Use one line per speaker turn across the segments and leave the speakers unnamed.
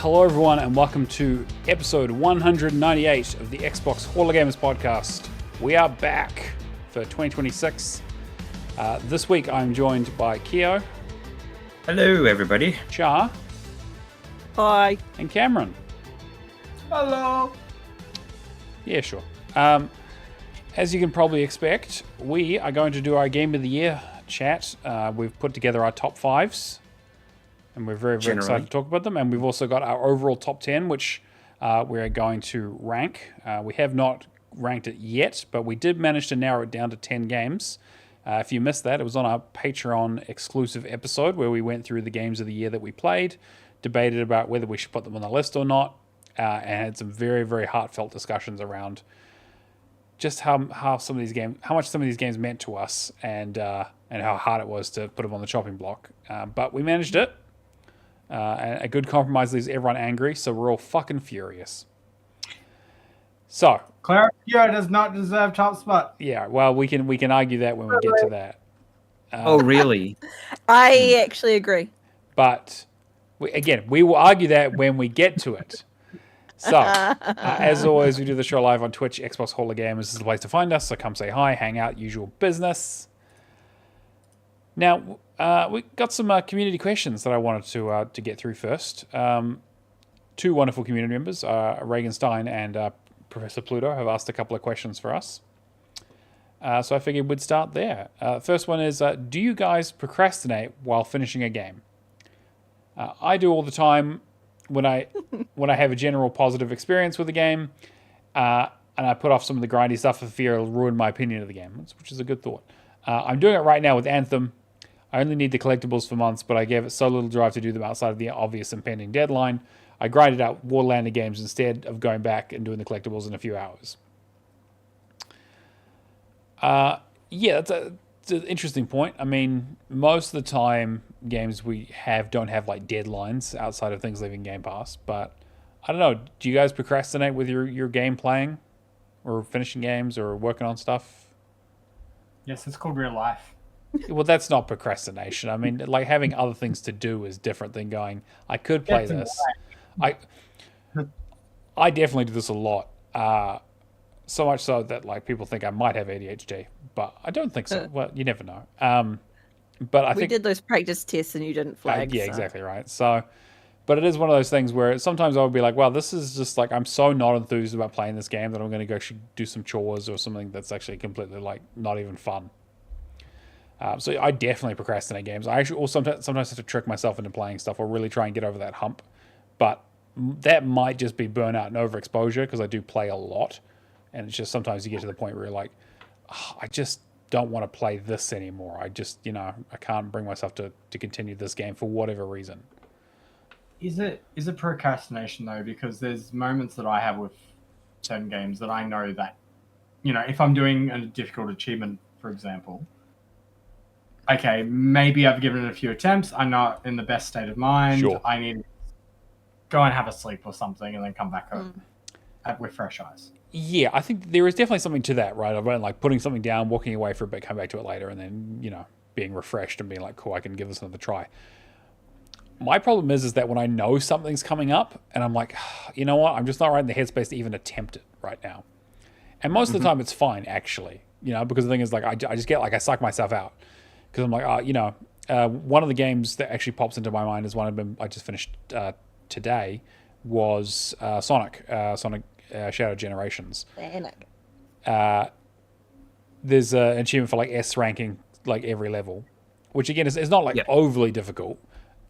Hello everyone and welcome to episode 198 of the Xbox Hall of Gamers podcast. We are back for 2026. This week I'm joined by Keo.
Hello everybody.
Char.
Hi.
And Cameron.
Hello.
Yeah, sure. As you can probably expect, we are going to do our Game of the Year chat. We've put together our top fives. And we're very, very excited to talk about them. And we've also got our overall top 10, which we're going to rank. We have not ranked it yet, but we did manage to narrow it down to 10 games. If you missed that, it was on our Patreon exclusive episode where we went through the games of the year that we played, debated about whether we should put them on the list or not, and had some very, very heartfelt discussions around just how much some of these games meant to us, and how hard it was to put them on the chopping block. But we managed it. And a good compromise leaves everyone angry, so we're all fucking furious. So
Clarifier does not deserve top spot.
Yeah, well, we can argue that when we get to that.
Oh, really?
I actually agree.
But we will argue that when we get to it. So, as always, we do the show live on Twitch, Xbox Hall of Gamers. This is the place to find us, so come say hi, hang out, usual business. Now, we got some community questions that I wanted to get through first. Two wonderful community members, Reagan Stein and Professor Pluto, have asked a couple of questions for us. So I figured we'd start there. First one is, do you guys procrastinate while finishing a game? I do all the time when I have a general positive experience with a game, and I put off some of the grindy stuff for fear it'll ruin my opinion of the game, which is a good thought. I'm doing it right now with Anthem. I only need the collectibles for months, but I gave it so little drive to do them outside of the obvious impending deadline. I grinded out Warlander games instead of going back and doing the collectibles in a few hours. Yeah, that's an interesting point. I mean, most of the time, games we have don't have like deadlines outside of things leaving Game Pass. But I don't know. Do you guys procrastinate with your game playing, or finishing games, or working on stuff?
Yes, it's called real life.
Well, that's not procrastination. I mean, like having other things to do is different than going, I could play this. I definitely do this a lot. So much so that like people think I might have ADHD, but I don't think so. Well, you never know. But I think
we did those practice tests and you didn't flag.
Yeah, exactly right. So, but it is one of those things where sometimes I would be like, well, this is just like, I'm so not enthused about playing this game that I'm going to go do some chores or something that's actually completely like not even fun. So I definitely procrastinate games. I actually also sometimes have to trick myself into playing stuff or really try and get over that hump. But that might just be burnout and overexposure because I do play a lot. And it's just sometimes you get to the point where you're like, oh, I just don't want to play this anymore. I just, I can't bring myself to continue this game for whatever reason.
Is it procrastination though? Because there's moments that I have with certain games that I know that, if I'm doing a difficult achievement, for example, okay, maybe I've given it a few attempts. I'm not in the best state of mind.
Sure.
I need to go and have a sleep or something and then come back home with fresh eyes.
Yeah, I think there is definitely something to that, right? About like putting something down, walking away for a bit, come back to it later, and then, being refreshed and being like, cool, I can give this another try. My problem is that when I know something's coming up and I'm like, you know what? I'm just not right in the headspace to even attempt it right now. And most of the time it's fine, actually, because the thing is like, I just get like, I suck myself out. Because I'm like, one of the games that actually pops into my mind is one I just finished today was Sonic Shadow Generations. There's an achievement for like S ranking like every level, which again is not like overly difficult.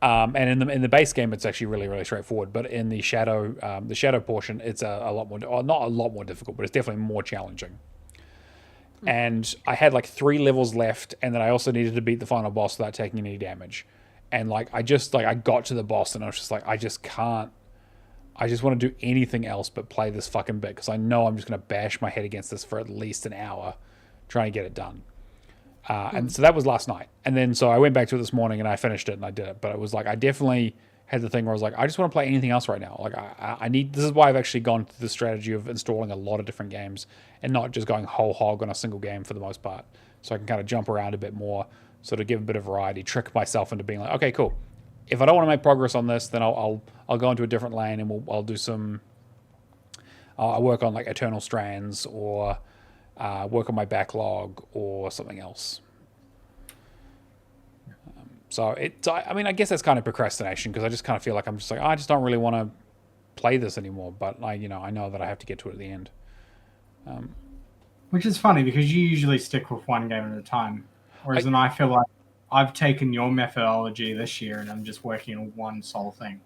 And in the base game, it's actually really, really straightforward. But in the shadow portion, it's a lot more, or not a lot more difficult, but it's definitely more challenging. And I had like 3 levels left, and then I also needed to beat the final boss without taking any damage. And like I got to the boss, and I was just like, I just can't. I just want to do anything else but play this fucking bit because I know I'm just going to bash my head against this for at least an hour trying to get it done. And so that was last night. And then so I went back to it this morning and I finished it and I did it. But it was like I definitely had the thing where I was like, I just want to play anything else right now. Like I need. This is why I've actually gone to the strategy of installing a lot of different games and not just going whole hog on a single game for the most part. So I can kind of jump around a bit more, sort of give a bit of variety, trick myself into being like, okay, cool. if I don't want to make progress on this, then I'll go into a different lane and I'll do some. I'll work on like Eternal Strands or work on my backlog or something else. So I mean, I guess that's kind of procrastination because I just kind of feel like I'm just like I just don't really want to play this anymore. But I know that I have to get to it at the end.
Which is funny because you usually stick with one game at a time, whereas I feel like I've taken your methodology this year and I'm just working on one sole thing.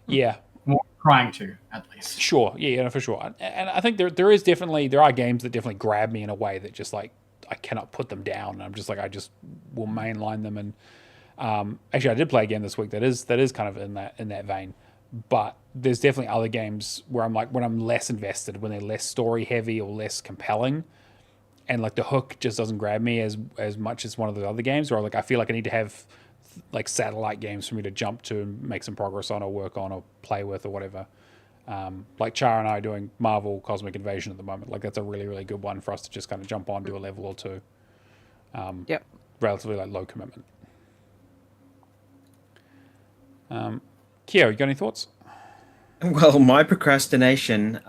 Yeah.
Well, trying to, at least.
Sure. Yeah, for sure. And I think there are games that definitely grab me in a way that just like I cannot put them down. And I'm just like I just will mainline them. And actually, I did play a game this week that is kind of in that vein. But there's definitely other games where I'm like when I'm less invested, when they're less story heavy or less compelling, and like the hook just doesn't grab me as much as one of the other games, or like I feel like I need to have like satellite games for me to jump to and make some progress on or work on or play with or whatever. Like Char and I are doing Marvel Cosmic Invasion at the moment. Like that's a really, really good one for us to just kind of jump on, do a level or two.
Yep.
Relatively like low commitment. Kyo, you got any thoughts?
Well, my procrastination,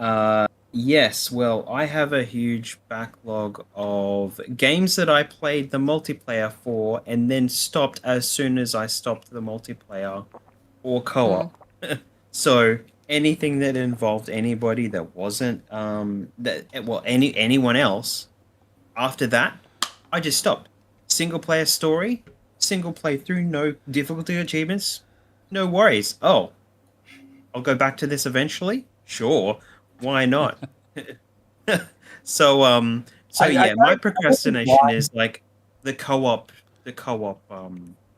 yes. Well, I have a huge backlog of games that I played the multiplayer for and then stopped as soon as I stopped the multiplayer or co-op. So anything that involved anybody that wasn't anyone else, after that, I just stopped. Single player story, single playthrough, no difficulty achievements, no worries. Oh, I'll go back to this eventually. Sure, why not? So my procrastination is like the co-op.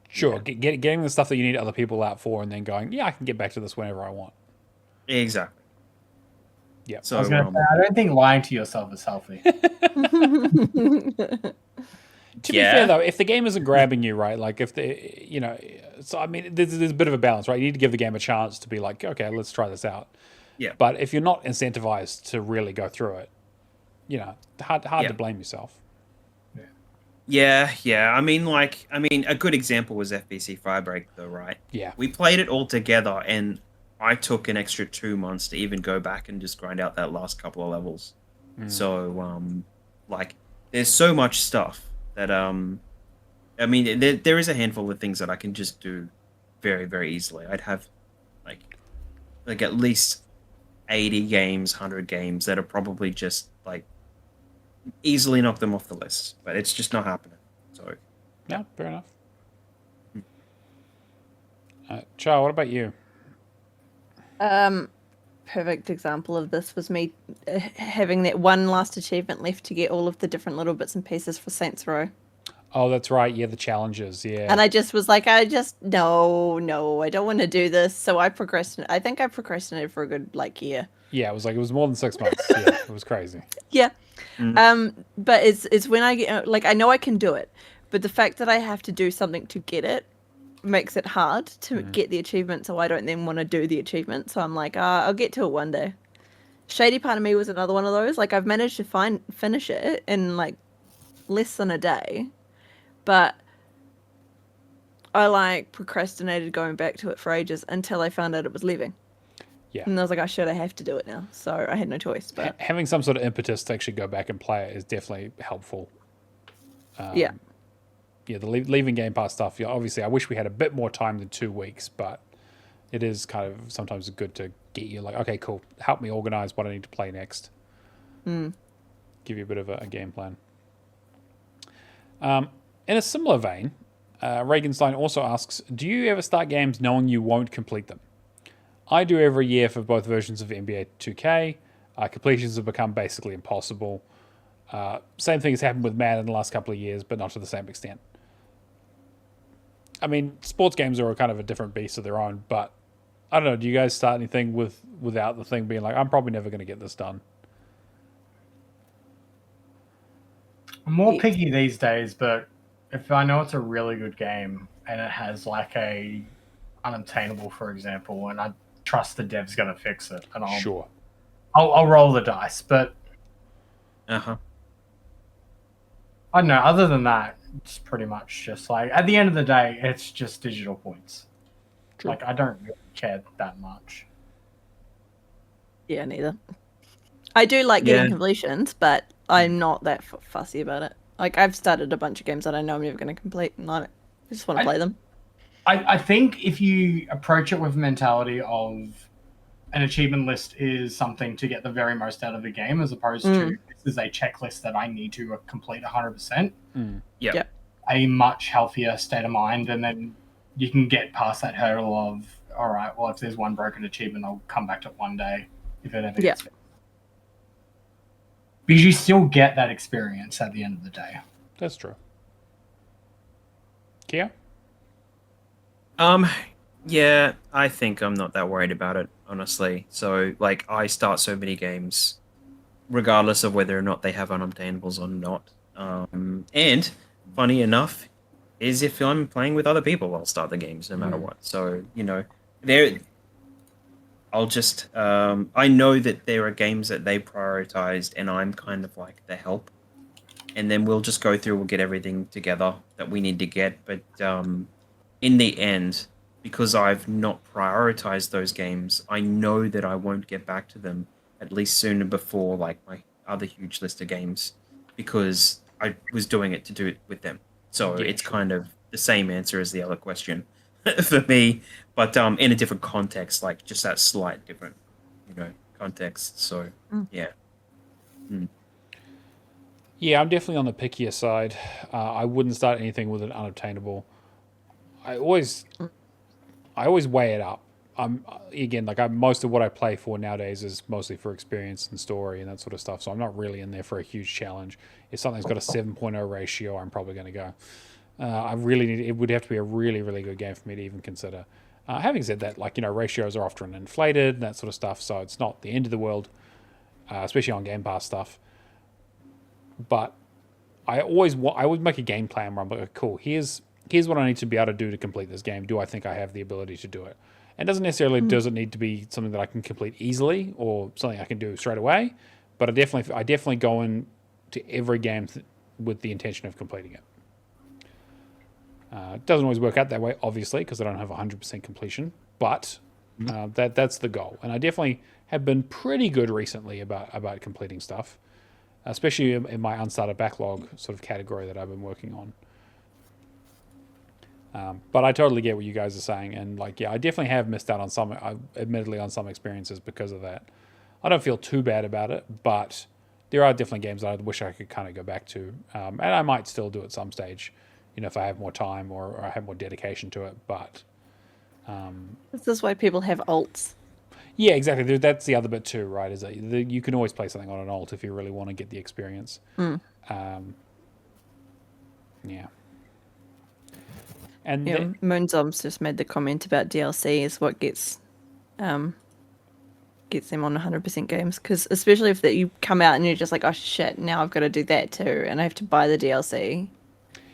Sure, getting the stuff that you need other people out for, and then going, yeah, I can get back to this whenever I want.
Exactly.
Yeah.
So
I don't think lying to yourself is healthy.
To be fair, though, if the game isn't grabbing you, right, like if so I mean, there's a bit of a balance, right? You need to give the game a chance to be like, okay, let's try this out.
Yeah.
But if you're not incentivized to really go through it, hard to blame yourself.
Yeah. I mean, a good example was FBC Firebreak, though, right?
Yeah.
We played it all together, and I took an extra 2 months to even go back and just grind out that last couple of levels. So, there's so much stuff that, I mean, there is a handful of things that I can just do very, very easily. I'd have, like at least 80 games, 100 games that are probably just, easily knock them off the list. But it's just not happening. So,
yeah, fair enough. Char, what about you?
Perfect example of this was me having that one last achievement left to get all of the different little bits and pieces for Saints Row.
Oh, that's right. Yeah, the challenges. Yeah.
And I just was like, no, I don't want to do this. So I procrastinated. I think I procrastinated for a good year.
Yeah, it was more than 6 months. Yeah, it was crazy.
Yeah. But it's when I get I know I can do it, but the fact that I have to do something to get it makes it hard to get the achievement, so I don't then want to do the achievement. So I'm like, I'll get to it one day. Shady Part of Me was another one of those. I've managed to finish it in less than a day, but I procrastinated going back to it for ages until I found out it was leaving.
Yeah.
And I was like, I have to do it now. So I had no choice. But
having some sort of impetus to actually go back and play it is definitely helpful.
Yeah,
the leaving Game Pass stuff, obviously I wish we had a bit more time than 2 weeks, but it is kind of sometimes good to get you okay, cool, help me organize what I need to play next. Give you a bit of a game plan. In a similar vein, Reaganstein also asks, do you ever start games knowing you won't complete them? I do every year for both versions of NBA 2K. Completions have become basically impossible. Same thing has happened with Madden in the last couple of years, but not to the same extent. I mean, sports games are kind of a different beast of their own, but I don't know. Do you guys start anything without the thing being like, I'm probably never going to get this done?
I'm more picky these days, but if I know it's a really good game and it has a unobtainable, for example, and I trust the dev's going to fix it, and I'll roll the dice. But I don't know. Other than that, it's pretty much just at the end of the day, it's just digital points.
True.
Like, I don't really care that much.
Yeah, neither. I do like getting
Yeah.
completions, but I'm not that fussy about it. Like, I've started a bunch of games that I know I'm never going to complete, and I just want to play them.
I think if you approach it with the mentality of an achievement list is something to get the very most out of the game, as opposed to this is a checklist that I need to complete 100%,
Yep.
a much healthier state of mind, and then you can get past that hurdle of, all right, well, if there's one broken achievement, I'll come back to it one day if it ever gets fixed. Because you still get that experience at the end of the day.
That's true. Kia?
Yeah, I think I'm not that worried about it, honestly. So, like, I start so many games, regardless of whether or not they have unobtainables or not. And funny enough, is if I'm playing with other people, I'll start the games no matter what. So, I'll just I know that there are games that they prioritized, and I'm kind of like the help. And then we'll just go through, we'll get everything together that we need to get. But in the end, because I've not prioritized those games, I know that I won't get back to them at least sooner before like my other huge list of games, because I was doing it to do it with them. So it's kind of the same answer as the other question for me, but in a different context, like just that slight different, context. So yeah.
Yeah, I'm definitely on the pickier side. I wouldn't start anything with an unobtainable. I always weigh it up. Most of what I play for nowadays is mostly for experience and story and that sort of stuff. So I'm not really in there for a huge challenge. If something's got a 7.0 ratio, I'm probably going to go. It would have to be a really, really good game for me to even consider. Having said that, ratios are often inflated and that sort of stuff, so it's not the end of the world, especially on Game Pass stuff. But I would make a game plan where I'm like, cool, here's what I need to be able to do to complete this game. Do I think I have the ability to do it? And doesn't need to be something that I can complete easily or something I can do straight away. But I definitely go in to every game with the intention of completing it. It doesn't always work out that way, obviously, because I don't have 100% completion. But that's the goal. And I definitely have been pretty good recently about completing stuff, especially in my unstarted backlog sort of category that I've been working on. But I totally get what you guys are saying, and I definitely have missed out on admittedly on some experiences because of that. I don't feel too bad about it, but there are definitely games that I wish I could kind of go back to, and I might still do at some stage, if I have more time or I have more dedication to it. But
this is why people have alts.
Yeah, exactly. That's the other bit too, right? Is that you can always play something on an alt if you really want to get the experience. Yeah. And
Moonzom's just made the comment about DLC is what gets them on 100% games, because especially if you come out and you're just like, oh shit, now I've got to do that too, and I have to buy the DLC.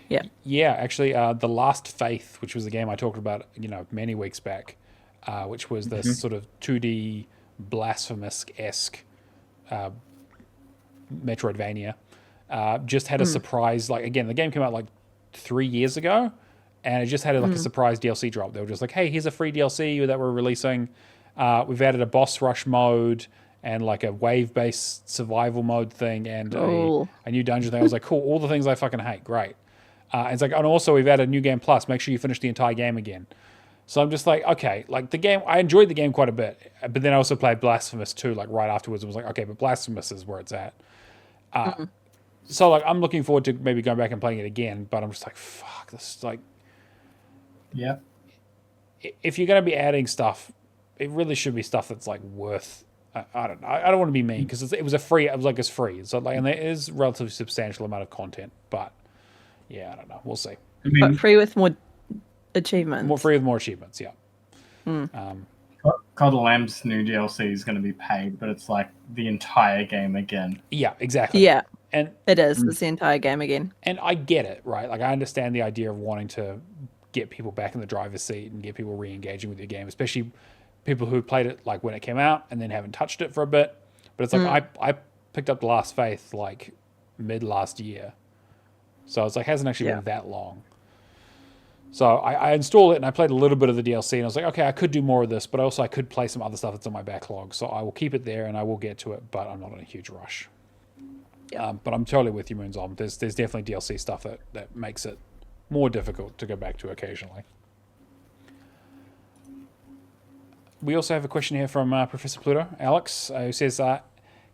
Yeah. Yeah,
actually, The Last Faith, which was the game I talked about, many weeks back, which was this sort of 2D blasphemous-esque Metroidvania, just had a surprise. Again, the game came out 3 years ago, and it just had a surprise DLC drop. They were just like, hey, here's a free DLC that we're releasing. We've added a boss rush mode and a wave-based survival mode thing and a new dungeon thing. I was like, cool, all the things I fucking hate. Great. It's and also we've added New Game Plus. Make sure you finish the entire game again. So I'm just like, okay, the game, I enjoyed the game quite a bit, but then I also played Blasphemous 2, right afterwards. I was like, okay, but Blasphemous is where it's at. So, I'm looking forward to maybe going back and playing it again, but I'm just like, fuck, this is
yeah.
If you're going to be adding stuff, it really should be stuff that's worth. I don't know. I don't want to be mean because it was free. It's free. So and there is a relatively substantial amount of content, but yeah, I don't know. We'll see.
But free with more achievements.
More free with more achievements. Yeah.
Cod of Lamb's new DLC is going to be paid, but it's the entire game again.
Yeah, exactly.
Yeah.
And
it is. It's the entire game again.
And I get it, right? I understand the idea of wanting to get people back in the driver's seat and get people re-engaging with your game, especially people who played it when it came out and then haven't touched it for a bit. But it's I picked up The Last Faith mid last year, so it's hasn't actually been that long. So I installed it and I played a little bit of the DLC and I was like, okay, I could do more of this, but also I could play some other stuff that's on my backlog. So I will keep it there and I will get to it, but I'm not in a huge rush.
Yeah.
But I'm totally with you, Moonzom. There's definitely DLC stuff that makes it more difficult to go back to occasionally. We also have a question here from Professor Pluto, Alex, who says,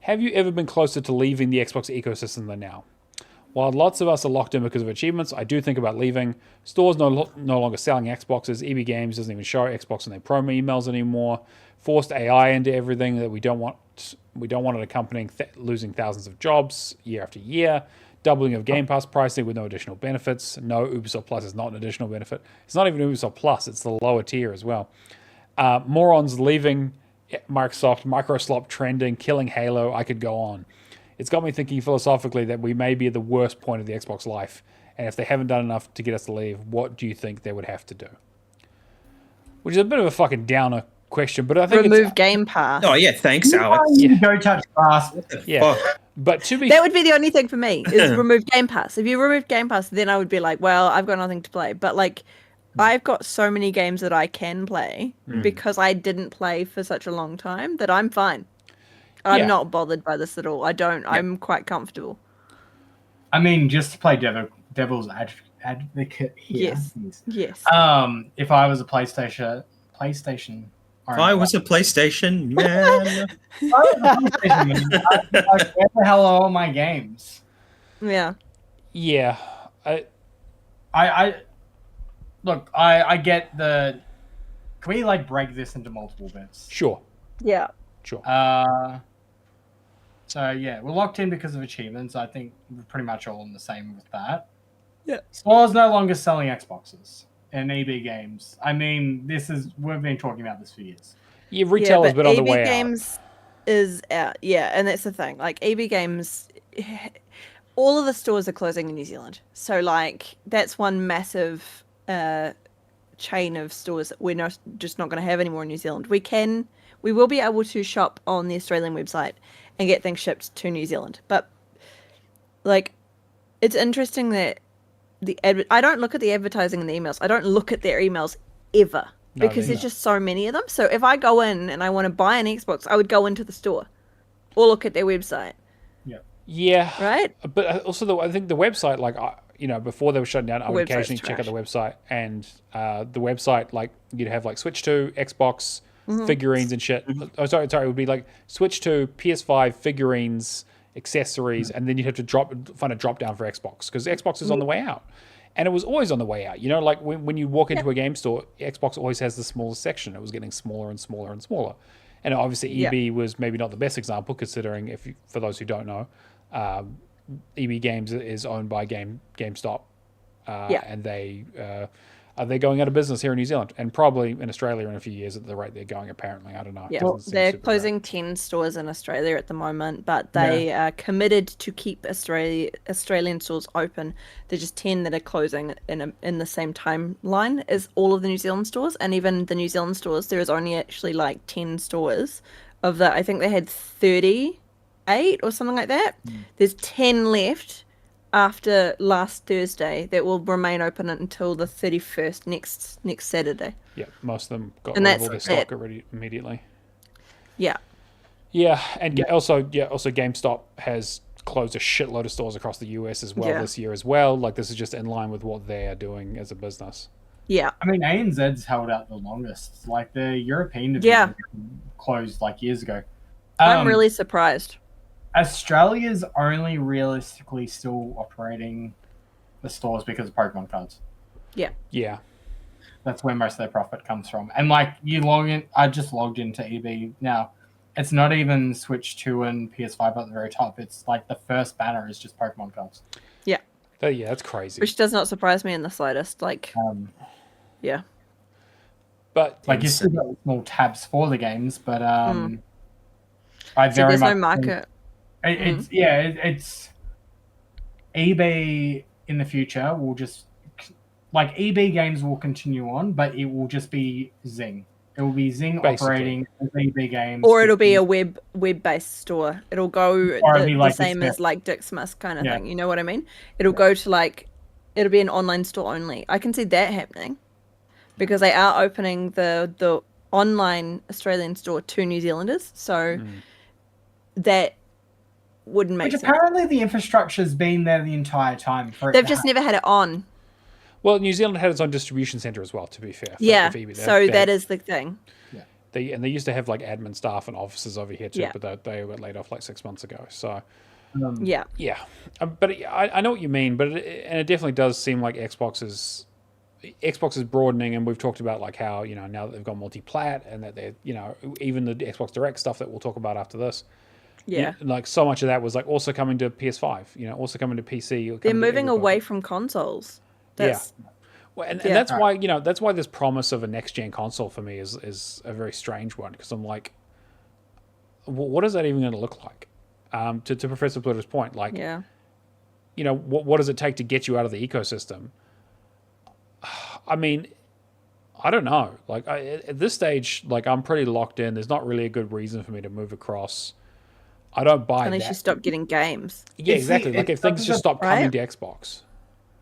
have you ever been closer to leaving the Xbox ecosystem than now? While lots of us are locked in because of achievements, I do think about leaving. Stores no longer selling Xboxes. EB Games doesn't even show Xbox in their promo emails anymore. Forced AI into everything that we don't want. We don't want it accompanying losing thousands of jobs year after year. Doubling of Game Pass pricing with no additional benefits. No, Ubisoft Plus is not an additional benefit. It's not even Ubisoft Plus. It's the lower tier as well. Morons leaving Microsoft trending, killing Halo. I could go on. It's got me thinking philosophically that we may be at the worst point of the Xbox life. And if they haven't done enough to get us to leave, what do you think they would have to do? Which is a bit of a fucking downer question, but I think
remove Game Pass.
Oh yeah, thanks, Alex.
Go touch grass.
Yeah, but
that would be the only thing for me is remove Game Pass. If you remove Game Pass, then I would be like, well, I've got nothing to play. But like, I've got so many games that I can play because I didn't play for such a long time that I'm fine. I'm not bothered by this at all. I'm quite comfortable.
I mean, just to play devil's advocate here.
Yes.
If I was a PlayStation.
If I was a PlayStation man.
Like, where the hell are all my games?
Yeah.
Yeah.
I look. I get the. Can we like break this into multiple bits?
Sure.
Yeah.
Sure.
So yeah, we're locked in because of achievements. I think we're pretty much all in the same with that.
Yeah.
Stores no longer selling Xboxes and EB Games. I mean, we've been talking about this for years.
Yeah, retail has been on the way
EB Games is out. Yeah, and that's the thing. Like EB Games, all of the stores are closing in New Zealand. So like that's one massive chain of stores that we're just not going to have anymore in New Zealand. We will be able to shop on the Australian website and get things shipped to New Zealand. But like, it's interesting that I don't look at the advertising in the emails. I don't look at their emails ever because there's just so many of them. So if I go in and I want to buy an Xbox, I would go into the store or look at their website.
Yeah.
Right.
But also, I think the website, like, before they were shutting down, I would occasionally check out the website, and the website, like, you'd have like Switch 2, Xbox. Figurines and shit. Oh, sorry. It would be like Switch 2, PS5, figurines, accessories, and then you'd have to find a drop down for Xbox because Xbox is on the way out, and it was always on the way out. You know, like when you walk into a game store, Xbox always has the smallest section. It was getting smaller and smaller and smaller, and obviously EB was maybe not the best example considering for those who don't know, EB Games is owned by GameStop, and they're going out of business here in New Zealand and probably in Australia in a few years at the rate they're going, apparently. I don't know.
Yeah, they're closing 10 stores in Australia at the moment, but they are committed to keep Australian stores open. There's just 10 that are closing in the same timeline as all of the New Zealand stores. And even the New Zealand stores, there is only actually like 10 stores of the, I think they had 38 or something like that. There's 10 left after last Thursday that will remain open until the 31st next Saturday.
Yeah, most of them got rid of all their stock already immediately.
Yeah.
Yeah, and also GameStop has closed a shitload of stores across the US as well this year as well. Like, this is just in line with what they are doing as a business.
Yeah.
I mean, ANZ's held out the longest. Like, the European division closed like years ago.
I'm really surprised.
Australia's only realistically still operating the stores because of Pokemon cards.
Yeah.
Yeah.
That's where most of their profit comes from. And like, you log in, I just logged into EB now. It's not even Switch 2 and PS5 at the very top. It's like the first banner is just Pokemon cards.
Yeah.
Yeah, that's crazy.
Which does not surprise me in the slightest. Like, yeah.
But
like, you still got small tabs for the games, but I very
there's
much
no market.
It's eBay in the future will just like eBay games will continue on, but it will just be Zing. It will be Zing operating as eBay games,
or it'll be a web-based store. It'll go the same as like Dick Smith kind of thing. You know what I mean? It'll go to like it'll be an online store only. I can see that happening because they are opening the online Australian store to New Zealanders. So that wouldn't make
Which
sense.
apparently the infrastructure's been there the entire time. For it
They've
to
just
happen.
never had it on.
Well, New Zealand had its own distribution center as well. To be fair,
Yeah.
for Phoebe.
So that is the thing.
They used to have like admin staff and offices over here too,
Yeah.
but they got laid off like 6 months ago. So
Yeah.
yeah, but I know what you mean, but it definitely does seem like Xbox is broadening, and we've talked about like how now that they've got multi-plat and that they're even the Xbox Direct stuff that we'll talk about after this.
Yeah.
Like so much of that was like also coming to PS5, also coming to PC.
They're moving away from consoles. That's,
Well, and that's why that's why this promise of a next gen console for me is a very strange one, because I'm like, what is that even going to look like? To Professor Plutter's point, like, what does it take to get you out of the ecosystem? I mean, I don't know. Like at this stage, like I'm pretty locked in. There's not really a good reason for me to move across. I don't buy
unless
that.
you stop getting games.
Yeah,
It's
exactly. Like if things just stop coming to Xbox.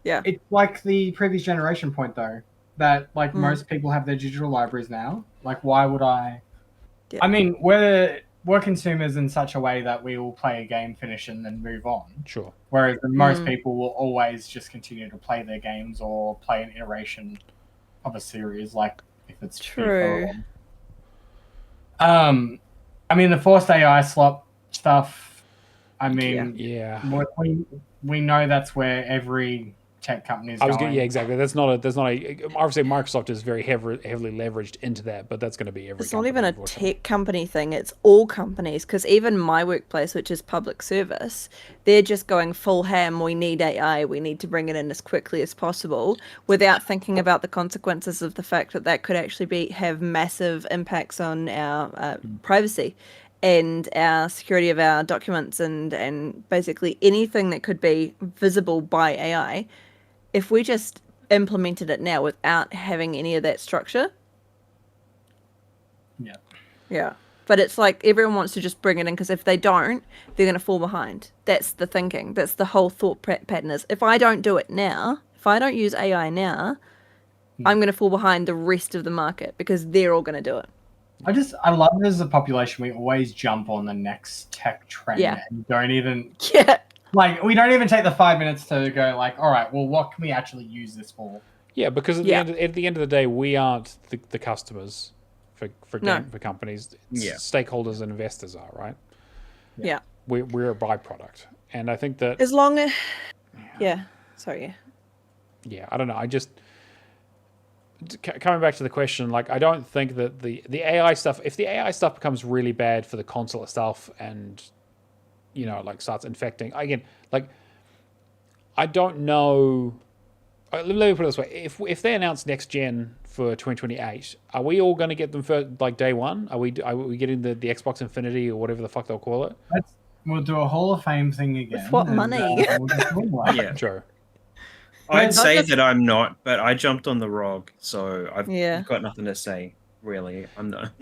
Yeah.
It's like the previous generation point, though, that like most people have their digital libraries now. Like, why would I?
Yeah.
I mean, we're consumers in such a way that we will play a game, finish, and then move on.
Sure.
Whereas most people will always just continue to play their games or play an iteration of a series, like if it's
True.
FIFA. I mean, the forced AI slop stuff. I mean,
Yeah.
we know that's where every tech company is going.
Yeah, exactly. That's not a. Obviously, Microsoft is very heavily leveraged into that, but that's going to be every.
It's not even a tech company thing. It's all companies, because even my workplace, which is public service, they're just going full ham. We need AI. We need to bring it in as quickly as possible, without thinking about the consequences of the fact that could actually have massive impacts on our privacy and our security of our documents and basically anything that could be visible by AI. If we just implemented it now without having any of that structure. Yeah. But it's like everyone wants to just bring it in, because if they don't, they're going to fall behind. That's the thinking. That's the whole thought pattern is, if I don't do it now, if I don't use AI now, I'm going to fall behind the rest of the market, because they're all going to do it.
I love it as a population. We always jump on the next tech trend and don't even we don't even take the 5 minutes to go like, all right, well, what can we actually use this for?
Yeah, because at the end of the day, we aren't the customers for companies. Stakeholders and investors are, right?
Yeah.
We're a byproduct, and I think that
as long as I don't
know. I just coming back to the question, like I don't think that the AI stuff, if the AI stuff becomes really bad for the console itself and like starts infecting again, like I don't know. Let me put it this way: if they announce next gen for 2028, are we all going to get them for like day one? Are we getting the Xbox Infinity or whatever the fuck they'll call it?
We'll do a Hall of Fame thing again.
With what money?
Yeah,
sure.
I'd say that I'm not, but I jumped on the ROG, so I've got nothing to say. Really, I'm not.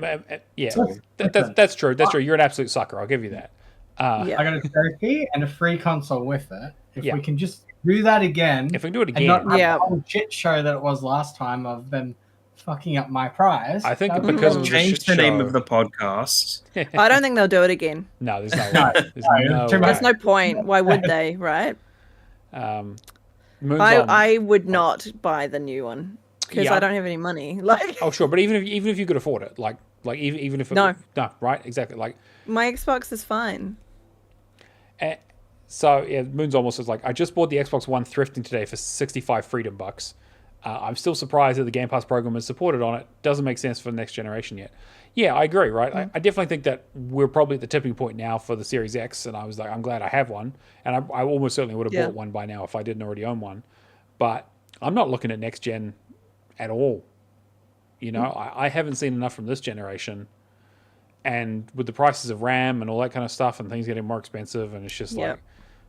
That's true. That's true. You're an absolute sucker. I'll give you that.
I got a trophy and a free console with it. If we can just do that again,
if we can do it again,
and not have the whole shit show that it was last time of them fucking up my prize.
I think because
we'll change the name of the podcast.
I don't think they'll do it again.
No, there's no way.
There's no point. Why would they, right? I would not buy the new one, because I don't have any money. Like,
oh sure, but even if you could afford it, like even if
no,
right, exactly. Like
my Xbox is fine.
So yeah, Moon's almost is like, I just bought the Xbox One thrifting today for 65 freedom bucks. I'm still surprised that the Game Pass program is supported on it. Doesn't make sense for the next generation yet. Yeah, I agree, right? I definitely think that we're probably at the tipping point now for the Series X, and I was like, I'm glad I have one, and I almost certainly would have bought one by now if I didn't already own one. But I'm not looking at next gen at all. I haven't seen enough from this generation, and with the prices of RAM and all that kind of stuff, and things getting more expensive, and it's just like,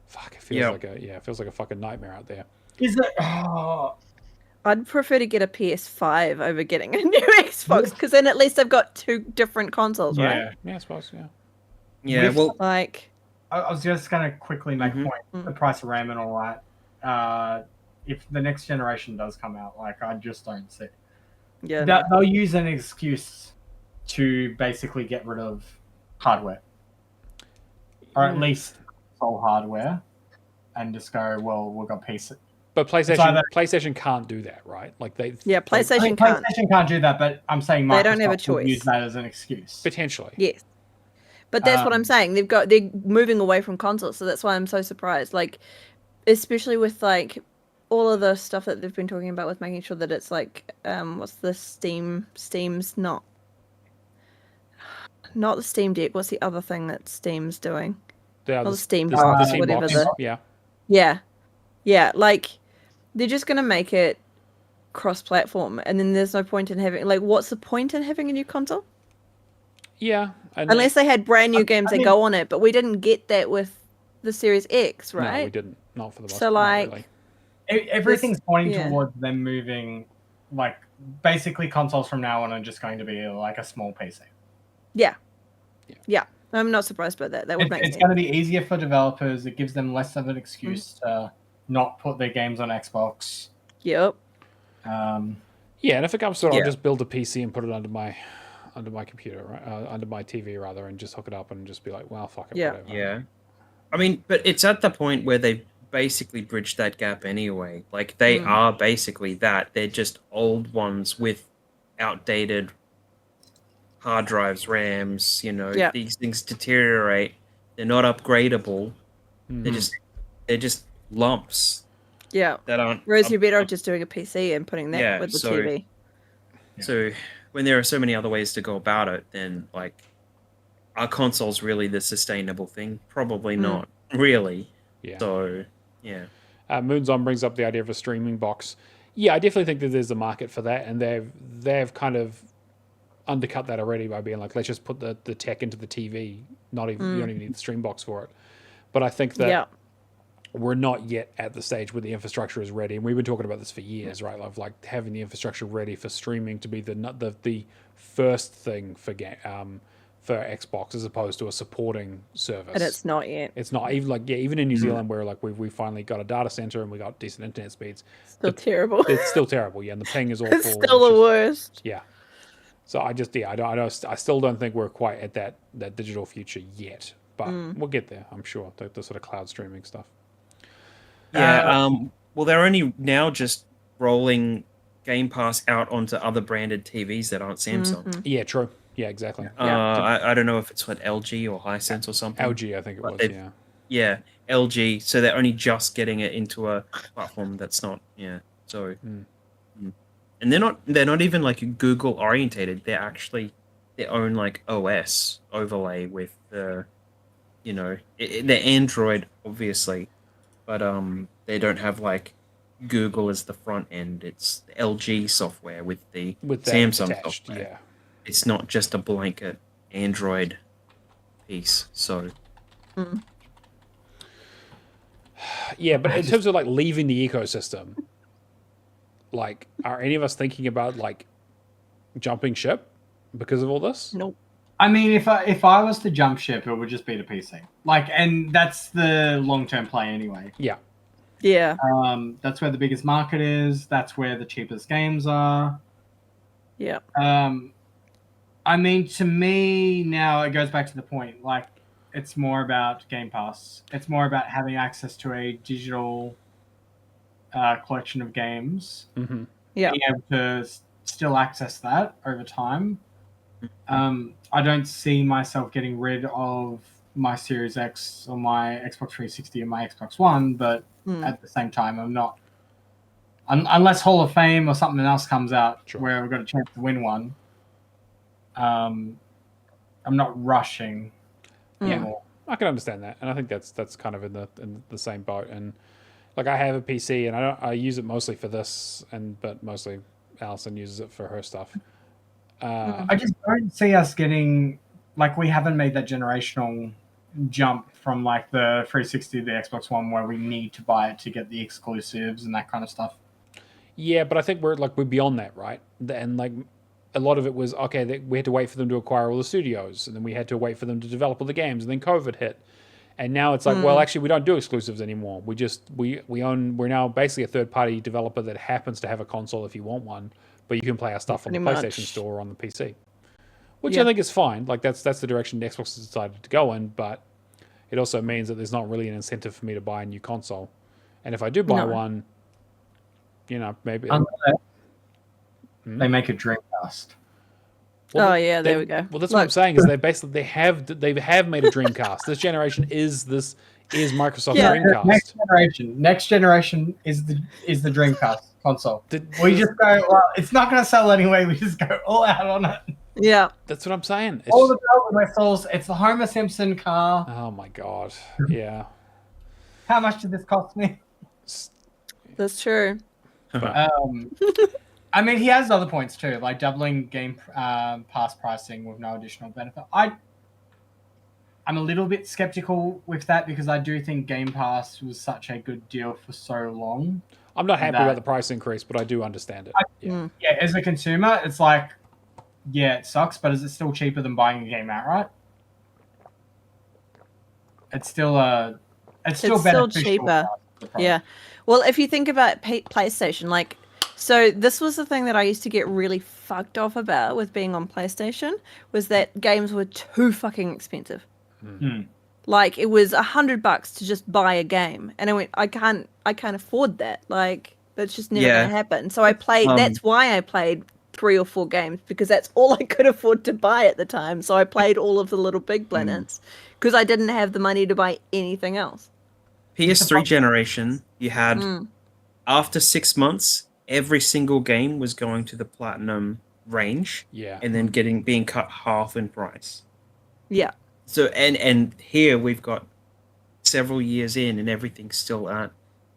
fuck, it feels like a fucking nightmare out there.
Is it? Oh.
I'd prefer to get a PS5 over getting a new Xbox, because then at least I've got two different consoles, right?
Yeah, I suppose,
Yeah, well,
like,
I was just gonna quickly make a point. The price of RAM and all that. if the next generation does come out, like I just don't see.
Yeah.
That they'll use an excuse to basically get rid of hardware, or at least console hardware, and just go, well, we've got PC.
But PlayStation can't do that, right? Like
PlayStation can't.
PlayStation can't do that, but I'm saying Microsoft
They don't have a choice.
would use that as an excuse.
potentially.
Yes. But that's what I'm saying. They're moving away from consoles, so that's why I'm so surprised. Like, especially with like all of the stuff that they've been talking about with making sure that it's like, what's the Steam's not the Steam Deck. What's the other thing that Steam's doing? The Steam Box,
Steam
whatever.
Box.
Yeah. Like, they're just gonna make it cross-platform, and then there's no point in having what's the point in having a new console?
Yeah.
Unless they had brand new games that go on it, but we didn't get that with the Series X, right?
No, we didn't. Not for the most
So,
part.
like,
Really.
Everything's pointing towards them moving, like, basically consoles from now on are just going to be like a small PC.
Yeah. I'm not surprised by that. That would make sense.
It's going to be easier for developers. It gives them less of an excuse to not put their games on Xbox.
Yep.
And if it comes to it, I'll just build a PC and put it under my computer, right? Under my TV rather, and just hook it up and just be like, well, fuck it, whatever.
Yeah. I mean, but it's at the point where they've basically bridged that gap anyway. Like, they are basically that. They're just old ones with outdated hard drives, RAMs, these things deteriorate. They're not upgradable. They're just lumps.
Yeah.
That aren't.
Whereas you're better off just doing a PC and putting that with the TV.
So when there are so many other ways to go about it, then like, are consoles really the sustainable thing? Probably not, really.
Yeah.
So yeah.
Moonzon brings up the idea of a streaming box. Yeah, I definitely think that there's a market for that, and they've kind of undercut that already by being like, let's just put the tech into the TV. Not even you don't even need the stream box for it. But I think that we're not yet at the stage where the infrastructure is ready, and we've been talking about this for years, right? Of like having the infrastructure ready for streaming to be the first thing for Xbox as opposed to a supporting service.
And it's not yet.
It's not even even in New Zealand where like we finally got a data center and we got decent internet speeds.
Still terrible.
It's still terrible, yeah, and the ping is awful.
It's still the worst.
Yeah. So I still don't think we're quite at that digital future yet, but we'll get there, I'm sure. The sort of cloud streaming stuff.
Yeah. Well, they're only now just rolling Game Pass out onto other branded TVs that aren't Samsung.
Yeah, true. Yeah, exactly.
I don't know if it's LG or Hisense or something.
LG, I think it was. Yeah.
Yeah, LG. So they're only just getting it into a platform that's not. Yeah. So. And they're not even like Google orientated. They're actually their own like OS overlay with the, they're Android obviously, but they don't have like Google as the front end. It's the LG software with Samsung
attached,
software.
Yeah.
It's not just a blanket Android piece. So.
Yeah, but in terms of like leaving the ecosystem. Like, are any of us thinking about like jumping ship because of all this?
Nope.
I mean, if I was to jump ship, it would just be the PC. Like, and that's the long-term play anyway.
Yeah.
Yeah.
That's where the biggest market is. That's where the cheapest games are.
Yeah.
I mean, to me now it goes back to the point. Like, it's more about Game Pass. It's more about having access to a digital collection of games.
Mm-hmm.
Yeah.
Being able to still access that over time. I don't see myself getting rid of my Series X or my Xbox 360 and my Xbox One, but at the same time, I'm not. Unless Hall of Fame or something else comes out where we've got a chance to win one, I'm not rushing anymore.
I can understand that, and I think that's kind of in the same boat. And like, I have a PC, and I use it mostly for this, but mostly Alison uses it for her stuff.
I just don't see us getting, like, we haven't made that generational jump from like the 360 to the Xbox One where we need to buy it to get the exclusives and that kind of stuff.
Yeah, but I think we're beyond that, right? And like, a lot of it was we had to wait for them to acquire all the studios, and then we had to wait for them to develop all the games, and then COVID hit, And now it's like, well, actually, we don't do exclusives anymore. We're now basically a third-party developer that happens to have a console if you want one, but you can play our stuff on the PlayStation Store or on the PC, which I think is fine. Like that's the direction Xbox has decided to go in, but it also means that there's not really an incentive for me to buy a new console. And if I do buy one, maybe
they make a Dreamcast.
Well,
there we go.
Well, that's what I'm saying is they have made a Dreamcast. This generation is Microsoft's Dreamcast.
Next generation is the Dreamcast console. We just go, well, it's not going to sell anyway. We just go all out on it.
Yeah,
that's what I'm saying.
All the bells and whistles. It's the Homer Simpson car.
Oh my god! Yeah.
How much did this cost me?
That's true.
I mean, he has other points too, like doubling Game Pass pricing with no additional benefit. I'm a little bit skeptical with that because I do think Game Pass was such a good deal for so long.
I'm not happy about the price increase, but I do understand it.
Yeah, as a consumer, it's like, yeah, it sucks, but is it still cheaper than buying a game outright? It's still
cheaper. Yeah. Well, if you think about PlayStation, like, so this was the thing that I used to get really fucked off about with being on PlayStation was that games were too fucking expensive. Like it was $100 to just buy a game, and I went, I can't afford that. Like that's just never gonna happen. So I played. That's why I played 3 or 4 games because that's all I could afford to buy at the time. So I played all of the Little Big Planets because I didn't have the money to buy anything else.
PS3 generation, you had after 6 months, every single game was going to the platinum range, and then being cut half in price.
Yeah.
So and here we've got several years in, and everything's still at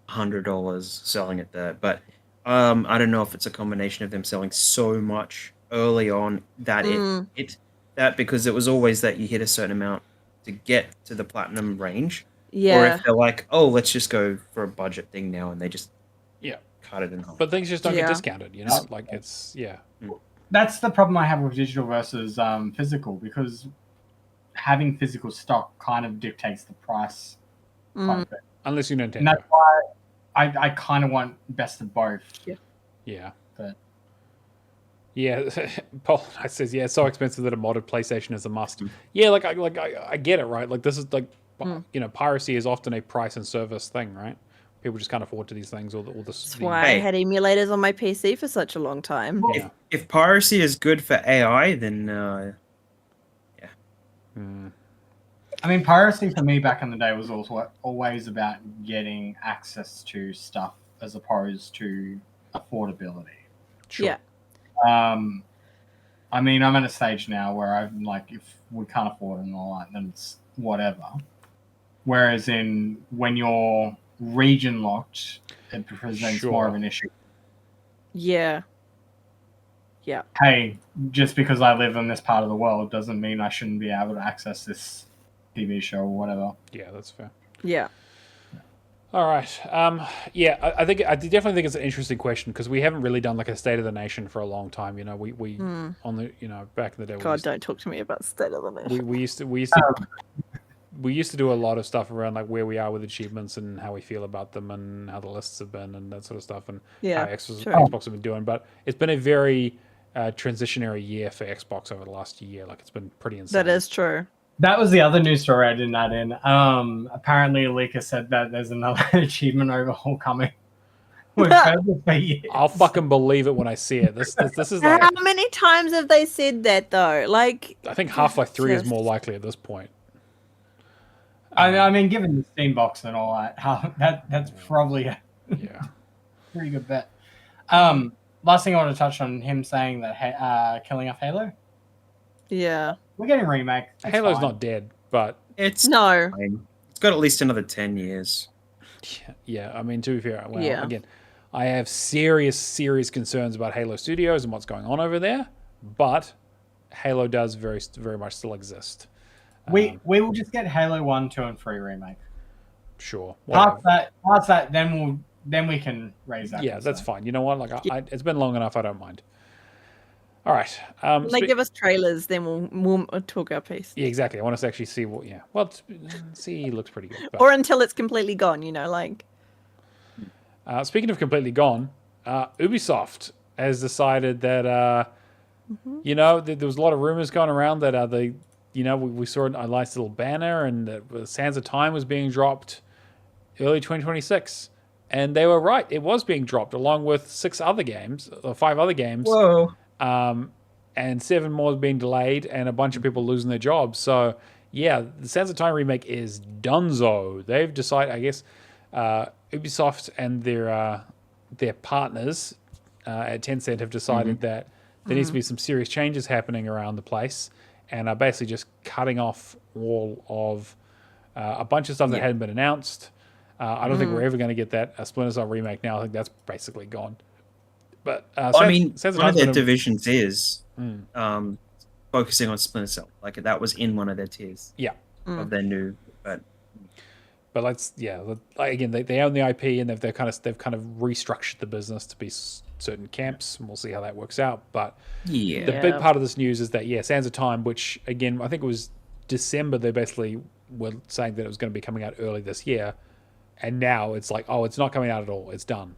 $100 selling at that. But I don't know if it's a combination of them selling so much early on that that because it was always that you hit a certain amount to get to the platinum range.
Yeah.
Or if they're like, oh, let's just go for a budget thing now, and they just cut it in half.
But things just don't get discounted, Like it's
That's the problem I have with digital versus physical, because having physical stock kind of dictates the price.
Unless you Nintendo.
And that's why I kind of want best of both.
Yeah.
But
Paul says, it's so expensive that a modded PlayStation is a must. Yeah, I get it, right? Like this is like piracy is often a price and service thing, right? People just can't afford to these things
That's why I had emulators on my PC for such a long time.
If piracy is good for AI, then
I mean, piracy for me back in the day was also always about getting access to stuff as opposed to affordability.
Sure.
Yeah.
I mean, I'm at a stage now where I'm like, if we can't afford it and all that, then it's whatever. Whereas when you're region locked, it presents more of an issue.
Yeah. Yeah.
Hey, just because I live in this part of the world doesn't mean I shouldn't be able to access this TV show or whatever.
Yeah, that's fair.
Yeah.
All right. I definitely think it's an interesting question because we haven't really done like a state of the nation for a long time. We on the back in the day.
God, don't talk to me about state of the nation.
We used to do a lot of stuff around like where we are with achievements and how we feel about them and how the lists have been and that sort of stuff and how Xbox have been doing. But it's been a very transitionary year for Xbox over the last year. Like it's been pretty insane.
That is true.
That was the other news story I didn't add in. Apparently, Leaker said that there's another achievement overhaul coming.
I'll fucking believe it when I see it. This is like,
how many times have they said that though? Like,
I think Half-Life 3 is more likely at this point.
I mean, given the Steam box and all that, that's probably a pretty good bet. Last thing I want to touch on, him saying that killing off Halo.
Yeah.
We're getting a remake.
Halo's not dead, but
it's
fine.
It's got at least another 10 years.
Yeah, I mean, to be fair, again, I have serious concerns about Halo Studios and what's going on over there, but Halo does very, very much still exist.
We will just get Halo 1, 2, and 3 remake.
Sure.
Past that, then we can raise that.
Yeah, that's fine. You know what? Like, it's been long enough. I don't mind. All right.
When they give us trailers, then we'll talk our piece.
Yeah, exactly. I want us to actually see what. Yeah. Well, see, looks pretty good. But,
Or until it's completely gone, like.
speaking of completely gone, Ubisoft has decided that there was a lot of rumors going around that we saw a nice little banner and that Sands of Time was being dropped early 2026. And they were right. It was being dropped along with 5 other games.
Whoa.
And 7 more being delayed and a bunch of people losing their jobs. So, yeah, the Sands of Time remake is donezo. They've decided, I guess, Ubisoft and their partners at Tencent have decided that there needs to be some serious changes happening around the place and are basically just cutting off all of a bunch of stuff that hadn't been announced. I don't think we're ever going to get that Splinter Cell remake now. I think that's basically gone. But
one of their divisions is focusing on Splinter Cell. Like that was in one of their tiers.
Yeah.
Of their new, but
again, they own the IP and they've kind of restructured the business to be certain camps, and we'll see how that works out. But the big part of this news is that Sands of Time, which again I think it was December, they basically were saying that it was going to be coming out early this year, and now it's like, oh, it's not coming out at all. It's done.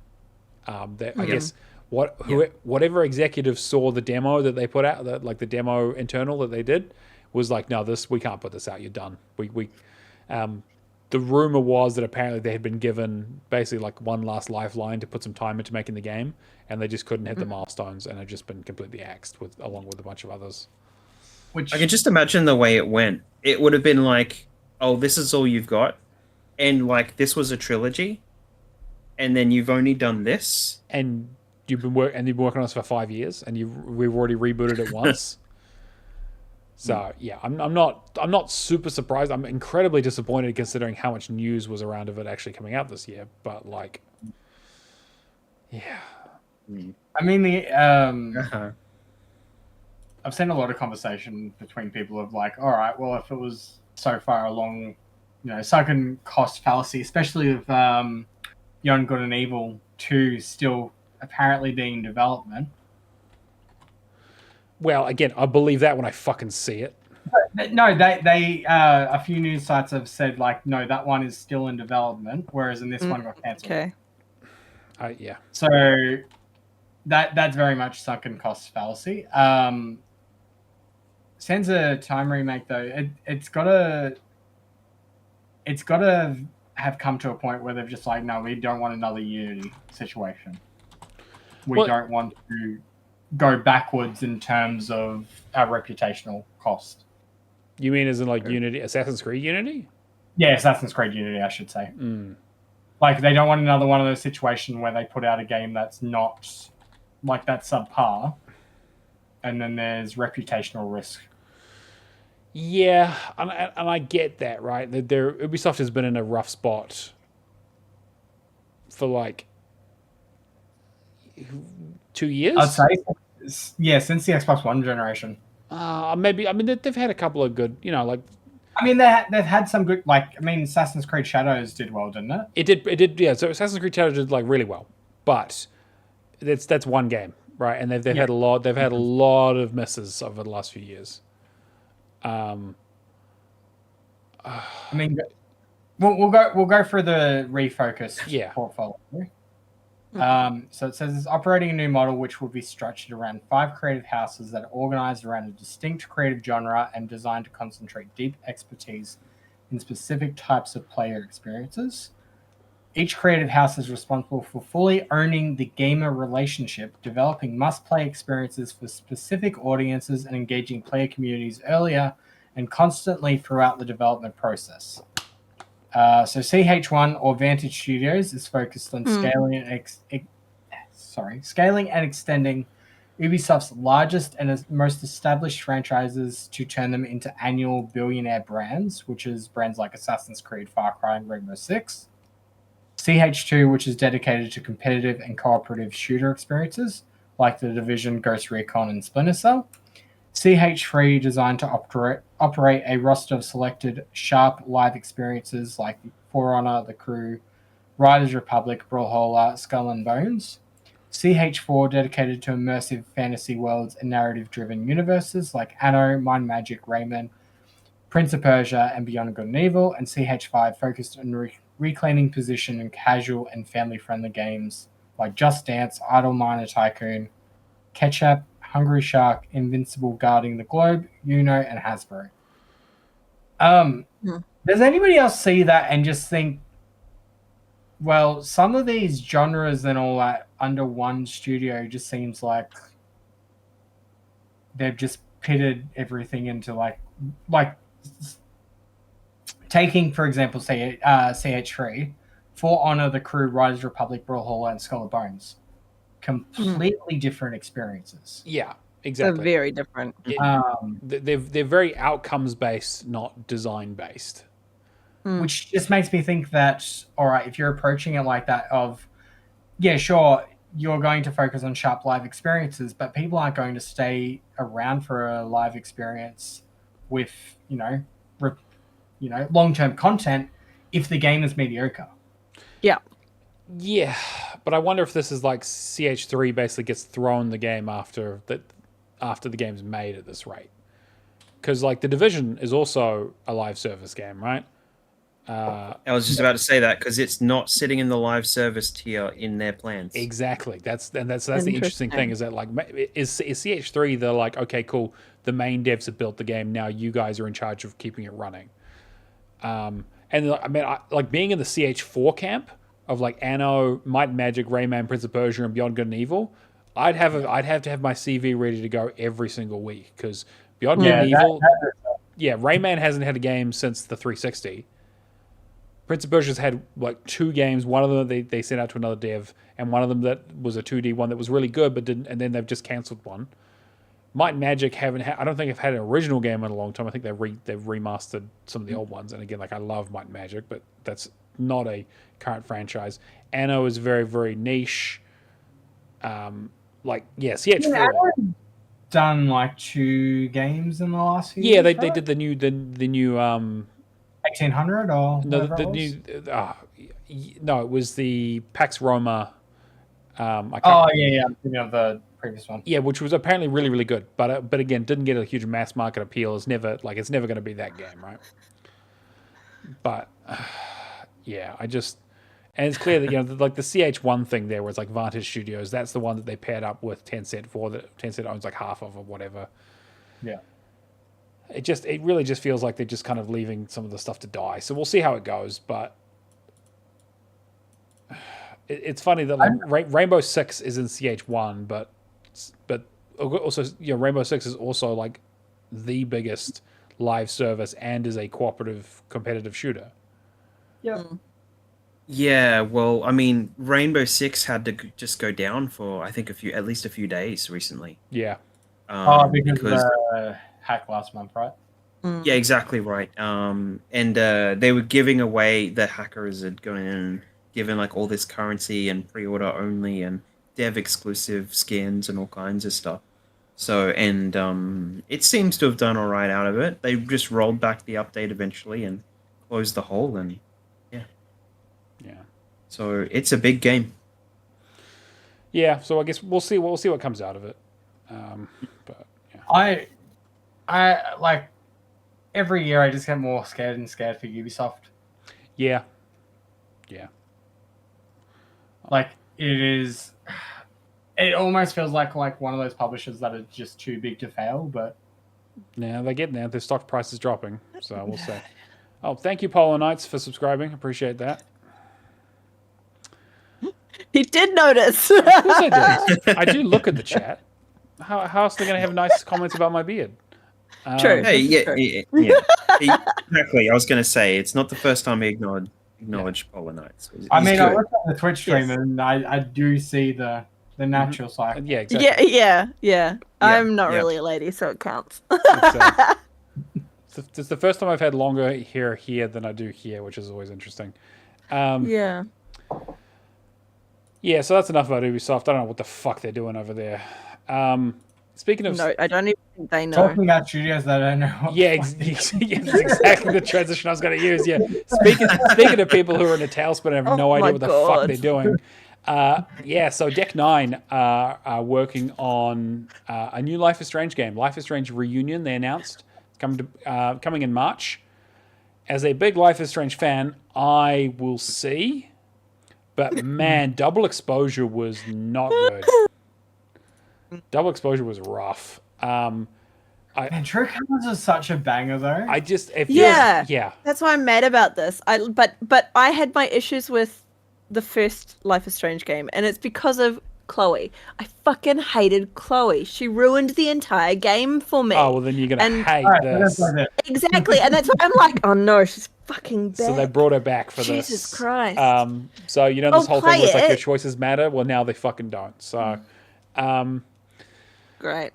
I guess whatever executives saw the demo that they put out, the demo internal that they did, was like, no, we can't put this out. You're done. The rumor was that apparently they had been given basically like one last lifeline to put some time into making the game, and they just couldn't hit the milestones and had just been completely axed along with a bunch of others.
Which I can just imagine the way it went. It would have been like, oh, this is all you've got, and like this was a trilogy, and then you've only done this,
and you've been working on this for 5 years, and we've already rebooted it once. So yeah, I'm not super surprised. I'm incredibly disappointed considering how much news was around of it actually coming out this year. But like, yeah.
I mean, I've seen a lot of conversation between people of like, all right, well, if it was so far along, sunken cost fallacy, especially with Beyond Good and Evil 2 still apparently being in development.
Well, again, I believe that when I fucking see it.
No, they a few news sites have said like, no, that one is still in development, whereas in this one got cancelled.
Okay.
Yeah.
So that's very much sunken cost fallacy. Sands of Time remake though, it's gotta have come to a point where they've just like, no, we don't want another Unity situation. We don't want to go backwards in terms of our reputational cost.
You mean as in like Unity, Assassin's Creed Unity?
Yeah, Assassin's Creed Unity, I should say. Like they don't want another one of those situations where they put out a game that's not like that subpar, and then there's reputational risk.
Yeah, and I get that, right? Ubisoft has been in a rough spot for like 2 years.
I'd say, yeah, since the Xbox One generation.
Maybe. I mean, they've had a couple of good, like.
I mean, they've had some good, like. I mean, Assassin's Creed Shadows did well, didn't it?
It did. Yeah. So Assassin's Creed Shadows did like really well, but that's one game, right? And they've had a lot. They've had a lot of misses over the last few years.
I mean, we'll go through the refocus portfolio. So it says it's operating a new model which will be structured around 5 creative houses that are organized around a distinct creative genre and designed to concentrate deep expertise in specific types of player experiences. Each creative house is responsible for fully owning the gamer relationship, developing must-play experiences for specific audiences, and engaging player communities earlier and constantly throughout the development process. So CH1 or Vantage Studios is focused on scaling and extending Ubisoft's largest and most established franchises to turn them into annual billionaire brands, which is brands like Assassin's Creed, Far Cry, and Rainbow Six. CH2, which is dedicated to competitive and cooperative shooter experiences, like The Division, Ghost Recon, and Splinter Cell. CH3, designed to operate a roster of selected sharp live experiences like For Honor, The Crew, Riders Republic, Brawlhalla, Skull and Bones. CH4 dedicated to immersive fantasy worlds and narrative-driven universes like Anno, Mind Magic, Rayman, Prince of Persia, and Beyond Good and Evil, and CH5 focused on reclaiming position in casual and family-friendly games like Just Dance, Idle Miner Tycoon, Ketchup, Hungry Shark, Invincible Guarding the Globe, Uno, and Hasbro. Does anybody else see that and just think, well, some of these genres and all that under one studio just seems like they've just pitted everything into like taking, for example, say CH3, For Honor, The Crew, Riders Republic, Brawlhalla, and Skull and Bones. Completely different experiences.
Yeah,
They're
exactly.
very different.
They're very outcomes based, not design based.
Which just makes me think that, all right, if you're approaching it like that of, yeah, sure, you're going to focus on sharp live experiences, but people aren't going to stay around for a live experience with, long-term content if the game is mediocre.
Yeah.
Yeah, but I wonder if this is like CH3 basically gets thrown the game after the game's made at this rate. Because like The Division is also a live service game, right?
I was just about to say that because it's not sitting in the live service tier in their plans.
Exactly. That's the interesting thing is that like is CH3 they're like, okay, cool, the main devs have built the game, now you guys are in charge of keeping it running. And I mean, like being in the CH4 camp of like Anno, Might and Magic, Rayman, Prince of Persia, and Beyond Good and Evil, I'd have to have my CV ready to go every single week because Beyond Good and Evil, Rayman hasn't had a game since the 360. Prince of Persia's had like 2 games. One of them they sent out to another dev, and one of them that was a 2D one that was really good, but didn't. And then they've just cancelled one. Might and Magic I don't think I've had an original game in a long time. I think they've remastered some of the old ones. And again, like I love Might and Magic, but that's not a current franchise. Anno is very, very niche. CH4
done like 2 games in the last few
years. Yeah, they
right?
did the new
1800 or
no, the new no, it was the Pax Roma. I'm thinking of the previous one. Yeah, which was apparently really, really good, but again, didn't get a huge mass market appeal. It's never going to be that game, right? But and it's clear that like the CH1 thing there was like Vantage Studios. That's the one that they paired up with Tencent for. That Tencent owns like half of or whatever.
Yeah.
It really just feels like they're just kind of leaving some of the stuff to die. So we'll see how it goes. But it's funny that like Rainbow Six is in CH1, but also Rainbow Six is also like the biggest live service and is a cooperative competitive shooter.
Yeah.
Yeah, well, I mean, Rainbow Six had to just go down for I think at least a few days recently.
Yeah.
Because hack last month, right?
Yeah, exactly right. And they were giving away, the hackers had gone in and given like all this currency and pre-order only and dev exclusive skins and all kinds of stuff. So, and it seems to have done all right out of it. They just rolled back the update eventually and closed the hole, and yeah. So it's a big game.
Yeah, so I guess we'll see what comes out of it. But yeah.
I like every year I just get more scared and scared for Ubisoft.
Yeah.
Like it almost feels like one of those publishers that are just too big to fail, but
now their stock price is dropping, so we'll see. Oh, thank you, Polar Knights, for subscribing. Appreciate that.
He did notice.
Of course I did. I do look at the chat. How else are they going to have nice comments about my beard?
True.
Hey, yeah. Exactly. I was going to say, it's not the first time we acknowledge Polar Knights.
I mean, I look at the Twitch stream and I do see the natural cycle.
Yeah, exactly.
Yeah. I'm not really a lady, so it counts.
It's the first time I've had longer hair here than I do here, which is always interesting. Yeah, so that's enough about Ubisoft. I don't know what the fuck they're doing over there. Speaking of...
No, I don't even think they know.
Talking about studios that I don't know.
That's exactly the transition I was going to use, yeah. Speaking of people who are in a tailspin and have no idea what the fuck they're doing, Yeah, so Deck 9 are working on a new Life is Strange game. Life is Strange Reunion, they announced. It's coming in March. As a big Life is Strange fan, I will see. But man, Double Exposure was not good. Double Exposure was rough.
Man, True Colors is such a banger, though.
Yeah.
That's why I'm mad about this. But I had my issues with the first Life is Strange game, and it's because of Chloe. I fucking hated Chloe. She ruined the entire game for me.
Oh, well, then you're going to hate this.
Exactly, and that's why I'm like, oh no, she's fucking bad.
So they brought her back for
Jesus
this.
Christ.
So, you know, this whole thing
play
was like
it.
your choices matter? Well, now they fucking don't. So,
Great.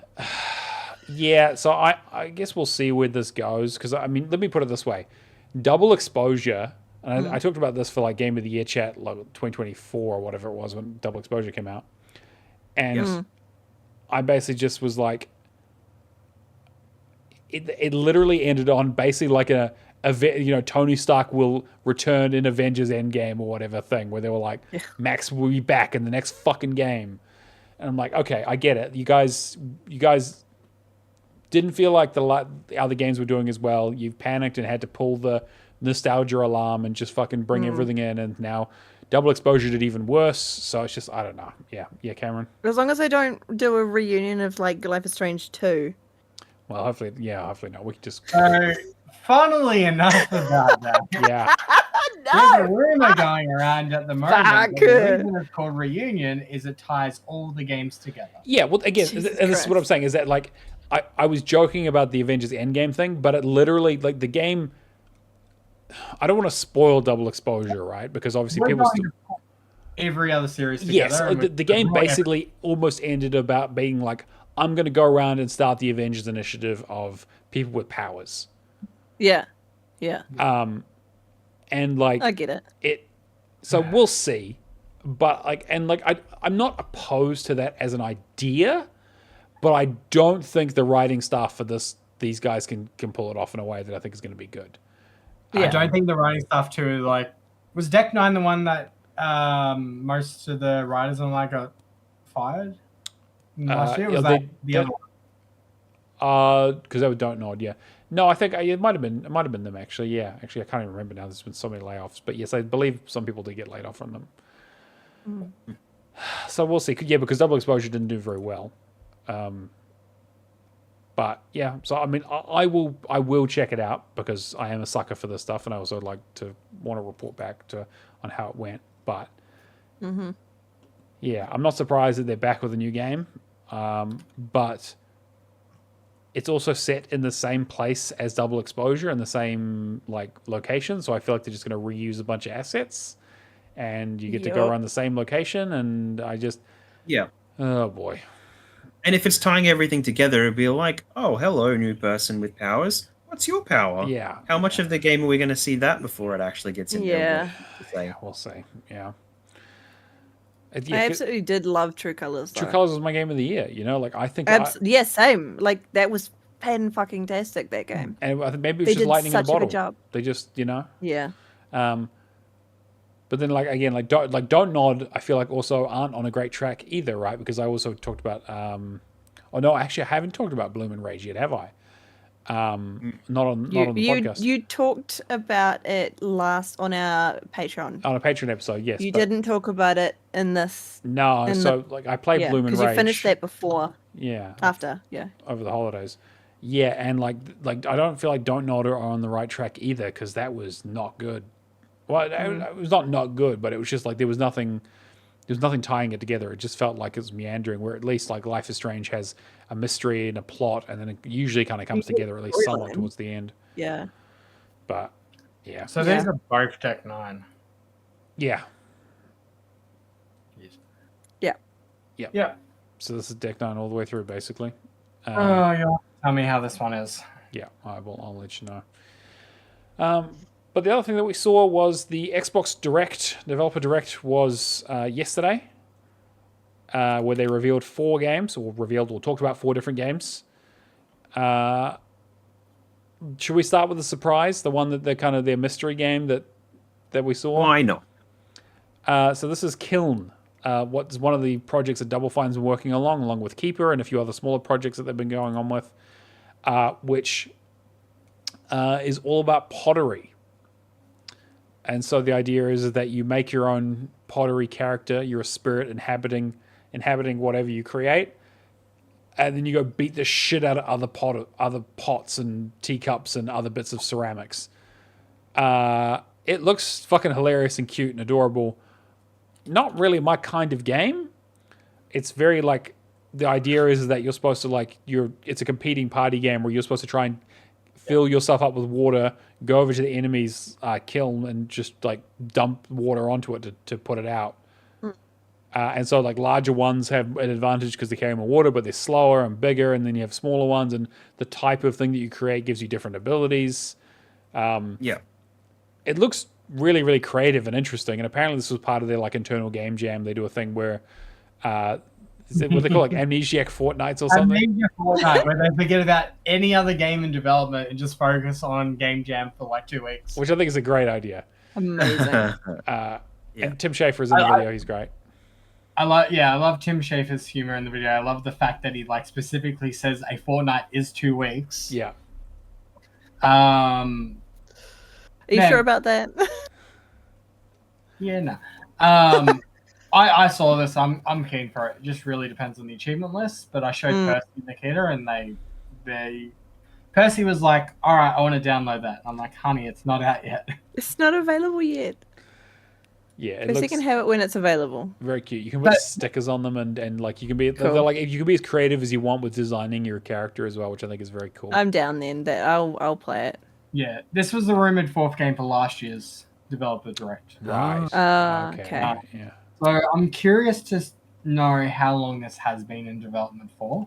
yeah, so I guess we'll see where this goes. Because, I mean, let me put it this way. Double Exposure, and I talked about this for like Game of the Year chat, like 2024 or whatever it was when Double Exposure came out. And I basically just was like, it literally ended on basically like Tony Stark will return in Avengers Endgame or whatever thing, where they were like, Max will be back in the next fucking game. And I'm like, okay, I get it. You guys didn't feel like the other games were doing as well. You've panicked and had to pull the nostalgia alarm and just fucking bring everything in. And now Double Exposure did even worse. So it's just, I don't know. Yeah, Cameron.
As long as they don't do a reunion of like Life is Strange 2.
Well, hopefully not. We can just.
So, funnily enough about that,
Yeah.
there's a rumor going around at the moment.
Fuck.
That the reason it's called Reunion is it ties all the games together.
Yeah, well, again,
Jesus
and this is what I'm saying, is that, like, I was joking about the Avengers Endgame thing, but it literally, like, the game... I don't want to spoil Double Exposure, right? Because obviously people...
Every other series together.
Yes, the game basically almost ended about being like, I'm going to go around and start the Avengers initiative of people with powers.
Yeah.
And, like...
I get it.
So we'll see. But, like... And, like, I'm not opposed to that as an idea... But I don't think the writing staff for these guys can pull it off in a way that I think is going to be good.
I don't think the writing staff too, like, was Deck 9 the one that most of the writers on like got fired last year? Was that the other one?
Because they were Don't Nod, yeah. No, I think it might have been them actually. Yeah, actually, I can't even remember now. There's been so many layoffs, but yes, I believe some people did get laid off from them. So we'll see. Yeah, because Double Exposure didn't do very well. But yeah, so I mean, I will check it out because I am a sucker for this stuff, and I also want to report back on how it went. But yeah, I'm not surprised that they're back with a new game, but it's also set in the same place as Double Exposure and the same like location, so I feel like they're just going to reuse a bunch of assets, and you get to go around the same location, and oh boy.
And if it's tying everything together, it'd be like, oh, hello, new person with powers. What's your power?
Yeah.
How much of the game are we going to see that before it actually gets in there?
Yeah, we'll see. Yeah.
I absolutely did love True Colors.
True Colors was my game of the year. You know, like I think.
Yeah, same. Like that was fan-fucking-tastic, that game.
And I think maybe it was just lightning in a bottle.
Good job.
They just, you know.
Yeah.
But then, like again, like Don't Nod, I feel like also aren't on a great track either, right? Because I also talked about, actually, I haven't talked about Bloom and Rage yet, have I? Not on the podcast.
You talked about it last on our Patreon.
On a Patreon episode, yes.
You didn't talk about it in this.
No, like I played Bloom and Rage.
Because you finished that before.
Yeah.
After, yeah.
Over the holidays. Yeah, and like I don't feel like Don't Nod are on the right track either, because that was not good. Well, it was not good, but it was just like there was nothing tying it together. It just felt like it was meandering, where at least like Life is Strange has a mystery and a plot, and then it usually kind of comes together at least somewhat towards the end.
Yeah.
But yeah.
So these are both Deck 9.
Yeah.
Yeah.
Yeah.
So this is Deck 9 all the way through, basically.
Tell me how this one is.
Yeah, I'll let you know. But the other thing that we saw was the Xbox Direct, Developer Direct was yesterday, where they revealed 4 games, or talked about 4 different games. Should we start with the surprise, the one that they're their mystery game that we saw?
Why not?
So this is Kiln. what's one of the projects that Double Fine's been working along with Keeper and a few other smaller projects that they've been going on with, which is all about pottery. And so the idea is that you make your own pottery character. You're a spirit inhabiting whatever you create, and then you go beat the shit out of other pots and teacups and other bits of ceramics. It looks fucking hilarious and cute and adorable. Not really my kind of game. It's very like, the idea is that you're supposed to it's a competing party game where you're supposed to try and fill yourself up with water, go over to the enemy's kiln and just like dump water onto it to put it out. And so like larger ones have an advantage because they carry more water, but they're slower and bigger. And then you have smaller ones, and the type of thing that you create gives you different abilities. It looks really, really creative and interesting. And apparently this was part of their like internal game jam. They do a thing where, is it what they call like Amnesiac Fortnights or something?
Amnesia Fortnite, where they forget about any other game in development and just focus on game jam for like 2 weeks.
Which I think is a great idea.
Amazing.
And Tim Schafer is in the video. He's great.
I love Tim Schafer's humor in the video. I love the fact that he like specifically says a fortnight is 2 weeks.
Yeah.
Are you sure about that?
Yeah, no. I saw this. I'm keen for it. It just really depends on the achievement list. But I showed Percy and Nikita, and Percy was like, "All right, I want to download that." I'm like, "Honey, it's not out yet."
It's not available yet.
Yeah, it
Percy
looks
can have it when it's available.
very cute. You can put stickers on them, and like you can be
Cool.
they're like you can be as creative as you want with designing your character as well, which I think is very cool.
I'm down then. That I'll play it.
Yeah, this was the rumored fourth game for last year's developer direct.
Right.
Okay.
Yeah.
So I'm curious to know how long this has been in development for.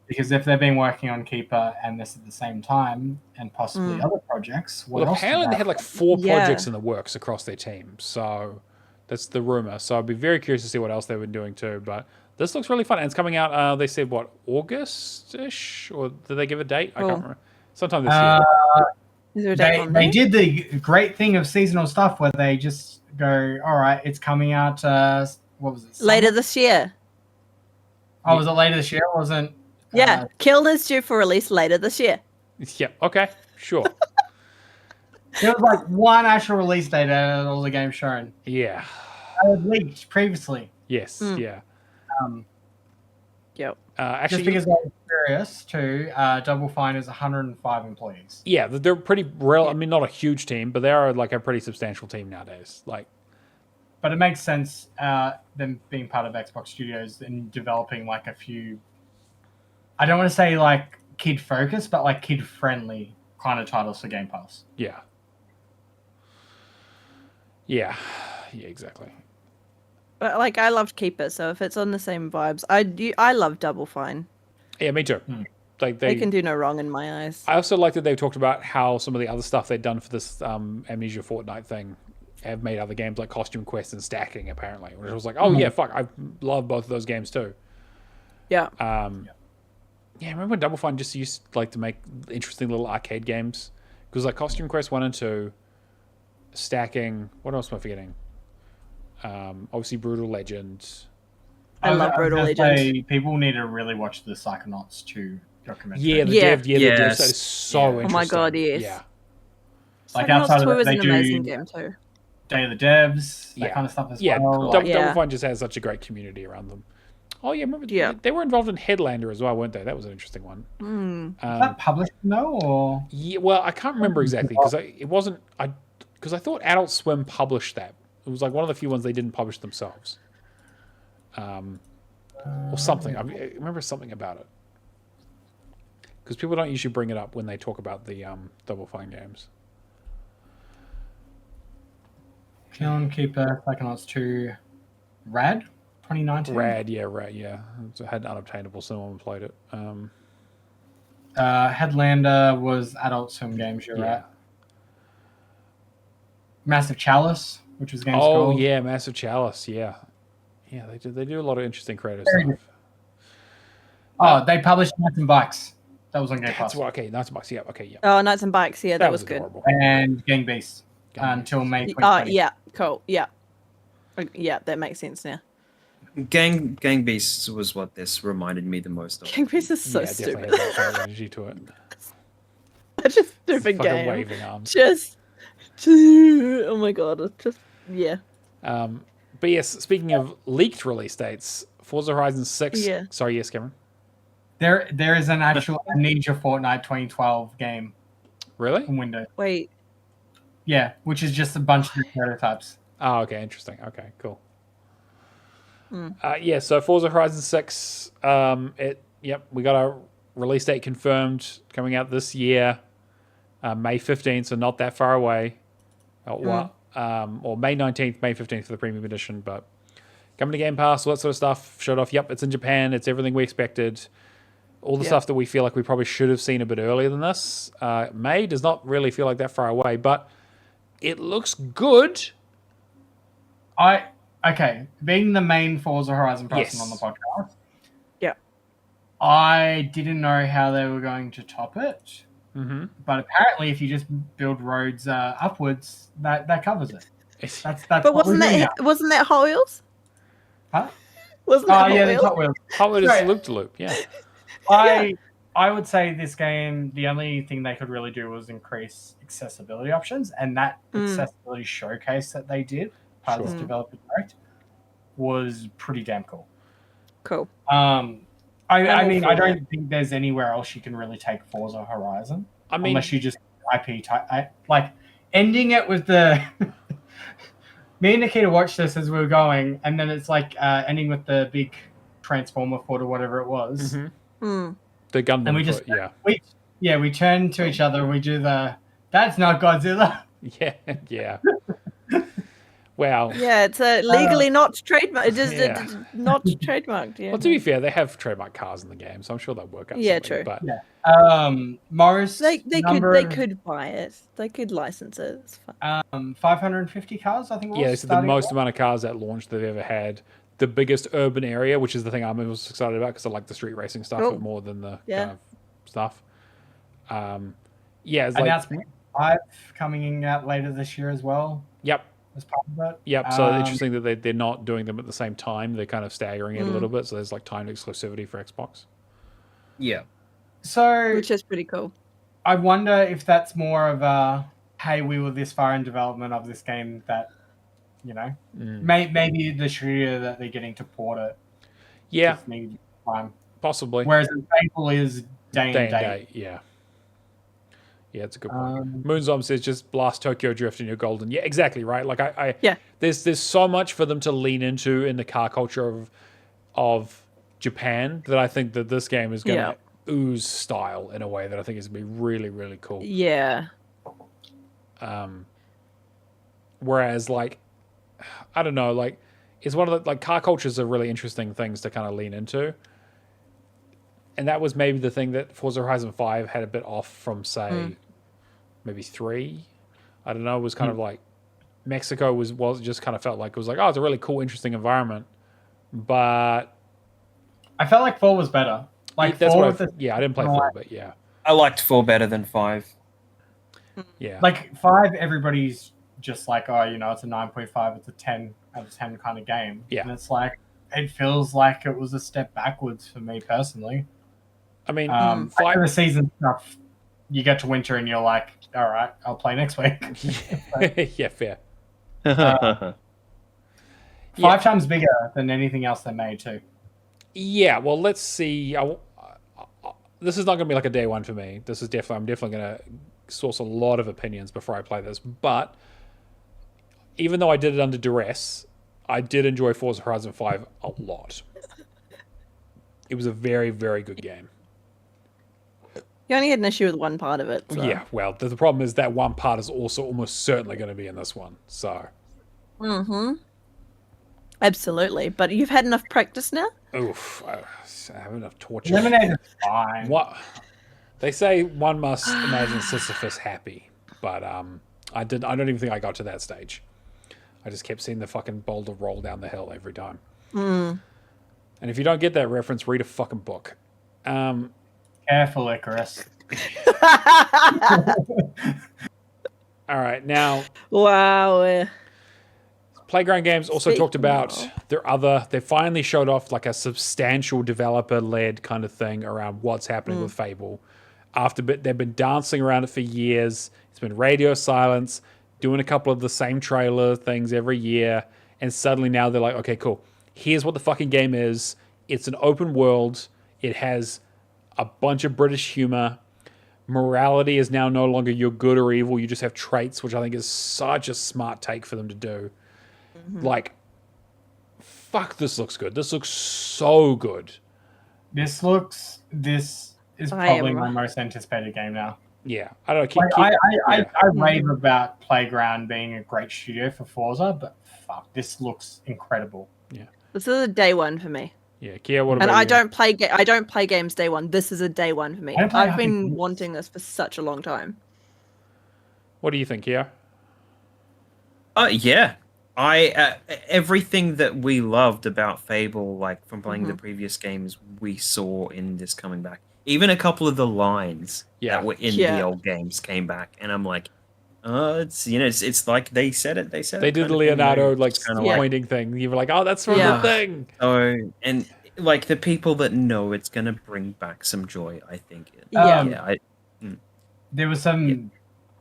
Because if they've been working on Keeper and this at the same time, and possibly other projects, what
Well,
else?
apparently they had like 4 projects in the works across their team, so that's the rumor. So I'd be very curious to see what else they've been doing too. But this looks really fun, and it's coming out. They said what, August-ish, or did they give a date? I can't remember. Sometime this year.
Is there a date on
They
there?
did the great thing of seasonal stuff where they just go, "All right, it's coming out." What was it? Summer?
Later this year.
Oh, was it later this year? It wasn't.
Yeah, Killed is due for release later this year.
Yeah. Okay. Sure.
There was like one actual release date out of all the games shown.
Yeah.
I was leaked previously.
Yes. Yeah.
Yep.
Actually,
Just because I was curious too, Double Fine is 105 employees.
yeah, they're pretty I mean, not a huge team, but they are like a pretty substantial team nowadays. Like,
But it makes sense them being part of Xbox Studios and developing like a few. I don't want to say like kid focused, but like kid friendly kind of titles for Game Pass.
yeah. Yeah. Yeah. Exactly.
But like I loved Keeper, so if it's on the same vibes, I love Double Fine.
Yeah, me too. Like
They can do no wrong in my eyes.
I also like that they've talked about how some of the other stuff they've done for this Amnesia Fortnite thing have made other games like Costume Quest and Stacking, apparently. Which I was like, oh yeah, fuck, I love both of those games too.
Yeah.
Yeah, I remember when Double Fine just used like to make interesting little arcade games. Because like Costume Quest 1 and 2, Stacking, what else am I forgetting? Obviously Brutal Legend.
I love Brutal Legend.
People need to really watch the Psychonauts 2 documentary.
Yeah, the
Yeah.
dev, the dev, that is so interesting.
Oh my god, yes.
Yeah.
Like
Psychonauts
outside of
2
it,
was
they
an
do
amazing game too.
Day of the Devs, that
Yeah.
kind of stuff as
Yeah,
well.
Double Fine just has such a great community around them. Oh yeah, remember they were involved in Headlander as well, weren't they? That was an interesting one.
Is that published though, or
Yeah, well, I can't remember exactly because it wasn't. Because I thought Adult Swim published that. It was like one of the few ones they didn't publish themselves. Or something. I remember something about it. Because people don't usually bring it up when they talk about the Double Fine games.
Kiln Keeper, Psychonauts 2, Rad, 2019.
Rad, yeah. It had Unobtainable, someone played it.
Headlander was Adult Swim Games, you're right. Massive Chalice, which was Games
Oh
Gold.
yeah, Massive Chalice, yeah. Yeah, they do a lot of interesting creative
Very
stuff.
Oh, they published Knights and Bikes. That was on Game
That's
Pass.
what, okay, Nights and Bucks, yeah, okay, yeah.
Oh, Knights and Bikes, yeah, that was good.
adorable.
And Gang Beasts
Gang
until May
Oh,
2020.
yeah, cool, yeah. Yeah, that makes sense now.
Gang Beasts was what this reminded me the most of.
King Beasts is so
yeah, it definitely
stupid.
has that kind of energy to it.
Such a stupid
Fucking
game.
waving arms.
Just, oh my god, it's just yeah.
But yes, speaking of leaked release dates, Forza Horizon 6.
Yeah.
Sorry, yes, Cameron.
There is an actual Ninja Fortnite 2012 game
Really?
on Windows.
Wait,
Yeah, which is just a bunch of prototypes.
Oh, okay, interesting. Okay, cool. Yeah, so Forza Horizon 6, we got our release date confirmed coming out this year, May 15th, so not that far away. Or May 19th, May 15th for the premium edition, but coming to Game Pass, all that sort of stuff. Showed off, yep, it's in Japan, it's everything we expected. All the stuff that we feel like we probably should have seen a bit earlier than this. May does not really feel like that far away, but it looks good.
Okay, being the main Forza Horizon person on the podcast,
yeah.
I didn't know how they were going to top it.
Mm-hmm.
But apparently, if you just build roads upwards, that covers it. That's
But
what we're doing now.
wasn't that Hot Wheels?
Huh?
Wasn't that Hot
yeah,
Wheels?
the Hot Wheels.
How it is
Right.
loop to loop, yeah.
I would say this game, the only thing they could really do was increase accessibility options, and that accessibility showcase that they did, part of this developer direct, was pretty damn cool.
Cool.
I mean, I don't think there's anywhere else you can really take Forza Horizon. Unless you just IP type, like ending it with the. Me and Nikita watched this as we were going, and then it's like ending with the big Transformer foot or whatever it was.
Mm-hmm. The Gundam
and we just
foot,
we turn to each other and we do the that's not Godzilla.
Yeah. Wow.
Yeah, it's legally not trademarked. It is not trademarked. Yeah.
Well, to be fair, they have trademark cars in the game, so I'm sure they'll work out.
Yeah,
something,
true.
But
Morris,
they could buy it. They could license it. It's fine.
550 cars, I think.
Yeah, it's the most amount of cars at launch they've ever had. The biggest urban area, which is the thing I'm most excited about because I like the street racing stuff more than the kind of stuff. It's
announcement 5 coming out later this year as well.
Yep.
As part of it.
Yep. So interesting that they're not doing them at the same time. They're kind of staggering it a little bit. So there's like timed exclusivity for Xbox.
Yeah.
So
which is pretty cool.
I wonder if that's more of a hey, we were this far in development of this game that. Maybe the studio that they're getting to port it.
Yeah,
just need time.
Possibly.
Whereas the Fable is day and date.
Yeah, it's a good point. Moonzom says just blast Tokyo Drift and you're golden. Yeah, exactly right. Like there's so much for them to lean into in the car culture of Japan that I think that this game is going to ooze style in a way that I think is going to be really, really cool.
Yeah.
Whereas I don't know, it's one of the car cultures are really interesting things to kind of lean into. And that was maybe the thing that Forza Horizon 5 had a bit off from, say, maybe 3. I don't know, it was kind of like Mexico was just kind of felt like it was like, oh, it's a really cool, interesting environment. But
I felt like 4 was better. Like
that's
4
what I didn't play 4, but yeah.
I liked 4 better than 5.
Yeah.
Like 5, everybody's just like, oh, it's a 9.5, it's a 10 out of 10 kind of game.
Yeah.
And it's like, it feels like it was a step backwards for me personally.
I mean,
5 of the season stuff, you get to winter and you're like, all right, I'll play next week.
Yeah, fair.
5 times bigger than anything else they made too.
Yeah, well, let's see. This is not going to be like a day one for me. I'm definitely going to source a lot of opinions before I play this, but even though I did it under duress, I did enjoy Forza Horizon 5 a lot. It was a very, very good game.
You only had an issue with one part of it. So.
Yeah, well, the problem is that one part is also almost certainly going to be in this one. So.
Mm-hmm. Absolutely, but you've had enough practice now.
Oof, I have enough torture.
Eliminated fine.
What they say, one must imagine Sisyphus happy, but I don't even think I got to that stage. I just kept seeing the fucking boulder roll down the hill every time. And if you don't get that reference, read a fucking book.
Careful, Icarus.
All right, now.
Wow.
Playground Games also talked about
Speaking
they finally showed off like a substantial developer-led kind of thing around what's happening with Fable. They've been dancing around it for years. It's been radio silence, doing a couple of the same trailer things every year, and suddenly now they're like, okay, cool. Here's what the fucking game is. It's an open world. It has a bunch of British humor. Morality is now no longer you're good or evil. You just have traits, which I think is such a smart take for them to do. Like, fuck, this looks good. This looks so good.
This is probably my most anticipated game now.
Yeah, I don't know.
I rave about Playground being a great studio for Forza, but fuck, this looks incredible.
Yeah,
This is a day one for me.
yeah. Kia, what about
And I
you?
don't play games day one. This is a day one for me.
I don't play
I've
Happy
been
Wheels.
wanting this for such a long time.
What do you think, Kia?
Yeah. Everything that we loved about Fable, like from playing the previous games, we saw in this coming back. Even a couple of the lines that were in the old games came back, and I'm like, it's like they said it. They said
They
it
did
kind
the
of thing,
Leonardo
It's
like
kinda
pointing thing. You were like, oh, that's from the
Yeah.
thing.
and like the people that know it's gonna bring back some joy. I think.
Yeah.
There was some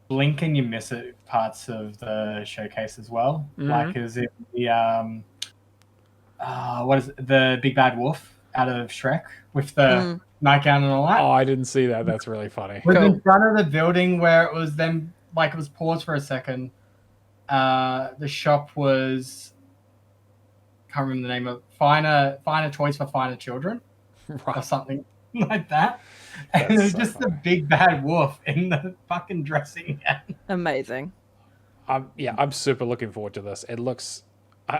blink and you miss it parts of the showcase as well. Like is it the what is it? The big bad wolf out of Shrek with the nightgown and all that?
Oh, I didn't see that. That's really funny.
Was
Cool.
in front of the building where it was them, like it was paused for a second. The shop was, can't remember the name of finer toys for finer children or
Right.
something like that. And it was
so
just the
funny.
big bad wolf in the fucking dressing gown.
Amazing.
I'm super looking forward to this. It looks.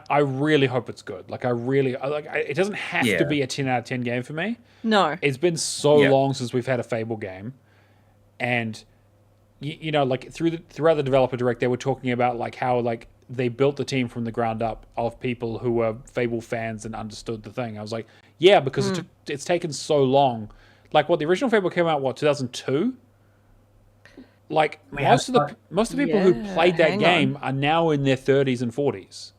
I really hope it's good. Like it doesn't have to
Yeah.
be a 10 out of 10 game for me.
No.
It's been so
Yeah.
long since we've had a Fable game, and you know, like throughout the developer direct, they were talking about like how like they built the team from the ground up of people who were Fable fans and understood the thing. I was like, yeah, because it's taken so long. Like, what the original Fable came out, 2002. Like most of the people who
Yeah,
played that
hang
game are now in their 30s and 40s.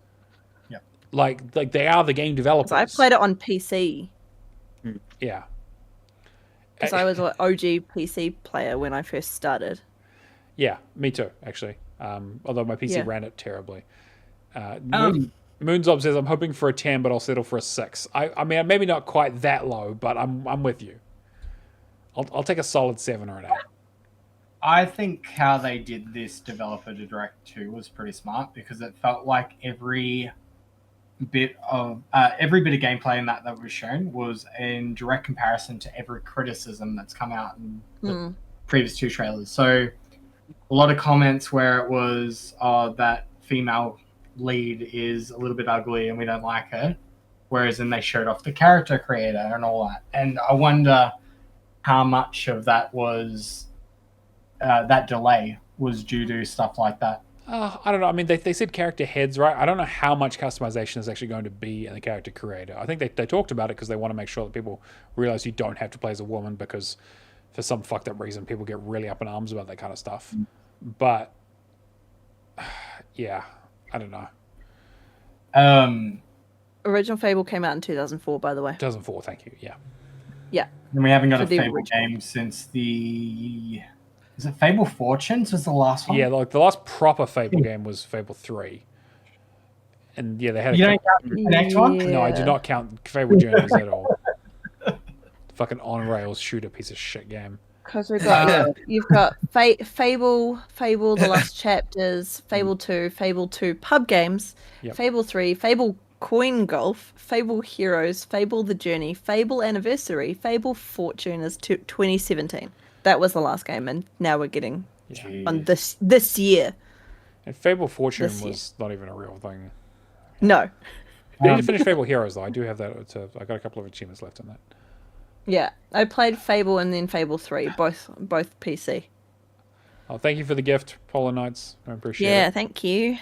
Yeah.
Like they are the game developers.
So I played it on PC
Yeah.
because I was an OG PC player when I first started.
Yeah, me too, actually. Although my PC
Yeah.
ran it terribly. Moonzob says, I'm hoping for a 10, but I'll settle for a 6. I mean, maybe not quite that low, but I'm with you. I'll take a solid 7 or an 8. I
I think how they did this developer direct too was pretty smart because it felt like every bit of gameplay in that was shown was in direct comparison to every criticism that's come out in the previous two trailers. So a lot of comments where it was that female lead is a little bit ugly and we don't like her, whereas then they showed off the character creator and all that. And I wonder how much of that was that delay was due to stuff like that.
I don't know. I mean, they said character heads, right? I don't know how much customization is actually going to be in the character creator. I think they talked about it because they want to make sure that people realize you don't have to play as a woman because for some fucked up reason, people get really up in arms about that kind of stuff. But, yeah, I don't know.
Original Fable came out in 2004, by the way.
2004, thank you. Yeah.
Yeah.
And we haven't got
For
a
the
Fable
original.
game since is it Fable Fortunes was the last one?
Yeah, like the last proper Fable game was Fable 3. And yeah, they had
You don't count the next one?
No, I do not count Fable Journeys at all. Fucking on rails shooter piece of shit game.
Because we've got you've got Fable, The Last Chapters, Fable 2, Fable 2 pub games,
Yep.
Fable 3, Fable Coin Golf, Fable Heroes, Fable The Journey, Fable Anniversary, Fable Fortune is 2017. That was the last game, and now we're getting on this year.
And Fable Fortune
This year.
was not even a real thing.
No,
I need to finish Fable Heroes though. I do have that. I got a couple of achievements left in that.
yeah, I played Fable and then Fable 3, both PC.
Oh, thank you for the gift, Polar Knights. I appreciate
Yeah,
it.
thank you.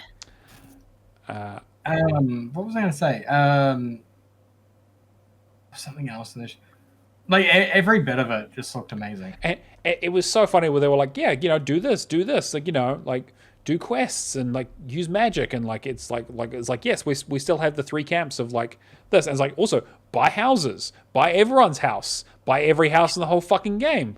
What was I going to say? Something else. Like every bit of it just looked amazing.
And it was so funny where they were like, yeah, you know, do this, like, you know, like do quests and like use magic, and like it's like yes, we still have the 3 camps of like this, and it's like also buy houses, buy everyone's house, buy every house in the whole fucking game,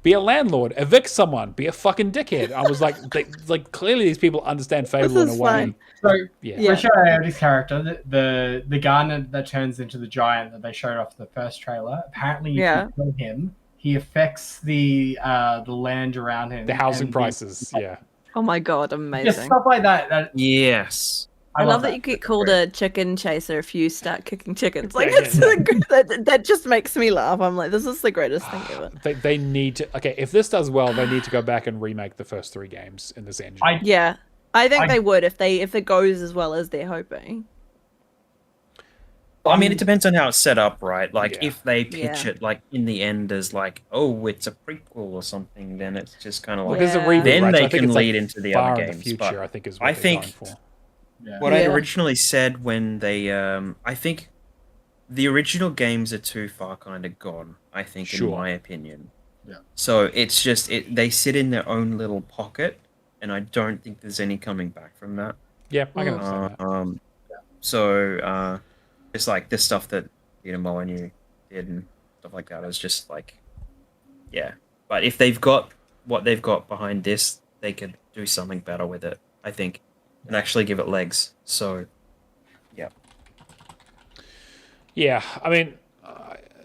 be a landlord, evict someone, be a fucking dickhead. I was like, clearly these people understand Fable in a way.
fine.
So
Yeah.
for sure, Audrey's character, the gardener that turns into the giant that they showed off the first trailer. Apparently, if you kill him, he affects the land around him,
The housing prices. Yeah.
Oh my god, amazing.
Just stuff like that.
Yes.
I love that you get called a chicken chaser if you start kicking chickens. Like,
Yeah,
that just makes me laugh. I'm like, this is the greatest thing ever.
They need to. Okay, if this does well, they need to go back and remake the first 3 games in this engine.
Yeah, I think they would if it goes as well as they're hoping.
I mean, it depends on how it's set up, right? Like,
Yeah.
if they pitch it, like, in the end as, like, oh, it's a prequel or something, then it's just kind of
Well,
like...
there's a
Yeah.
reboot,
Then
right? So
they
I think
can
it's, like,
lead into the
far
other
in the
games.
future,
But
I think is what
I
they're
think
going for.
what I
Yeah.
originally said when they... I think the original games are too far kind of gone, I think,
Sure.
in my opinion.
Yeah.
So it's just... they sit in their own little pocket, and I don't think there's any coming back from that.
Yeah, I can understand that.
So, it's like this stuff that Peter Molyneux did and stuff like that is just like, yeah. But if they've got what they've got behind this, they could do something better with it, I think, and actually give it legs. So, yeah.
Yeah, I mean,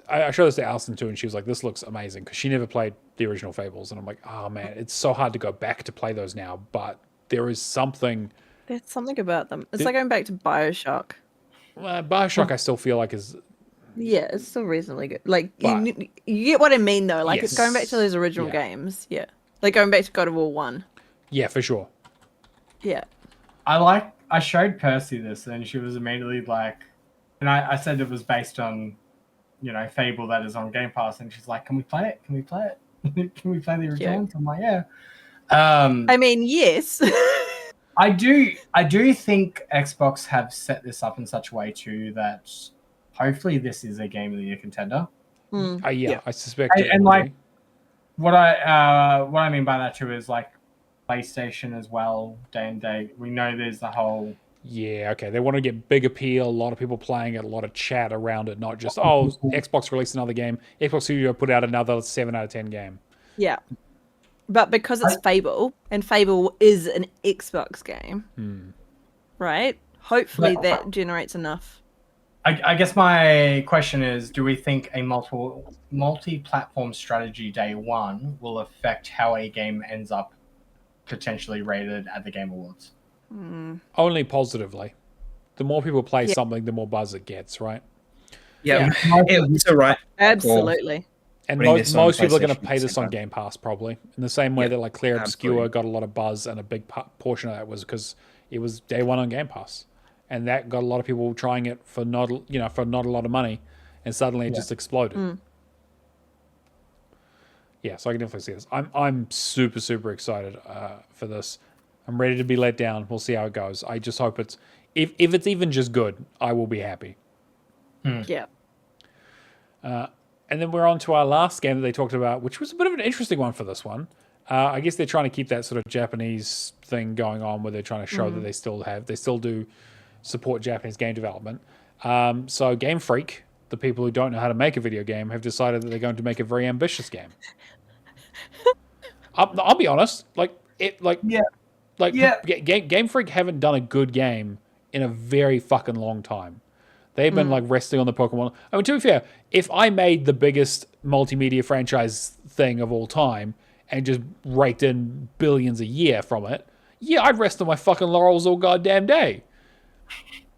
I showed this to Alison too, and she was like, "This looks amazing," because she never played the original Fables, and I'm like, "Oh man, it's so hard to go back to play those now." But there is something.
There's something about them. It's like going back to BioShock.
Bioshock, I still feel like is.
Yeah, it's still reasonably good. Like
But-
you get what I mean though. Like it's
Yes.
going back to those original
Yeah.
games. Yeah, like going back to God of War 1.
Yeah, for sure.
Yeah.
I showed Percy this, and she was immediately like, and I said it was based on, Fable that is on Game Pass, and she's like, "Can we play it? Can we play it? Can we play the original
Yeah.
ones?" I'm like, "Yeah."
I mean, yes.
I do think Xbox have set this up in such a way too that hopefully this is a Game of the Year contender.
Yeah, I suspect. it
And
will
like
be.
what I mean by that too is like PlayStation as well, day and date. We know there's the whole
Yeah, okay. They want to get big appeal, a lot of people playing it, a lot of chat around it, not just, oh, Xbox released another game, Xbox Studio put out another 7 out of 10 game.
Yeah. But because it's Fable, and Fable is an Xbox game, right? Hopefully
But-
that generates enough.
I guess my question is, do we think a multi-platform strategy day one will affect how a game ends up potentially rated at the Game Awards?
Only positively. The more people play something, the more buzz it gets, right?
Yeah, it's alright.
Absolutely.
And
Putting this on
most people are going to
PlayStation
pay this on
Cinema.
Game Pass, probably. In the same way that like Clear Obscure
absolutely.
got a lot of buzz, and a big portion of that was because it was day one on Game Pass. And that got a lot of people trying it for not a lot of money, and suddenly it just exploded. Yeah, so I can definitely see this. I'm super, super excited for this. I'm ready to be let down. We'll see how it goes. I just hope it's if it's even just good, I will be happy.
Yeah.
And then we're on to our last game that they talked about, which was a bit of an interesting one for this one. I guess they're trying to keep that sort of Japanese thing going on, where they're trying to show that they still do support Japanese game development. So Game Freak, the people who don't know how to make a video game, have decided that they're going to make a very ambitious game. I'll be honest, Game Freak haven't done a good game in a very fucking long time. They've been like resting on the Pokemon. I mean, to be fair, if I made the biggest multimedia franchise thing of all time and just raked in billions a year from it, yeah, I'd rest on my fucking laurels all goddamn day.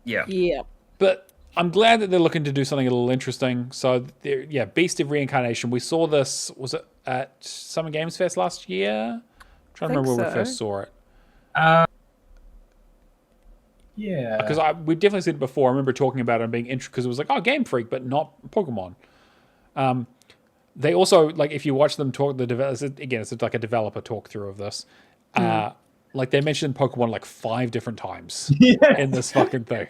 Yeah.
Yeah.
But I'm glad that they're looking to do something a little interesting. So, Beast of Reincarnation. We saw this, was it at Summer Games Fest last year? I'm trying to remember where we first saw it.
Yeah.
Because we've definitely seen it before. I remember talking about it and being interested because it was like, oh, Game Freak, but not Pokemon. They also, like, if you watch them talk, the developers, again, it's like a developer talk through of this. Like, they mentioned Pokemon like 5 different times in this fucking thing.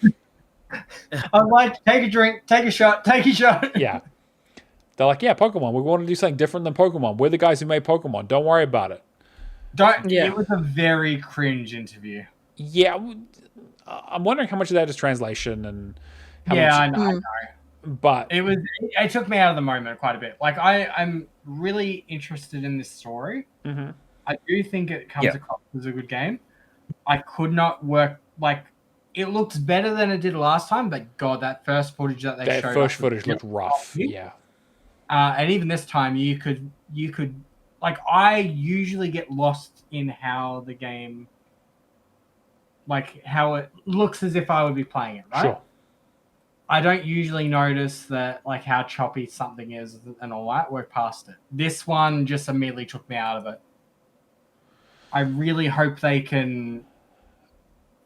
I'm like, take a drink, take a shot, take a shot.
Yeah. They're like, yeah, Pokemon. We want to do something different than Pokemon. We're the guys who made Pokemon. Don't worry about it.
It was a very cringe interview.
Yeah, I'm wondering how much of that is translation and how much.
I know.
But
it took me out of the moment quite a bit. Like I'm really interested in this story.
Mm-hmm.
I do think it comes across as a good game. I could not work like it looks better than it did last time, but God, that first footage that they showed.
That first footage looked rough. Yeah.
And even this time, you could like I usually get lost in how the game, like how it looks as if I would be playing it, right?
Sure.
I don't usually notice that, like how choppy something is and all that. We're past it. This one just immediately took me out of it. I really hope they can,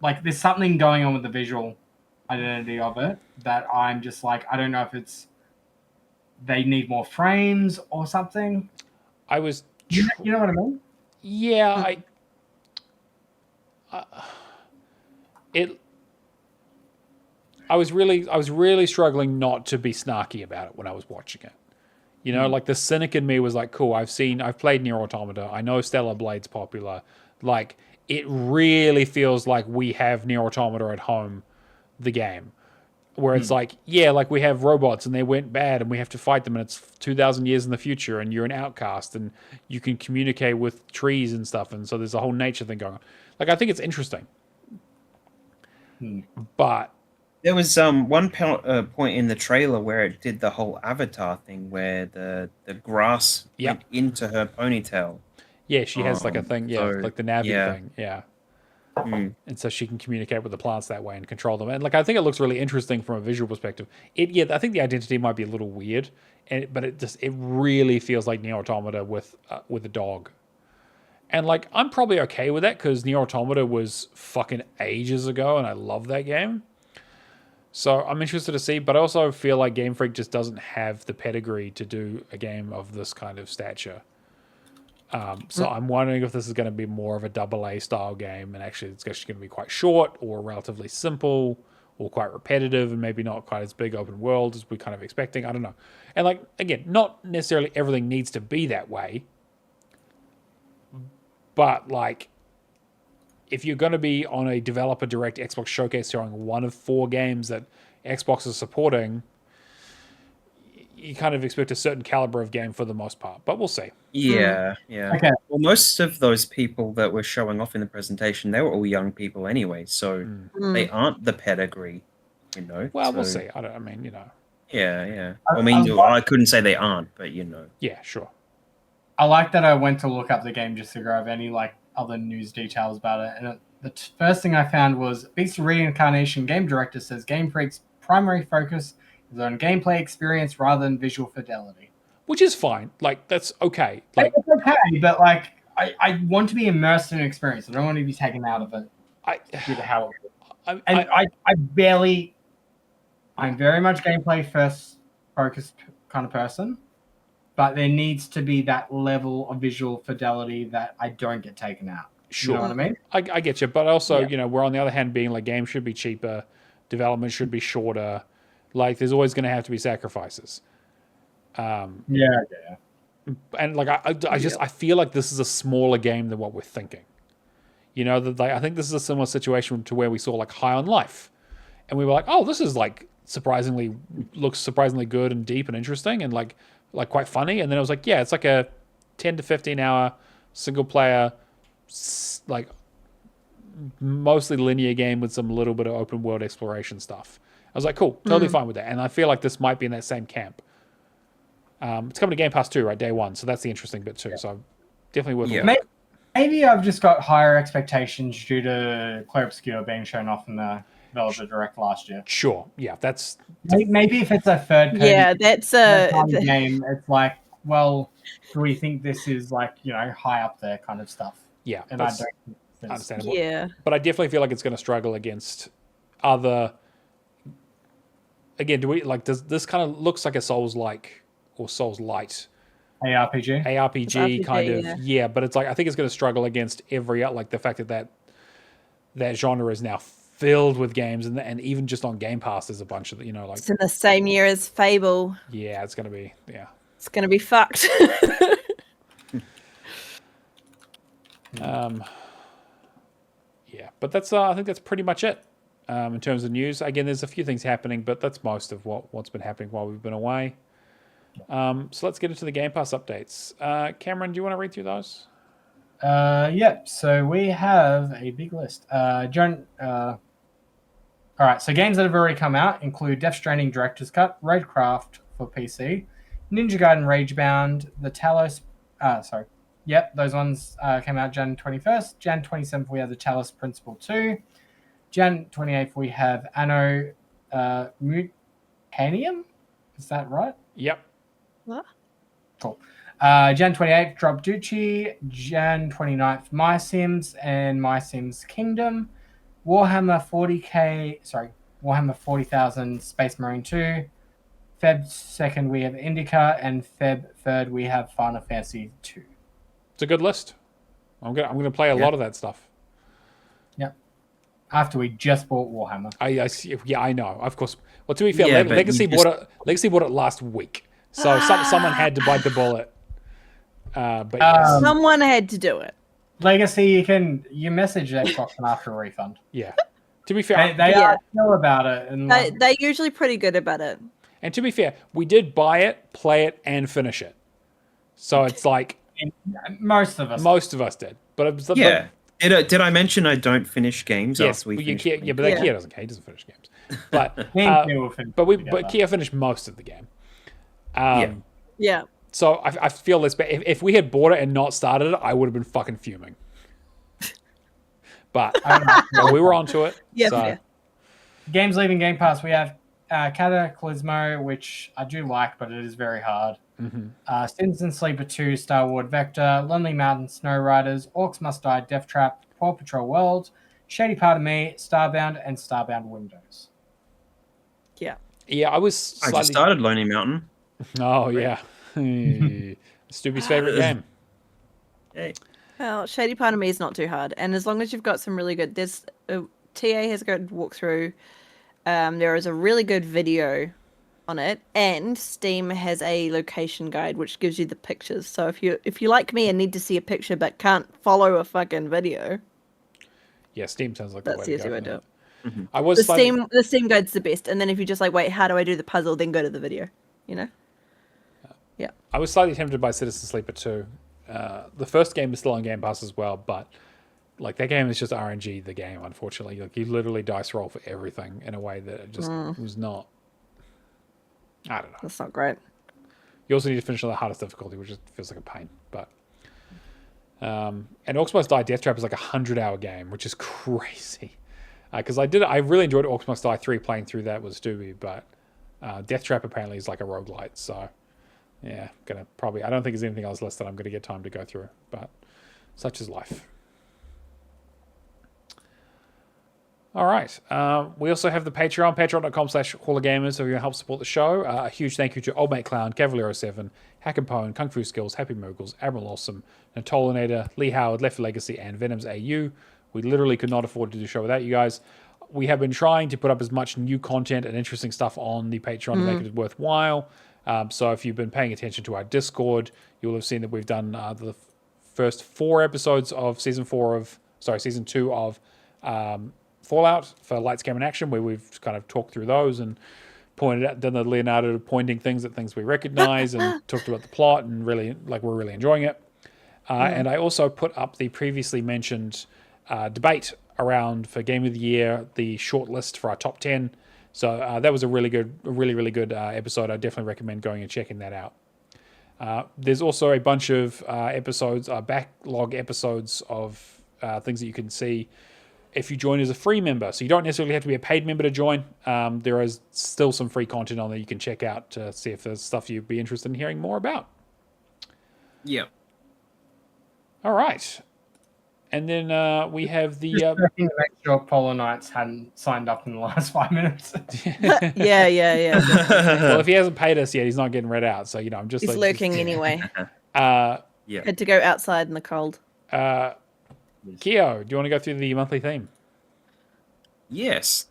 like, there's something going on with the visual identity of it that I'm just like, I don't know if it's they need more frames or something.
I was,
you know what I mean?
Yeah, I was really struggling not to be snarky about it when I was watching it. You know, like the cynic in me was like, cool, I've played Nier Automata. I know Stellar Blade's popular. Like, it really feels like we have Nier Automata at home, the game. Where it's like, yeah, like we have robots and they went bad and we have to fight them and it's 2,000 years in the future and you're an outcast and you can communicate with trees and stuff. And so there's a whole nature thing going on. Like, I think it's interesting. But
there was one point in the trailer where it did the whole Avatar thing where the grass went into her ponytail.
Yeah, she has like a thing, like the Navi thing,
Mm.
And so she can communicate with the plants that way and control them. And like, I think it looks really interesting from a visual perspective. I think the identity might be a little weird, but it really feels like Nier Automata with a dog. And like, I'm probably okay with that because Nier Automata was fucking ages ago, and I love that game. So I'm interested to see, but I also feel like Game Freak just doesn't have the pedigree to do a game of this kind of stature. So I'm wondering if this is going to be more of a AA style game, and actually it's actually going to be quite short or relatively simple or quite repetitive and maybe not quite as big open world as we're kind of expecting. I don't know. And like, again, not necessarily everything needs to be that way, but like, if you're going to be on a developer direct Xbox showcase showing one of 4 games that Xbox is supporting, you kind of expect a certain caliber of game for the most part, but we'll see.
Yeah.
Okay.
Well, most of those people that were showing off in the presentation, they were all young people anyway, so they aren't the pedigree, you know.
Well, we'll see. I mean, you know.
Yeah. I couldn't say they aren't, but you know.
Yeah, sure.
I like that I went to look up the game just to grab any like other news details about it, and the first thing I found was Beast of Reincarnation game director says Game Freak's primary focus is on gameplay experience rather than visual fidelity.
Which is fine. Like, that's okay. Like,
it's okay, but like, I want to be immersed in an experience. I don't want to be taken out of it due to how it works. I'm very much gameplay first focused kind of person, but there needs to be that level of visual fidelity that I don't get taken out.
Sure.
You know what I mean?
I get you, but also, you know, we're on the other hand being like, games should be cheaper, development should be shorter. Like, there's always going to have to be sacrifices.
And
like, I feel like this is a smaller game than what we're thinking. You know, that I think this is a similar situation to where we saw like High on Life, and we were like, oh, this is like looks surprisingly good and deep and interesting and like quite funny. And then it was like, yeah, it's like a 10 to 15 hour single player, like mostly linear game with some little bit of open world exploration stuff. I was like, cool, totally fine with that. And I feel like this might be in that same camp. It's coming to Game Pass too, right? Day one. So that's the interesting bit too. Yeah. So definitely worth it.
Maybe I've just got higher expectations due to Clair Obscur being shown off in the Developer Direct last year.
Sure. Yeah, that's...
Maybe if it's a third person
that's a
game, it's like, well, do we think this is like, you know, high up there kind of stuff?
Yeah.
And I don't think it's
understandable.
Yeah.
But I definitely feel like it's going to struggle against other... Again, does this kind of looks like a Souls-like or Souls-light ARPG kind of, but it's like, I think it's going to struggle against every, like the fact that genre is now filled with games, and even just on Game Pass there's a bunch of, you know, like,
it's in the same year as Fable.
Yeah, it's going to be,
it's going to be fucked.
Yeah, but that's I think that's pretty much it in terms of news. Again, there's a few things happening, but that's most of what's been happening while we've been away. So let's get into the Game Pass updates. Cameron, do you want to read through those?
Yep. So we have a big list. All right. So games that have already come out include Death Stranding Director's Cut, Raidcraft for PC, Ninja Gaiden Ragebound, the Talos. Yep, those ones came out Jan 21st. Jan 27th, we have the Talos Principle 2. Jan 28th, we have Anno Mutanium. Is that right?
Yep.
What?
Cool. Jan 28th, Drop Duchy. Jan 29th, My Sims and My Sims Kingdom. Warhammer 40,000 Space Marine 2. Feb 2nd, we have Indica. And Feb 3rd, we have Final Fantasy 2.
It's a good list. I'm gonna play a lot of that stuff.
Yep. After we just bought Warhammer.
I see. Yeah, I know. Of course. Well, to be fair,
Yeah, but
Legacy bought it last week, so someone had to bite the bullet. But yes.
Someone had to do it.
Legacy, you message Xbox and ask for a refund.
Yeah. To be fair,
They are still about it, and
They're usually pretty good about it.
and to be fair, we did buy it, play it, and finish it. So it's like
most of us
did. But it was,
Yeah. Did I mention I don't finish games?
yes,
after we
but
finish
Kia,
them?
yeah, but Kia doesn't care. He doesn't finish games. But
Me and Kia will finish
but Kia finished most of the game.
Yeah.
So I feel this. But if we had bought it and not started it, I would have been fucking fuming. But we were onto it.
Yeah,
so.
fair.
Games leaving Game Pass, we have Cataclysmo, which I do like, but it is very hard.
Mm-hmm.
Citizen Sleeper 2, Star Wars Vector, Lonely Mountain Snow Riders, Orcs Must Die, Death Trap, Paw Patrol World, Shady Part of Me, Starbound, and Starbound Windows.
Yeah.
Yeah, I was.
I just started Lonely Mountain.
Oh yeah, Stubby's favorite game.
Hey.
Well, Shady Part of Me is not too hard, and as long as you've got some really good, TA has a good walkthrough. There is a really good video on it, and Steam has a location guide which gives you the pictures. So if you like me and need to see a picture but can't follow a fucking video,
Yeah, Steam sounds like
that's the easy way to do it.
Mm-hmm. I was
The Steam guide's the best, and then if you just like, wait, how do I do the puzzle? Then go to the video. You know. Yeah.
I was slightly tempted by Citizen Sleeper 2. The first game is still on Game Pass as well, but like that game is just RNG. The game, unfortunately, like you literally dice roll for everything in a way that it just was not. I don't know.
That's not great.
You also need to finish on the hardest difficulty, which just feels like a pain. But and Orcs Must Die Death Trap is like a 100-hour game, which is crazy. Because I really enjoyed Orcs Must Die 3 playing through that with Stubby, but Death Trap apparently is like a roguelite, so yeah, I don't think there's anything else less that I'm gonna get time to go through, but such is life. All right. We also have the Patreon, patreon.com/HallOfGamers, so you can help support the show. A huge thank you to Old Mate Clown, Cavaliero7, Hackapone, Kung Fu Skills, Happy Moogles, Admiral Awesome, Natolinator, Lee Howard, Left Legacy, and Venoms AU. We literally could not afford to do the show without you guys. We have been trying to put up as much new content and interesting stuff on the Patreon to make it worthwhile. So if you've been paying attention to our Discord, you'll have seen that we've done the first 4 episodes of season 2 of Fallout for Lights, Camera, and Action, where we've kind of talked through those and pointed out, done the Leonardo pointing things at things we recognize and talked about the plot, and really, like, we're really enjoying it. And I also put up the previously mentioned debate around for Game of the Year, the short list for our top 10. So that was a really good episode. I definitely recommend going and checking that out. There's also a bunch of episodes, backlog episodes of things that you can see if you join as a free member. So you don't necessarily have to be a paid member to join. There is still some free content on there you can check out to see if there's stuff you'd be interested in hearing more about.
Yeah.
All right. And then we have the...
Just checking to make sure Polar Knights hadn't signed up in the last 5 minutes.
Yeah.
Well, if he hasn't paid us yet, he's not getting read out. So, I'm just...
He's lurking anyway.
Yeah.
Had to go outside in the cold.
Keo, do you want to go through the monthly theme?
Yes.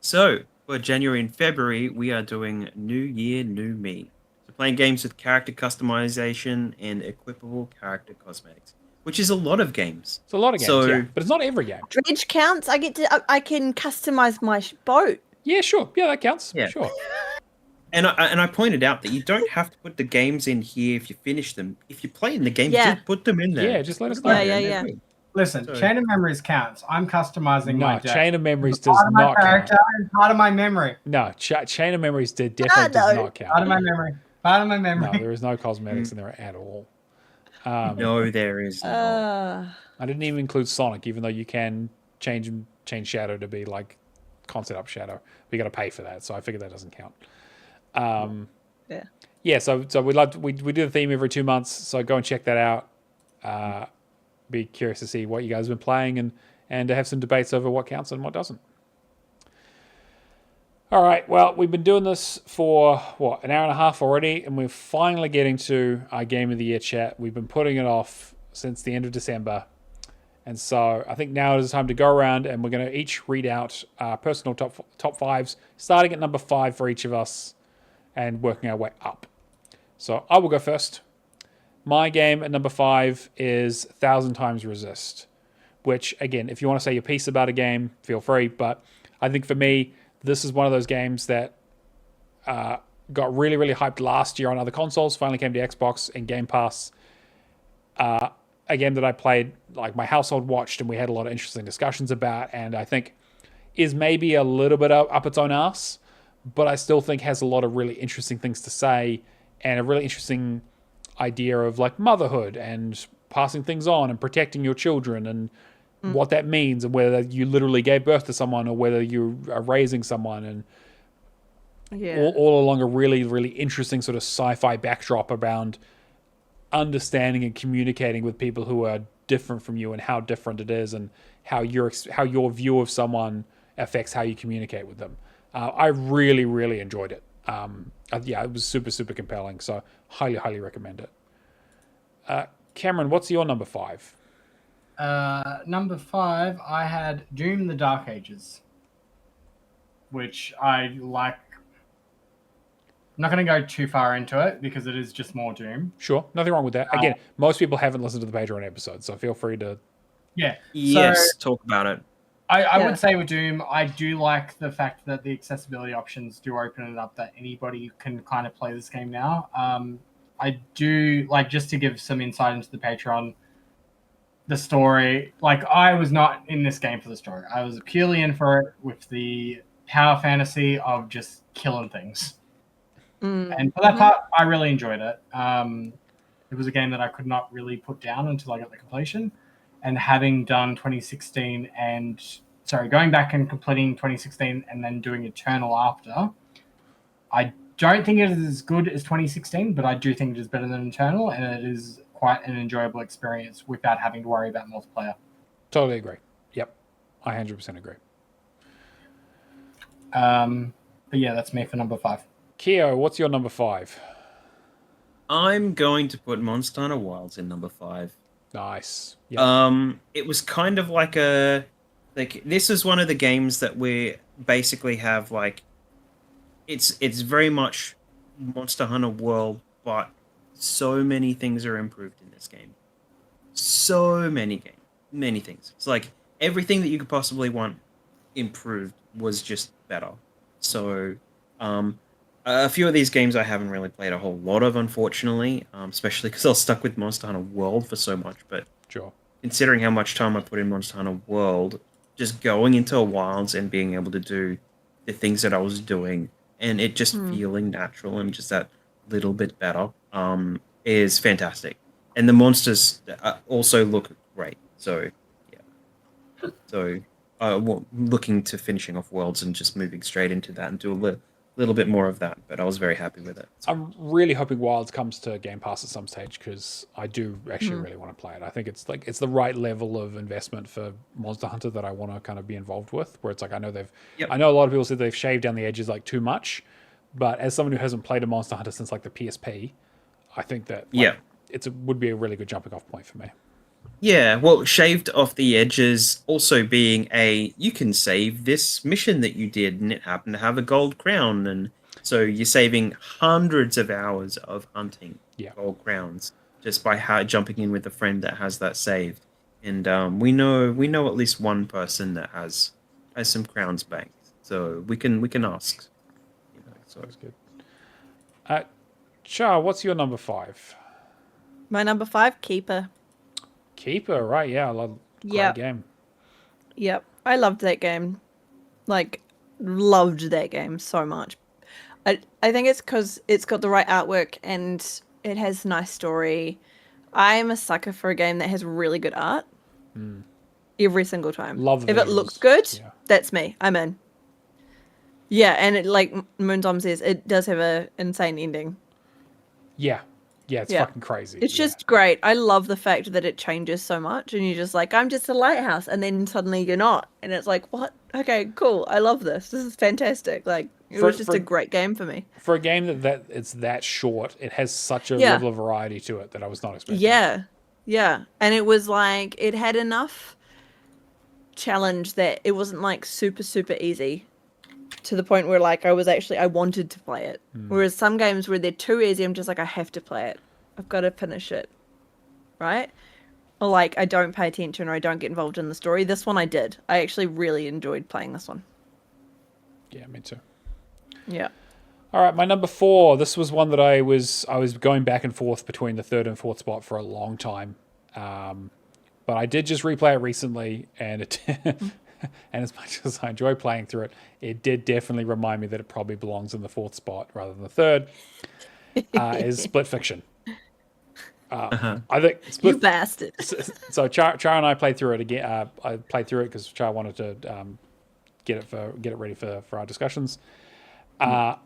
So, for January and February, we are doing New Year, New Me. So playing games with character customization and equipable character cosmetics. which is a lot of games.
It's a lot of games,
So-
yeah, but it's not every game.
Dredge counts. I can customize my boat.
Yeah, sure. Yeah, that counts.
Yeah.
Sure.
And I pointed out that you don't have to put the games in here if you finish them. If you're playing the games,
Yeah.
just put them in there.
Yeah, just let us
put them
know.
in
Yeah,
there,
yeah,
they're
yeah.
good.
Listen,
So-
Chain of Memories counts. I'm customizing my
No,
deck.
Chain of Memories
It's
does
part of my
not count.
character and part of my memory.
No, Chain of Memories definitely does
no.
not
Part of
count.
my memory. Part of my
No,
memory.
there is no cosmetics in there at all.
No, there is not.
I didn't even include Sonic, even though you can change Shadow to be like concept up Shadow. We got to pay for that, so I figured that doesn't count.
Yeah.
Yeah, so we do the theme every 2 months, so go and check that out. Be curious to see what you guys have been playing and to have some debates over what counts and what doesn't. All right, well, we've been doing this for, an hour and a half already, and we're finally getting to our Game of the Year chat. We've been putting it off since the end of December, and so I think now is the time to go around, and we're going to each read out our personal top fives, starting at number 5 for each of us, and working our way up. So I will go first. My game at number 5 is 1,000 Times Resist, which, again, if you want to say your piece about a game, feel free, but I think for me, this is one of those games that got really, really hyped last year on other consoles, finally came to Xbox and Game Pass. A game that I played, like my household watched, and we had a lot of interesting discussions about, and I think is maybe a little bit up its own ass, but I still think has a lot of really interesting things to say and a really interesting idea of like motherhood and passing things on and protecting your children and what that means, and whether you literally gave birth to someone or whether you are raising someone, and
Yeah.
all along a really, really interesting sort of sci-fi backdrop around understanding and communicating with people who are different from you and how different it is and how your view of someone affects how you communicate with them. I really, really enjoyed it. Yeah, it was super, super compelling. So highly, highly recommend it. Cameron, what's your number 5?
Number 5, I had Doom: The Dark Ages, which I like. I'm not going to go too far into it because it is just more Doom.
Sure, nothing wrong with that. Again, most people haven't listened to the Patreon episode, so feel free to.
Yeah.
Yes,
So
talk about it.
I
Yeah.
would say with Doom, I do like the fact that the accessibility options do open it up that anybody can kind of play this game now. I do like, just to give some insight into the Patreon, the story. Like, I was not in this game for the story. I was purely in for it with the power fantasy of just killing things. And for that part, I really enjoyed it. It was a game that I could not really put down until I got the completion. And having done 2016 going back and completing 2016 and then doing Eternal after, I don't think it is as good as 2016, but I do think it is better than Eternal, and it is quite an enjoyable experience without having to worry about multiplayer.
Totally agree. Yep, I 100% agree.
But yeah, that's me for number 5.
Keo, what's your number 5?
I'm going to put Monster Hunter Wilds in number 5.
Nice. Yep.
It was kind of like this is one of the games that we basically have like, it's very much Monster Hunter World, but so many things are improved in this game. So many things. It's like everything that you could possibly want improved was just better. So, a few of these games I haven't really played a whole lot of, unfortunately, especially because I was stuck with Monster Hunter World for so much. But
Sure.
considering how much time I put in Monster Hunter World, just going into Wilds and being able to do the things that I was doing, and it just feeling natural and just that little bit better, is fantastic. And the monsters also look great. So, yeah. So, looking to finishing off Worlds and just moving straight into that and do a little bit more of that, but I was very happy with it.
I'm really hoping Wilds comes to Game Pass at some stage, because I do actually really want to play it. I think it's the right level of investment for Monster Hunter that I want to kind of be involved with, where it's like, I know I know a lot of people said they've shaved down the edges like too much, but as someone who hasn't played a Monster Hunter since like the PSP, I think that would be a really good jumping off point for me.
Yeah, well, shaved off the edges also being you can save this mission that you did and it happened to have a gold crown, and so you're saving hundreds of hours of hunting gold crowns. just by jumping in with a friend that has that saved. And we know at least one person that has some crowns banked, so we can ask. So
That's good. Char, what's your number 5?
My number 5, Keeper.
Keeper, right? Yeah, I love great game.
Yep. I loved that game. Like, loved that game so much. I think it's because it's got the right artwork and it has a nice story. I'm a sucker for a game that has really good art. Every single time.
Love the
If it
visuals.
looks good,
Yeah.
that's me. I'm in. Yeah, and it, like Moondom says, it does have an insane ending.
Yeah, it's fucking crazy.
It's just great. I love the fact that it changes so much, and you're just like, I'm just a lighthouse, and then suddenly you're not, and it's like, what? Okay, cool. I love this. This is fantastic. Like, it was just a great game for me.
For a game that it's that short, it has such a level of variety to it that I was not expecting.
Yeah, and it was like it had enough challenge that it wasn't like super easy. To the point where like I wanted to play it. Whereas some games where they're too easy, I'm just like, I have to play it. I've got to finish it. Right? Or like I don't pay attention or I don't get involved in the story. This one I did. I actually really enjoyed playing this one.
Yeah, me too.
Yeah.
All right, my number 4. This was one that I was going back and forth between the 3rd and 4th spot for a long time. But I did just replay it recently, and it and as much as I enjoy playing through it, it did definitely remind me that it probably belongs in the 4th spot rather than the 3rd. Is Split Fiction. I think
You bastard.
So Char and I played through it again. I played through it because Char wanted to get it ready for our discussions. I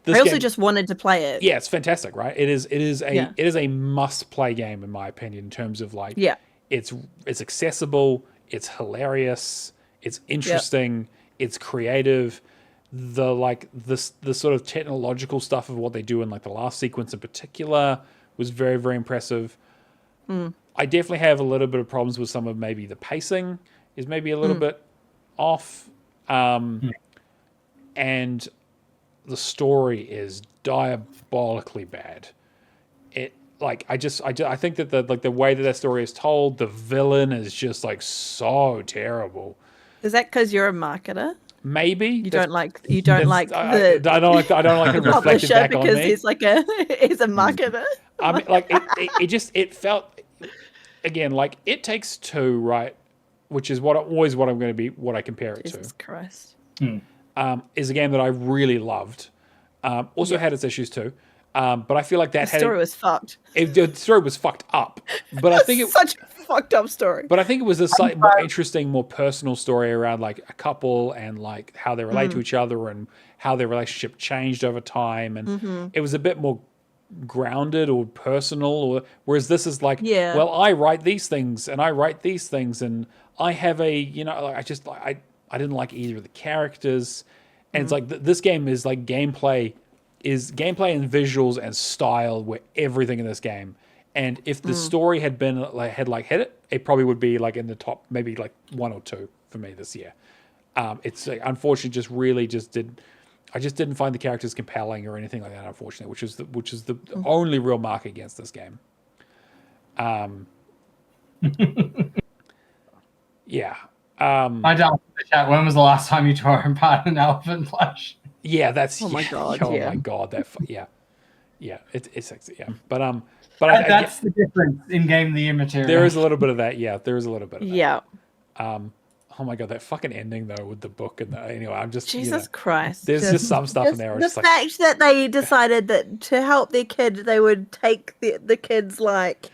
also
just wanted to play it.
Yeah, it's fantastic, right? It is a must play game in my opinion in terms of like it's accessible, it's hilarious, it's interesting, it's creative. The sort of technological stuff of what they do in like the last sequence in particular was very, very impressive. I definitely have a little bit of problems with some of maybe the pacing is maybe a little bit off. And the story is diabolically bad. I think that the way that story is told, the villain is just like so terrible.
Is that because you're a marketer?
Maybe
you don't like the I
don't like it reflected back on me
because he's a marketer.
I mean, like it felt again like It Takes Two, right? Which is what I compare it to.
Jesus Christ.
Is a game that I really loved. Also had its issues too. But I feel like that
the story was fucked.
The story was fucked up. But I think
such a fucked up story.
But I think it was a slightly more interesting, more personal story around like a couple and like how they relate to each other and how their relationship changed over time. And it was a bit more grounded or personal. Whereas this is like, well, I write these things and I write these things and I have I didn't like either of the characters. And it's like this game is like gameplay and visuals and style were everything in this game. And if the story had been hit it probably would be like in the top, maybe like 1 or 2 for me this year. It's unfortunately I just didn't find the characters compelling or anything like that, unfortunately, which is the only real mark against this game. Yeah.
I don't in the chat. When was the last time you tore apart an elephant flesh?
Yeah, that's
my god.
My god, it's sexy. Yeah, but
that's the difference in game the immaterial.
There is a little bit of that. Yeah, there is a little bit of that.
Yeah.
Oh my god, that fucking ending though with the book and anyway, I'm just
Jesus Christ.
There's just some stuff in there.
The fact that they decided that to help their kid, they would take the kid's like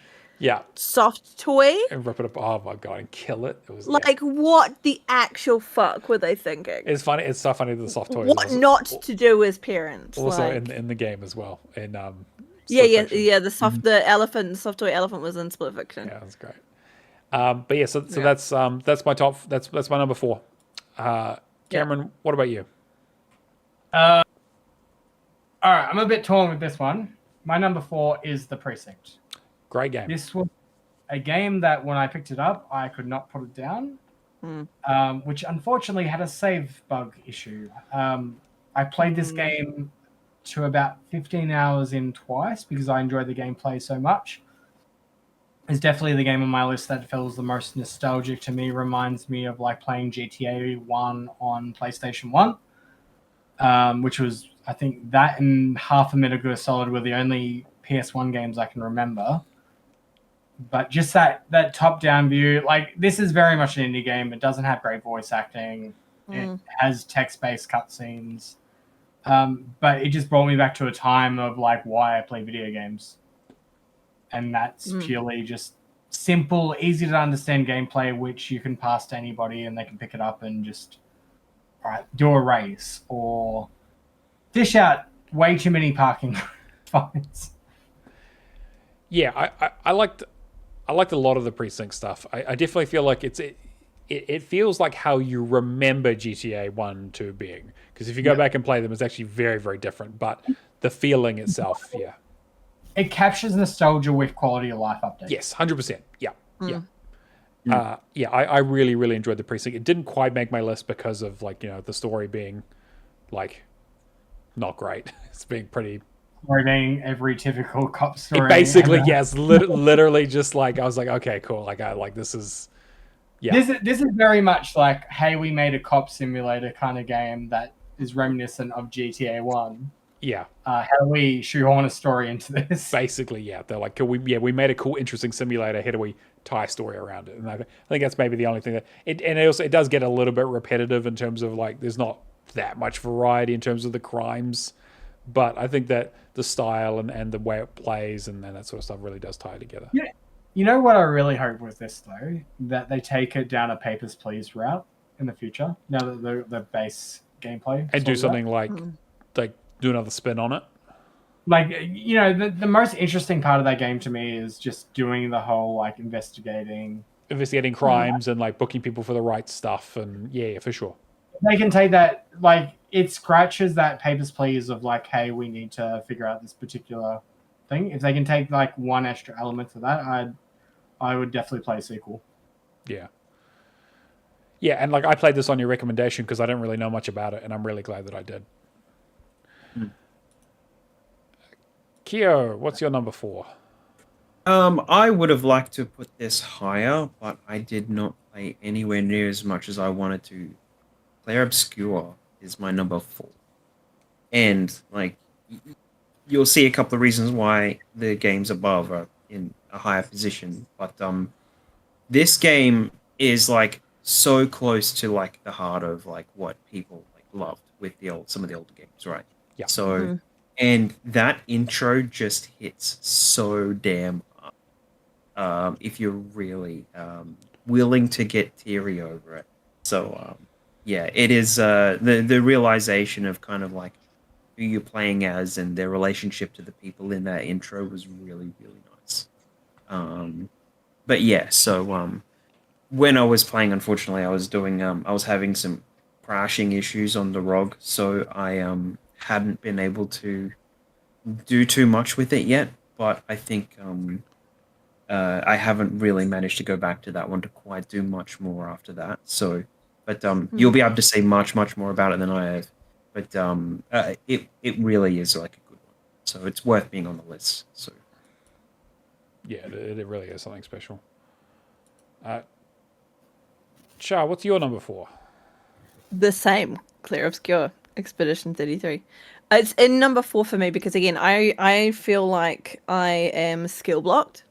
soft toy
and rip it up. Oh my god, and kill it. It was
like what the actual fuck were they thinking?
It's funny. It's so funny that the soft toy.
What not to do as parents?
Also in the game as well. In
the soft toy elephant was in Split Fiction.
Yeah, that's great. But yeah, so that's my top. That's my number 4. Cameron, what about you?
All right, I'm a bit torn with this one. My number 4 is The Precinct.
Great game.
This was a game that when I picked it up, I could not put it down, which unfortunately had a save bug issue. I played this game to about 15 hours in twice because I enjoyed the gameplay so much. is definitely the game on my list that feels the most nostalgic to me. Reminds me of like playing GTA 1 on PlayStation 1, which was, I think, that and Half a Metal Gear Solid were the only PS1 games I can remember. But just that top-down view, like, this is very much an indie game. It doesn't have great voice acting. It has text-based cutscenes. But it just brought me back to a time of like why I play video games. And that's purely just simple, easy to understand gameplay, which you can pass to anybody and they can pick it up and just, all right, do a race or dish out way too many parking fines.
Yeah, I liked a lot of the precinct stuff. I definitely feel like it feels like how you remember GTA 1 to being. Because if you go back and play them, it's actually very, very different. But the feeling itself, yeah.
It captures nostalgia with quality of life updates.
Yes, 100%. Yeah. Yeah. I really, really enjoyed the precinct. It didn't quite make my list because of like, the story being like not great. It's being pretty...
Being every typical cop story.
It basically, yes, literally just like, I was like, okay, cool. Like, this is... Yeah.
This is very much like, hey, we made a cop simulator kind of game that is reminiscent of GTA 1.
Yeah.
How do we shoehorn a story into this?
Basically, yeah. They're like, we made a cool, interesting simulator. How do we tie a story around it? And I think that's maybe the only thing that it does get a little bit repetitive in terms of like, there's not that much variety in terms of the crimes, but I think that the style and the way it plays and that sort of stuff really does tie together.
Yeah. You know what I really hope with this though, that they take it down a Papers, Please route in the future. Now that the base gameplay
and do something like do another spin on it.
Like, the most interesting part of that game to me is just doing the whole like investigating
crimes and like booking people for the right stuff, and yeah, for sure.
They can take that, like, it scratches that Papers, Please of like, hey, we need to figure out this particular thing. If they can take like one extra element to that, I would definitely play a sequel.
Yeah. Yeah, and like I played this on your recommendation because I didn't really know much about it, and I'm really glad that I did. Kyo, what's your number 4?
I would have liked to put this higher, but I did not play anywhere near as much as I wanted to. Player Obscure is my number 4. And, like, you'll see a couple of reasons why the games above are in a higher position. But this game is, like, so close to, like, the heart of, like, what people, like, loved with some of the older games, right?
Yeah.
So... And that intro just hits so damn up if you're really willing to get teary over it. So, yeah, it is the realization of kind of like who you're playing as and their relationship to the people in that intro was really, really nice. But yeah, so when I was playing, unfortunately, I was having some crashing issues on the ROG, so I hadn't been able to do too much with it yet, but I think I haven't really managed to go back to that one to quite do much more after that. So, but you'll be able to say much more about it than I have. But it really is like a good one, so it's worth being on the list. So,
yeah, it really is something special. Char, what's your number 4?
The same, Clear Obscure, Expedition 33. It's in number 4 for me because, again, I feel like I am skill blocked.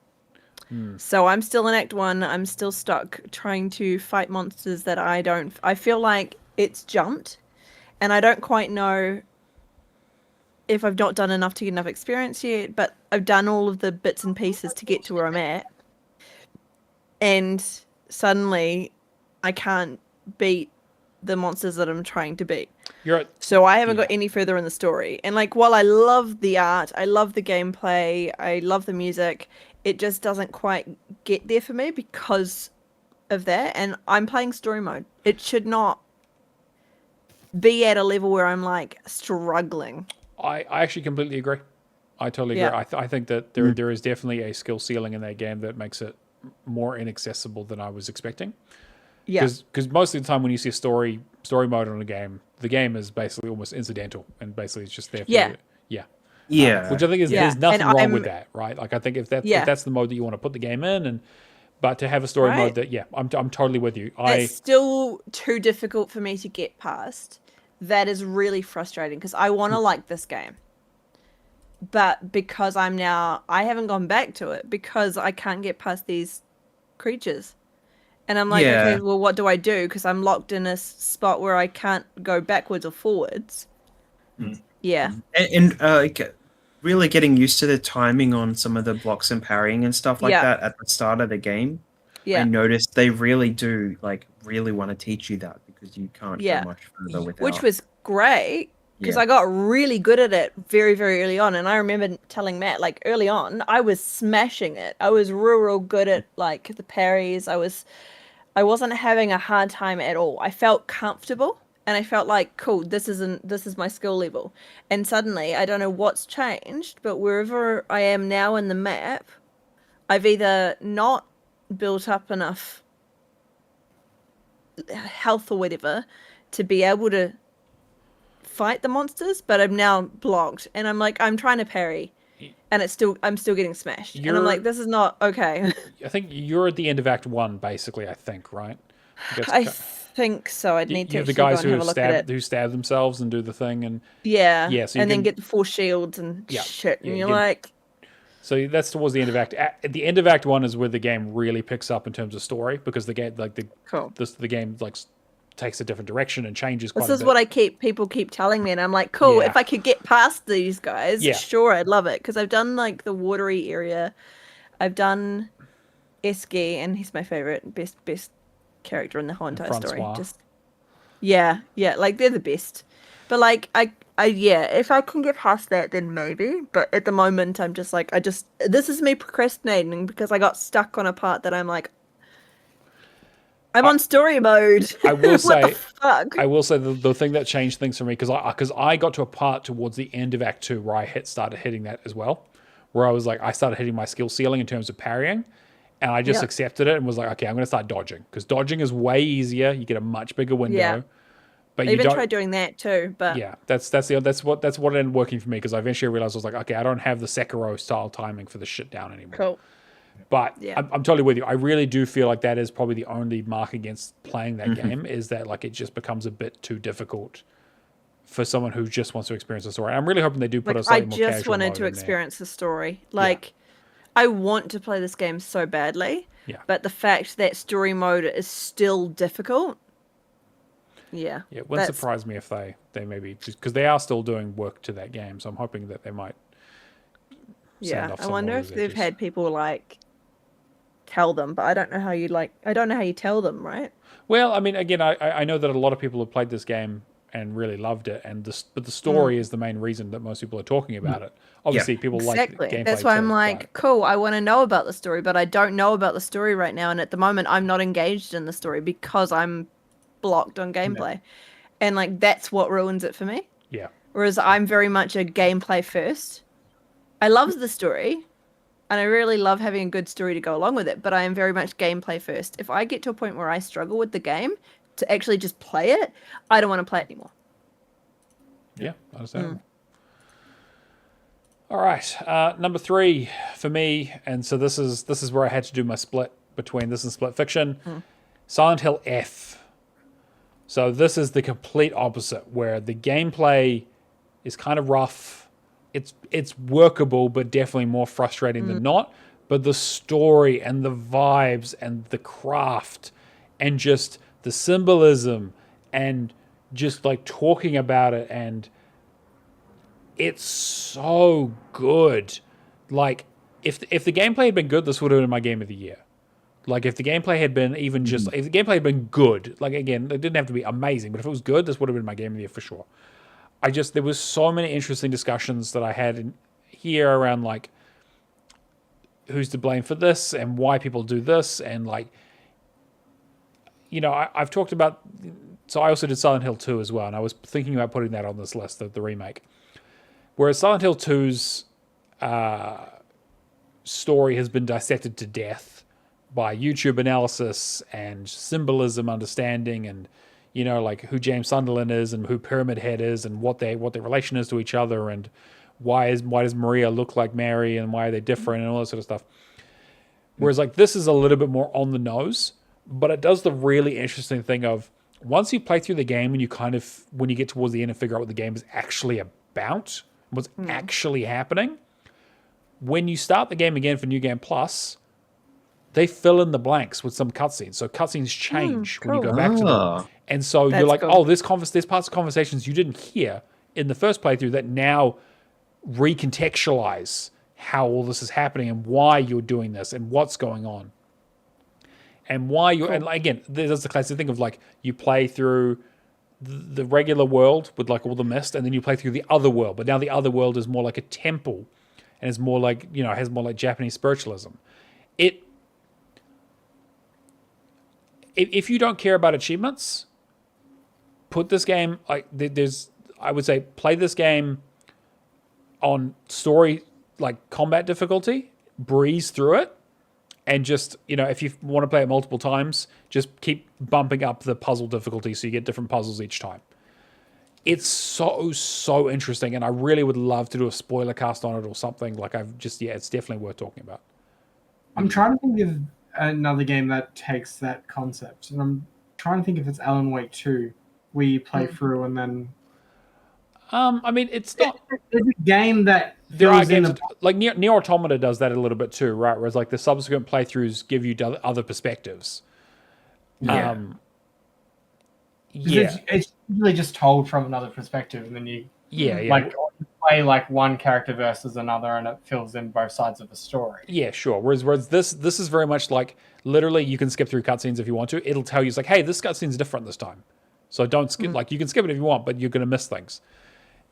So I'm still in Act 1. I'm still stuck trying to fight monsters that I feel like it's jumped, and I don't quite know if I've not done enough to get enough experience yet, but I've done all of the bits and pieces to get to where I'm at. And suddenly I can't beat the monsters that I'm trying to beat. So I haven't got any further in the story. And like, while I love the art, I love the gameplay, I love the music, it just doesn't quite get there for me because of that. And I'm playing story mode. It should not be at a level where I'm like struggling.
I actually completely agree. I totally agree. I think that there is definitely a skill ceiling in that game that makes it more inaccessible than I was expecting.
Yeah.
Because most of the time when you see a story mode on a game, the game is basically almost incidental, and basically it's just there for you. Yeah.
Yeah.
Which I think is
Yeah.
there's nothing
And
wrong with
I'm-
that, right? Like I think if
Yeah.
that's the mode that you want to put the game in, and but to have a story
Right.
mode that I'm totally with you.
It's still too difficult for me to get past. That is really frustrating because I want to like this game. But because I haven't gone back to it because I can't get past these creatures. And I'm like,
Yeah.
okay, well, what do I do? Because I'm locked in a spot where I can't go backwards or forwards. Yeah.
And like, really getting used to the timing on some of the blocks and parrying and stuff like
Yeah.
that at the start of the game.
Yeah.
I noticed they really do really want to teach you that because you can't
Yeah.
go much further without.
Which was great because
Yeah.
I got really good at it very, very early on. And I remember telling Matt, like early on, I was smashing it. I was real good at like the parries. I wasn't having a hard time at all. I felt comfortable and I felt like, cool, this is my skill level. And suddenly, I don't know what's changed, but wherever I am now in the map, I've either not built up enough health or whatever to be able to fight the monsters, but I'm now blocked and I'm like, I'm trying to parry and I'm still getting smashed. And I'm like, this is not okay.
I think you're at the end of Act 1, basically. I think, right?
I think so. I'd need to
you have the
actually go
guys
and have a look at it.
who stab themselves and do the thing, and
Yeah.
so you
and then
can-
get the 4 shields and shit. And
yeah,
you're
you-
like,
so that's towards the end of Act. At the end of Act 1 is where the game really picks up in terms of story because the game
cool.
the game like takes a different direction and changes quite
This
a
is
bit.
what people keep telling me, and I'm like, cool.
Yeah.
If I could get past these guys,
Yeah.
sure, I'd love it. Because I've done like the watery area, I've done Eski, and he's my favorite, best character in the whole entire story.
Francois.
Just yeah, like they're the best. But like if I can get past that, then maybe. But at the moment, I'm just like, this is me procrastinating because I got stuck on a part that I'm like, I'm on story mode.
I will
What
say,
the fuck?
I will say the thing that changed things for me because I got to a part towards the end of Act 2 where I started hitting that as well, where I was like I started hitting my skill ceiling in terms of parrying, and I just accepted it and was like, okay, I'm going to start dodging because dodging is way easier. You get a much bigger window.
Yeah.
But
I
you
even
don't.
tried doing that too, but
Yeah, that's what ended up working for me because I eventually realized I was like, okay, I don't have the Sekiro style timing for the shit down anymore.
cool.
But
Yeah.
I'm totally with you. I really do feel like that is probably the only mark against playing that game is that like it just becomes a bit too difficult for someone who just wants to experience the story. I'm really hoping they do put a
I
slightly more
just
casual
wanted
mode
to
in
experience the story. Like, I want to play this game so badly.
Yeah.
But the fact that story mode is still difficult. Yeah.
Yeah, it wouldn't surprise me if they maybe just because they are still doing work to that game, so I'm hoping that they might.
Yeah.
off
I
some
wonder
of
if
those
they've
edges.
had people like tell them, but I don't know how you tell them, right?
Well, I mean, again, I know that a lot of people have played this game and really loved it, but the story is the main reason that most people are talking about it. Obviously, people
Exactly.
like gameplay.
That's why I'm
too,
like,
but-
cool, I want to know about the story, but I don't know about the story right now. And at the moment, I'm not engaged in the story because I'm blocked on gameplay. And like, that's what ruins it for me.
yeah.
Whereas I'm very much a gameplay first. I love the story. And I really love having a good story to go along with it. But I am very much gameplay first. If I get to a point where I struggle with the game to actually just play it, I don't want to play it anymore.
Yeah, understandable. All right, number 3 for me, and so this is where I had to do my split between this and Split Fiction. Silent Hill F. So this is the complete opposite, where the gameplay is kind of rough. It's workable, but definitely more frustrating than not. But the story and the vibes and the craft and just the symbolism and just like talking about it, and it's so good. Like if the gameplay had been good, this would have been my game of the year. Like if the gameplay had been even just if the gameplay had been good, like again, it didn't have to be amazing, but if it was good, this would have been my game of the year for sure. There was so many interesting discussions that I had in here around like who's to blame for this and why people do this, and like, you know, I've talked about. So I also did Silent Hill 2 as well, and I was thinking about putting that on this list, the remake. Whereas Silent Hill 2's story has been dissected to death by YouTube analysis and symbolism understanding, and you know, like who James Sunderland is and who Pyramid Head is and what their relation is to each other and why does Maria look like Mary and why are they different and all that sort of stuff. Whereas like this is a little bit more on the nose, but it does the really interesting thing of once you play through the game and you kind of, when you get towards the end and figure out what the game is actually about, what's actually happening, when you start the game again for New Game Plus, they fill in the blanks with some cutscenes. So cutscenes change when you go back to them. And so you're like,
cool.
there's parts of conversations you didn't hear in the first playthrough that now recontextualize how all this is happening and why you're doing this and what's going on. And why you're, and again, there's the classic thing of like, you play through the regular world with like all the mist, and then you play through the other world. But now the other world is more like a temple, and it's more like, you know, has more like Japanese spiritualism. If you don't care about achievements, put this game, like, I would say, play this game on story, like combat difficulty, breeze through it, and just, you know, if you want to play it multiple times, just keep bumping up the puzzle difficulty so you get different puzzles each time. It's so interesting, and I really would love to do a spoiler cast on it or something. Like, it's definitely worth talking about.
I'm trying to think of another game that takes that concept, and I'm trying to think if it's Alan Wake 2, where you play through and then...
I mean, it's not...
There's a game that...
There are games like Nier Automata does that a little bit too, right? Whereas like the subsequent playthroughs give you other perspectives.
Yeah. It's usually just told from another perspective, and then you like play like one character versus another, and it fills in both sides of the story.
Yeah, sure. Whereas this is very much like literally you can skip through cutscenes if you want to. It'll tell you, it's like, hey, this cutscene's different this time, so don't skip. Like, you can skip it if you want, but you're gonna miss things.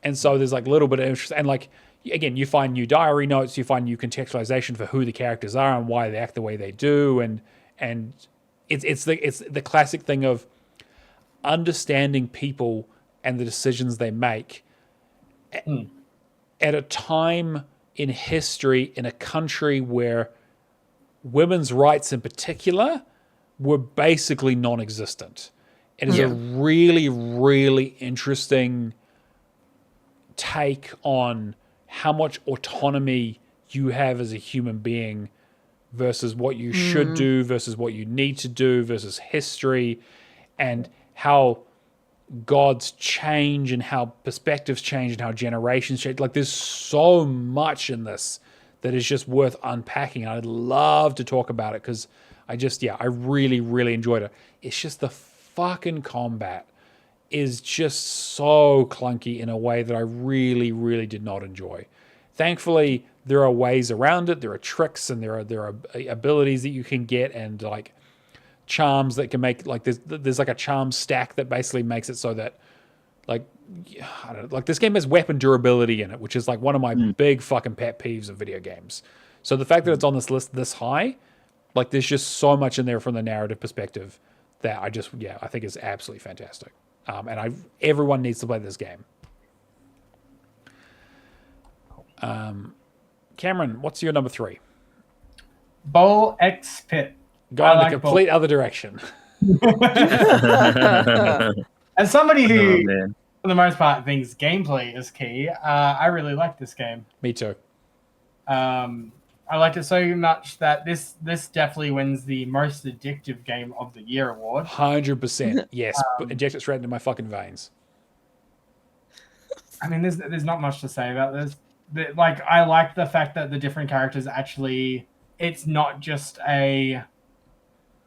And so there's like a little bit of interest, and like, again, you find new diary notes, you find new contextualization for who the characters are and why they act the way they do, and it's the classic thing of understanding people and the decisions they make at a time in history in a country where women's rights in particular were basically non-existent. It is a really, really interesting take on how much autonomy you have as a human being versus what you should do versus what you need to do versus history, and how gods change and how perspectives change and how generations change. Like, there's so much in this that is just worth unpacking. I'd love to talk about it because I really, really enjoyed it. It's just the fucking combat is just so clunky in a way that I really, really did not enjoy. Thankfully, there are ways around it. There are tricks and there are abilities that you can get, and like charms that can make, like, there's like a charm stack that basically makes it so that, like, I don't know, like, this game has weapon durability in it, which is like one of my big fucking pet peeves of video games. So the fact that it's on this list this high, like, there's just so much in there from the narrative perspective that I think is absolutely fantastic. And everyone needs to play this game. Cameron, what's your number 3?
Bowl X Pit.
Go in the complete other direction.
As somebody who, for the most part, thinks gameplay is key, I really like this game.
Me too.
I liked it so much that this definitely wins the most addictive game of the year award.
100%. Yes. Inject it straight into my fucking veins.
I mean, there's not much to say about this. Like, I like the fact that the different characters actually, it's not just a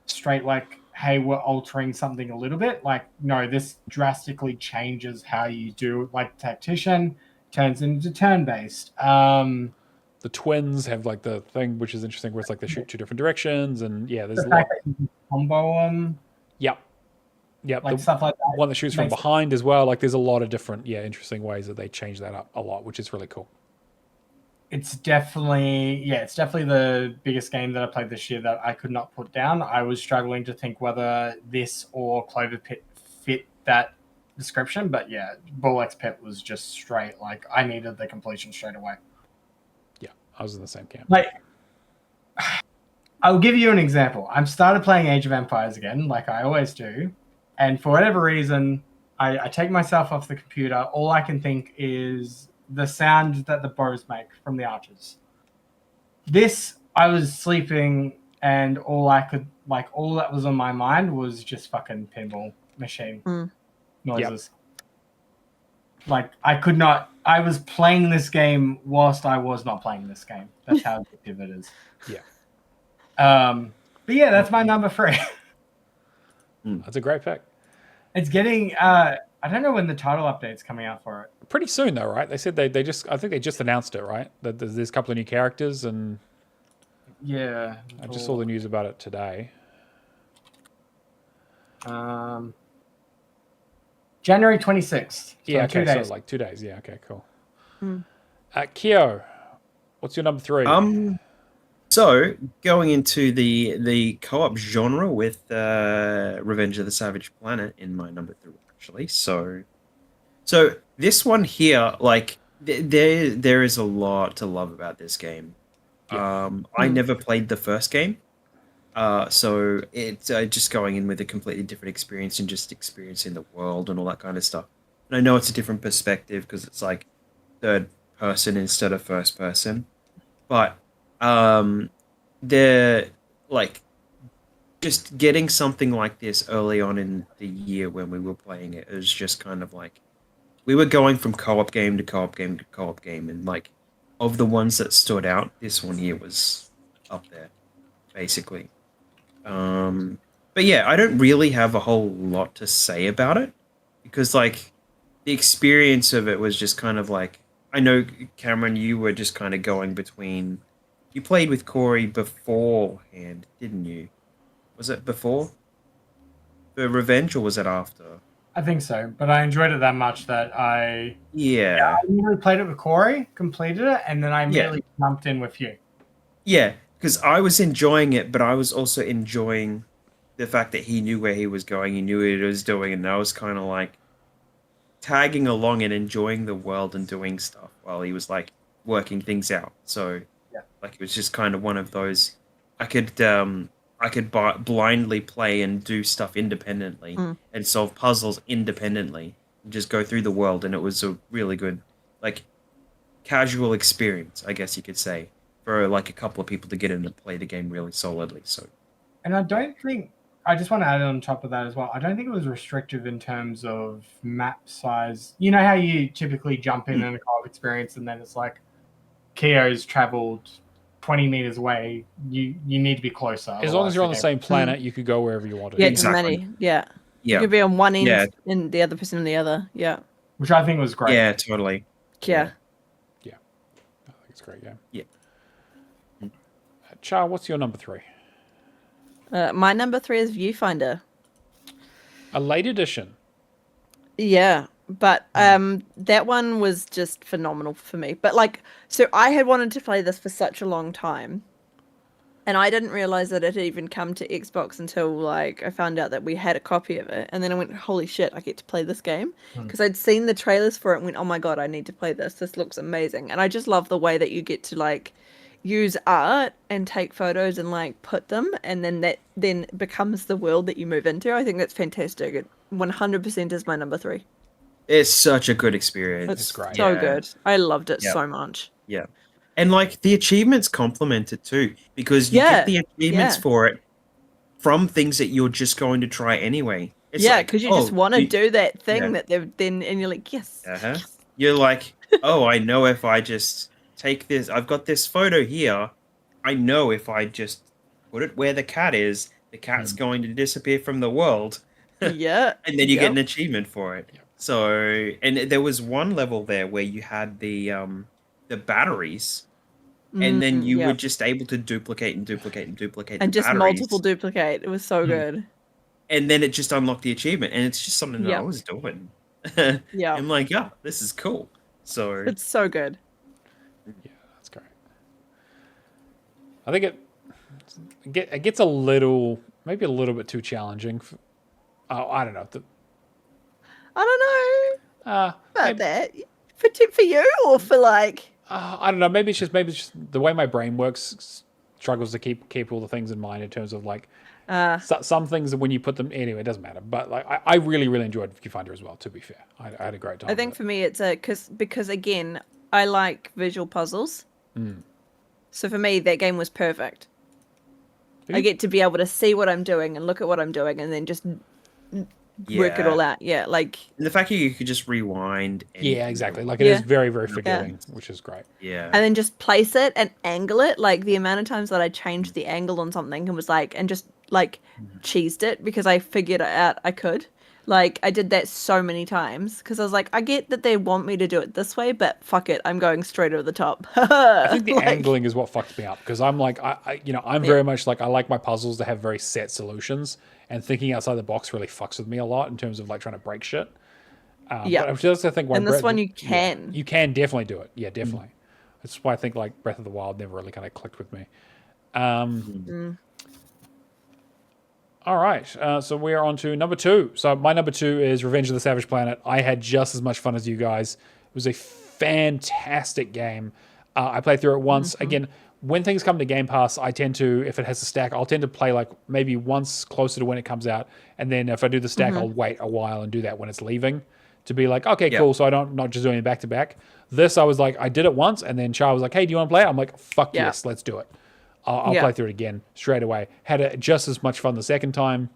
straight like, hey, we're altering something a little bit. Like, no, this drastically changes how you do, like, tactician turns into turn-based.
The twins have like the thing which is interesting where it's like they shoot 2 different directions, and there's
the fact that you can combo them.
Yep.
Like stuff like that.
One that shoots from behind as well. Like, there's a lot of different, interesting ways that they change that up a lot, which is really cool.
It's definitely the biggest game that I played this year that I could not put down. I was struggling to think whether this or Clover Pit fit that description, but Bull X Pit was just straight. Like, I needed the completion straight away.
I was in the same camp.
Like, I'll give you an example. I've started playing Age of Empires again, like I always do, and for whatever reason, I take myself off the computer. All I can think is the sound that the bows make from the archers. This, I was sleeping, and all that was on my mind was just fucking pinball machine noises. Like, I could not. I was playing this game whilst I was not playing this game. That's how addictive it is.
Yeah.
But yeah, that's my number 3.
That's a great pick.
It's getting. I don't know when the title update's coming out for it.
Pretty soon though, right? They said they just. I think they just announced it, right? That there's a couple of new characters, and
Yeah.
I just saw the news about it today.
January 26th. So
Yeah. Okay.
2 days.
So like 2 days. Yeah. Okay. Cool. Kyo, what's your number 3?
So going into the co-op genre with Revenge of the Savage Planet in my number 3, actually. So this one here, like there is a lot to love about this game. I never played the first game, so it's just going in with a completely different experience and just experiencing the world and all that kind of stuff. And I know it's a different perspective because it's like third person instead of first person, but they're like just getting something like this early on in the year when we were playing it was just kind of like we were going from co-op game to co-op game to co-op game, and like of the ones that stood out, this one here was up there, basically. But yeah, I don't really have a whole lot to say about it because like the experience of it was just kind of like, I know Cameron, you were just kind of going between. You played with Corey beforehand, didn't you? Was it before the Revenge, or was it after?
I think so, but I enjoyed it that much that I
Yeah.
I immediately played it with Corey, completed it, and then I immediately jumped in with you.
Yeah, because I was enjoying it, but I was also enjoying the fact that he knew where he was going, he knew what he was doing, and I was kind of like tagging along and enjoying the world and doing stuff while he was like working things out. So like it was just kind of one of those. I could blindly play and do stuff independently and solve puzzles independently and just go through the world, and it was a really good like casual experience, I guess you could say, for like a couple of people to get in and play the game really solidly. So,
and I don't think, I just want to add on top of that as well, I don't think it was restrictive in terms of map size. You know how you typically jump in a co-op experience and then it's like Kyo's traveled 20 meters away, you need to be closer.
As long as you're on the same planet, you could go wherever you wanted.
Yeah,
Exactly.
Yeah. You could be on one end and the other person on the other. Yeah.
Which I think was great.
Yeah, totally.
Yeah.
I think it's a great game.
Yeah.
Char, what's your number 3?
My number 3 is Viewfinder.
A late edition.
Yeah, but that one was just phenomenal for me. But like, so I had wanted to play this for such a long time, and I didn't realize that it had even come to Xbox until like I found out that we had a copy of it, and then I went, "Holy shit, I get to play this game!" Because I'd seen the trailers for it and went, "Oh my god, I need to play this. This looks amazing!" And I just love the way that you get to like use art and take photos and like put them, and then that then becomes the world that you move into. I think that's fantastic. It 100% is my number 3.
It's such a good experience.
It's great. So good. I loved it so much.
Yeah. And like the achievements complement it too, because you get the achievements for it from things that you're just going to try anyway. It's
because you just want to do that thing that they've then, and you're like, yes.
You're like, oh, I know if I just take this, I've got this photo here. I know if I just put it where the cat is, the cat's going to disappear from the world.
Yeah.
And then you get an achievement for it. So, and there was one level there where you had the batteries, and then you were just able to duplicate and duplicate and duplicate
and
the
just
batteries.
multiple duplicate. It was so good.
And then it just unlocked the achievement, and it's just something that I was doing. I'm like, yeah, this is cool. So
it's so good.
Yeah, that's great. I think it gets a little, maybe a little bit too challenging. I don't know.
I don't know about
maybe,
that. For you or for like?
I don't know. Maybe it's just the way my brain works struggles to keep all the things in mind in terms of like some things that when you put them anyway, it doesn't matter. But like I really enjoyed Viewfinder as well. To be fair, I had a great time.
I think for me it's because again I like visual puzzles. So for me, that game was perfect. I get to be able to see what I'm doing and look at what I'm doing and then just work it all out. Yeah, like...
And the fact that you could just rewind.
Yeah, exactly. Like, it is very, very forgiving, which is great.
Yeah.
And then just place it and angle it. Like, the amount of times that I changed the angle on something and was like... And just, like, cheesed it because I figured out I could. Like, I did that so many times because I was like, I get that they want me to do it this way, but fuck it, I'm going straight over the top.
I think the angling is what fucks me up because I'm like, I'm very much like, I like my puzzles to have very set solutions, and thinking outside the box really fucks with me a lot in terms of like trying to break shit. But I just think
and this one you can.
You can definitely do it. Yeah, definitely. That's why I think like Breath of the Wild never really kind of clicked with me. All right, so we are on to number 2. So my number 2 is Revenge of the Savage Planet. I had just as much fun as you guys. It was a fantastic game. I played through it once. Again, when things come to Game Pass, I tend to, if it has a stack, I'll tend to play like maybe once closer to when it comes out. And then if I do the stack, I'll wait a while and do that when it's leaving to be like, okay, cool. So I'm not just doing it back to back. This, I was like, I did it once. And then Char was like, hey, do you want to play it? I'm like, fuck yes, let's do it. I'll play through it again straight away. Had just as much fun the second time.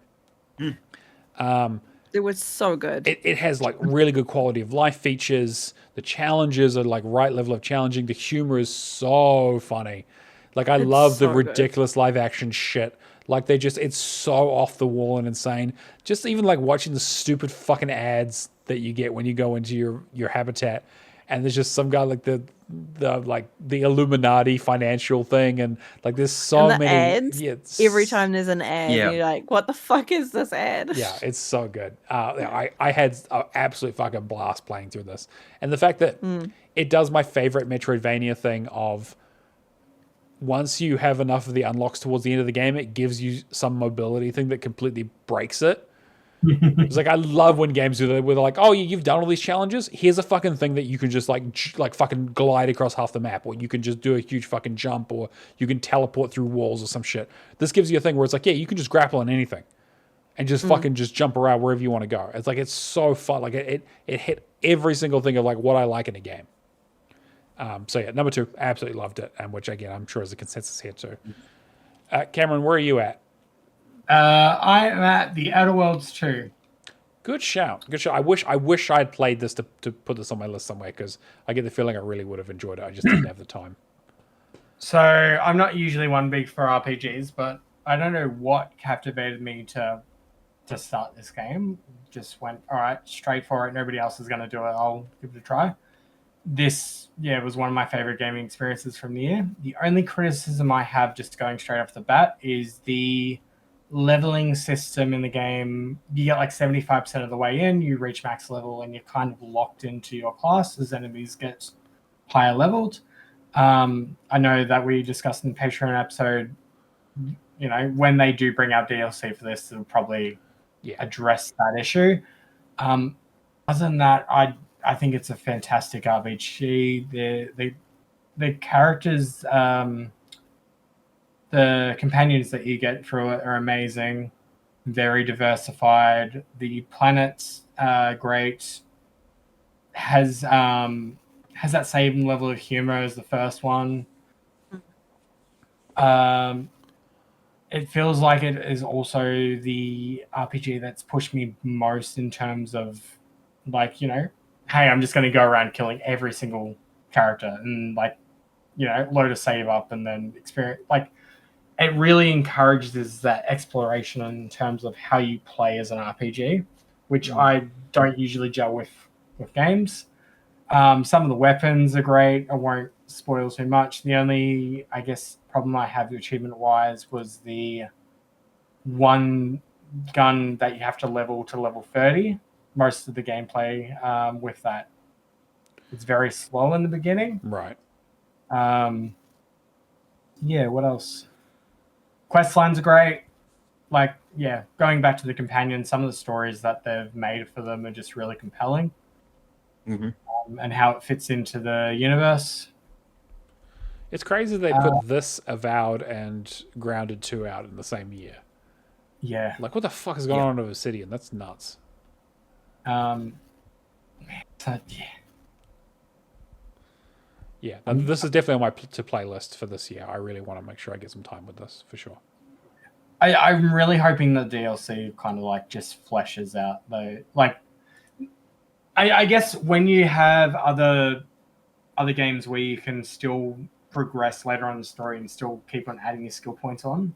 It was so good.
It has like really good quality of life features. The challenges are like right level of challenging. The humor is so funny. Like I love the ridiculous live action shit. Like it's so off the wall and insane. Just even like watching the stupid fucking ads that you get when you go into your habitat. And there's just some guy like the Illuminati financial thing, and like there's so many
ads. Every time there's an ad, you're like, "What the fuck is this ad?"
Yeah, it's so good. I had an absolute fucking blast playing through this, and the fact that it does my favorite Metroidvania thing of once you have enough of the unlocks towards the end of the game, it gives you some mobility thing that completely breaks it. It's like I love when games do that where they're like, oh, you've done all these challenges. Here's a fucking thing that you can just like fucking glide across half the map, or you can just do a huge fucking jump, or you can teleport through walls or some shit. This gives you a thing where it's like, yeah, you can just grapple on anything and just fucking just jump around wherever you want to go. It's like it's so fun. Like it hit every single thing of like what I like in a game. So yeah, number 2, absolutely loved it, and which again I'm sure is a consensus here too. Cameron, where are you at?
I am at the Outer Worlds 2.
Good shout. Good shout. I wish I had played this to put this on my list somewhere, because I get the feeling I really would have enjoyed it. I just didn't have the time.
So I'm not usually one big for RPGs, but I don't know what captivated me to start this game. Just went, all right, straight for it. Nobody else is going to do it. I'll give it a try. This, was one of my favorite gaming experiences from the year. The only criticism I have, just going straight off the bat, is the leveling system in the game. You get like 75% of the way in, you reach max level, and you're kind of locked into your class as enemies get higher leveled. I know that we discussed in the Patreon episode, when they do bring out DLC for this, they'll probably address that issue. Other than that, I think it's a fantastic RPG. The characters, the companions that you get through it are amazing, very diversified. The planets are great. Has that same level of humor as the first one. It feels like it is also the RPG that's pushed me most in terms of like, hey, I'm just going to go around killing every single character and load a save up and then experience. It really encourages that exploration in terms of how you play as an RPG, which I don't usually gel with games. Some of the weapons are great. I won't spoil too much. The only, I guess, problem I have achievement-wise was the one gun that you have to level to level 30. Most of the gameplay with that, it's very slow in the beginning.
Right.
What else? Quest lines are great. Going back to the companions, some of the stories that they've made for them are just really compelling. And how it fits into the universe.
It's crazy they put this Avowed and Grounded 2 out in the same year.
Yeah.
Like, what the fuck is going on in Obsidian? That's nuts. Yeah, this is definitely on my to-play list for this year. I really want to make sure I get some time with this, for sure.
I'm really hoping that DLC kind of like just fleshes out though. Like, I guess when you have other games where you can still progress later on in the story and still keep on adding your skill points on,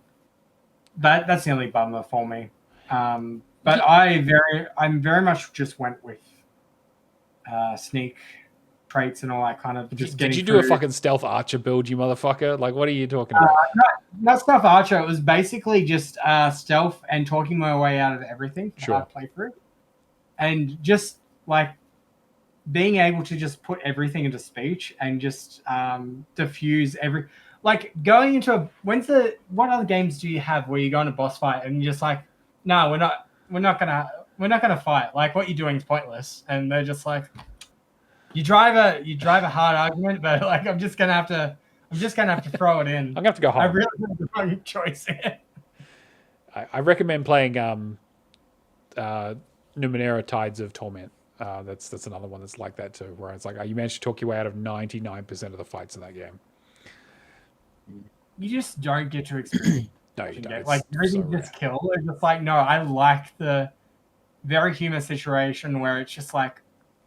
that's the only bummer for me. But I'm very much just went with sneak traits and all that kind of just
Did
getting
you do
through.
a fucking stealth archer build, you motherfucker? Like, what are you talking about?
Not stealth archer. It was basically just stealth and talking my way out of everything for
Sure.
hard playthrough, and just like being able to just put everything into speech and just diffuse every, like going into what other games do you have where you go in a boss fight and you're just like, no, we're not gonna fight. Like, what you're doing is pointless, and they're just like, you drive a hard argument, but like I'm just gonna have to throw it in.
I'm gonna have to go home.
I really have the wrong choice here.
I recommend playing Numenera Tides of Torment. That's another one that's like that too, where it's like you manage to talk your way out of 99% of the fights in that game.
You just don't get to experience.
No, you don't.
Like everything just kill. It's just like, no, I like the very human situation where it's just like,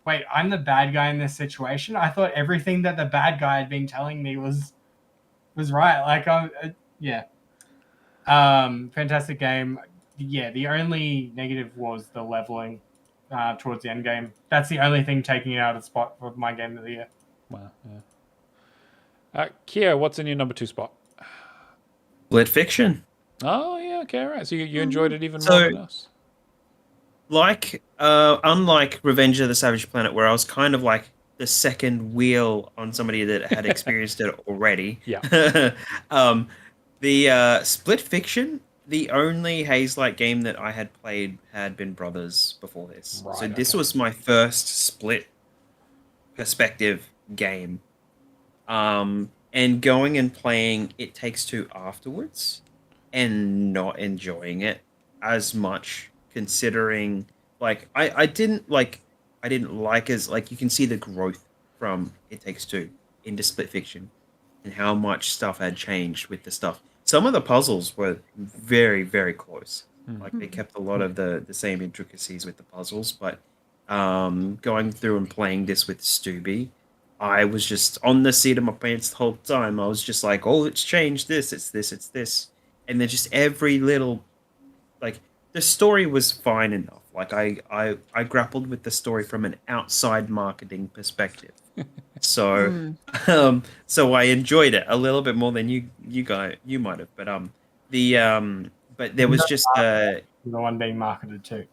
wait, I'm the bad guy in this situation. I thought everything that the bad guy had been telling me was right. Like, yeah. Fantastic game. Yeah, the only negative was the leveling towards the end game. That's the only thing taking it out of the spot for my game of the year.
Wow, yeah. Kia, what's in your number 2 spot?
Split Fiction.
Oh, yeah, okay, right. So you enjoyed it even more than us.
Like, unlike Revenge of the Savage Planet, where I was kind of like the second wheel on somebody that had experienced it already.
Yeah.
The Split Fiction, the only Haze-like game that I had played had been Brothers before this.
Right,
so this was my first split perspective game. And going and playing It Takes Two afterwards and not enjoying it as much, considering like I didn't like as like, you can see the growth from It Takes Two into Split Fiction and how much stuff had changed with the stuff. Some of the puzzles were very, very close. Like, they kept a lot of the same intricacies with the puzzles, but going through and playing this with Stubby, I was just on the seat of my pants the whole time. I was just like, oh, it's changed this, it's this, it's this. And then just every little, like, the story was fine enough. Like, I grappled with the story from an outside marketing perspective. So, so I enjoyed it a little bit more than you might have. But there was just
the one being marketed too.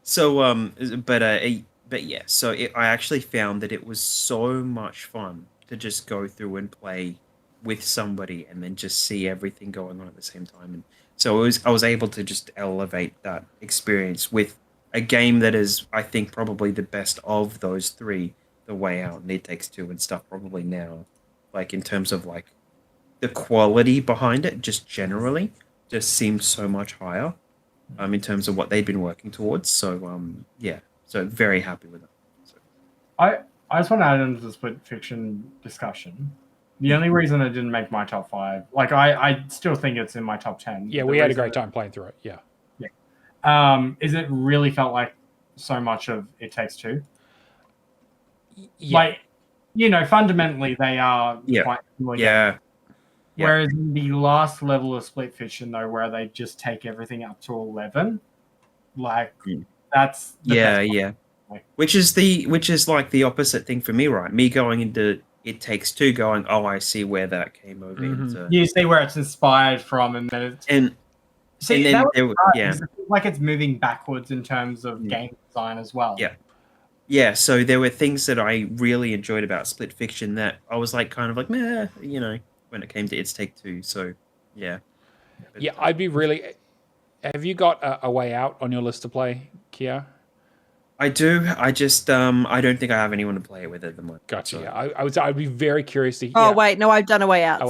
So, but yeah. So I actually found that it was so much fun to just go through and play with somebody and then just see everything going on at the same time. And so I was able to just elevate that experience with a game that is, I think, probably the best of those three. The Way Out and It Takes Two and stuff probably now, like in terms of like the quality behind it, just generally, just seems so much higher, in terms of what they'd been working towards. So yeah, so very happy with it. So.
I just want to add into the Split Fiction discussion. The only reason it didn't make my top 5, like I still think it's in my top 10.
Yeah, we had a great time playing through it. Yeah.
Yeah. Is it really felt like so much of It Takes Two?
Yeah.
Like, fundamentally they are quite similar.
Yeah.
Whereas in the last level of Split Fiction, though, where they just take everything up to 11, like that's the best one. Like, which
is like the opposite thing for me, right? Me going into It Takes Two, going, oh, I see where that came over into.
You see where it's inspired from, and then it's like it's moving backwards in terms of game design as well.
Yeah. Yeah, so there were things that I really enjoyed about Split Fiction that I was like kind of like, meh, when it came to It's Take Two. So, yeah.
Yeah, I'd be really... Have you got a Way Out on your list to play, Kia?
I do. I just, I don't think I have anyone to play it with at the moment.
Gotcha,
so.
yeah. I'd be very curious to hear...
Oh, wait, no, I've done a Way Out.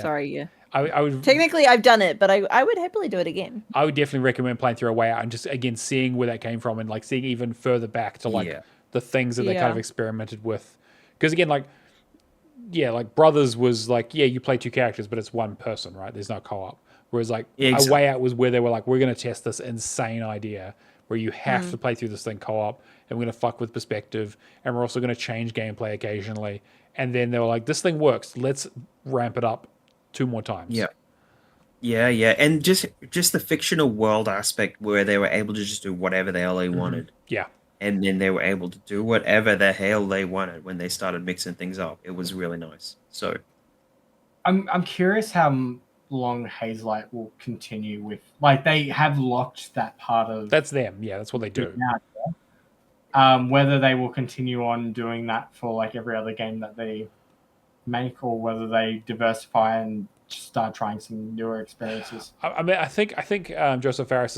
Sorry,
yeah.
I would...
Technically, I've done it, but I would happily do it again.
I would definitely recommend playing through a Way Out and just, again, seeing where that came from and, like, seeing even further back to, like... the things that they kind of experimented with. Because again, like yeah, like Brothers was like, yeah, you play two characters, but it's one person, right? There's no co-op. Whereas like
Yeah,
A Way Out was where they were like, we're going to test this insane idea where you have
Mm.
to play through this thing co-op, and we're going to fuck with perspective, and we're also going to change gameplay occasionally. And then they were like, this thing works. Let's ramp it up 2 more times.
Yeah, and just the fictional world aspect where they were able to just do whatever the hell they wanted.
Yeah.
And then they were able to do whatever the hell they wanted when they started mixing things up. It was really nice. So
I'm curious how long Hazelight will continue with. Like, they have locked that part of.
That's them. Yeah, that's what they do.
Whether they will continue on doing that for like every other game that they make, or whether they diversify and start trying some newer experiences.
I mean, I think Joseph Faris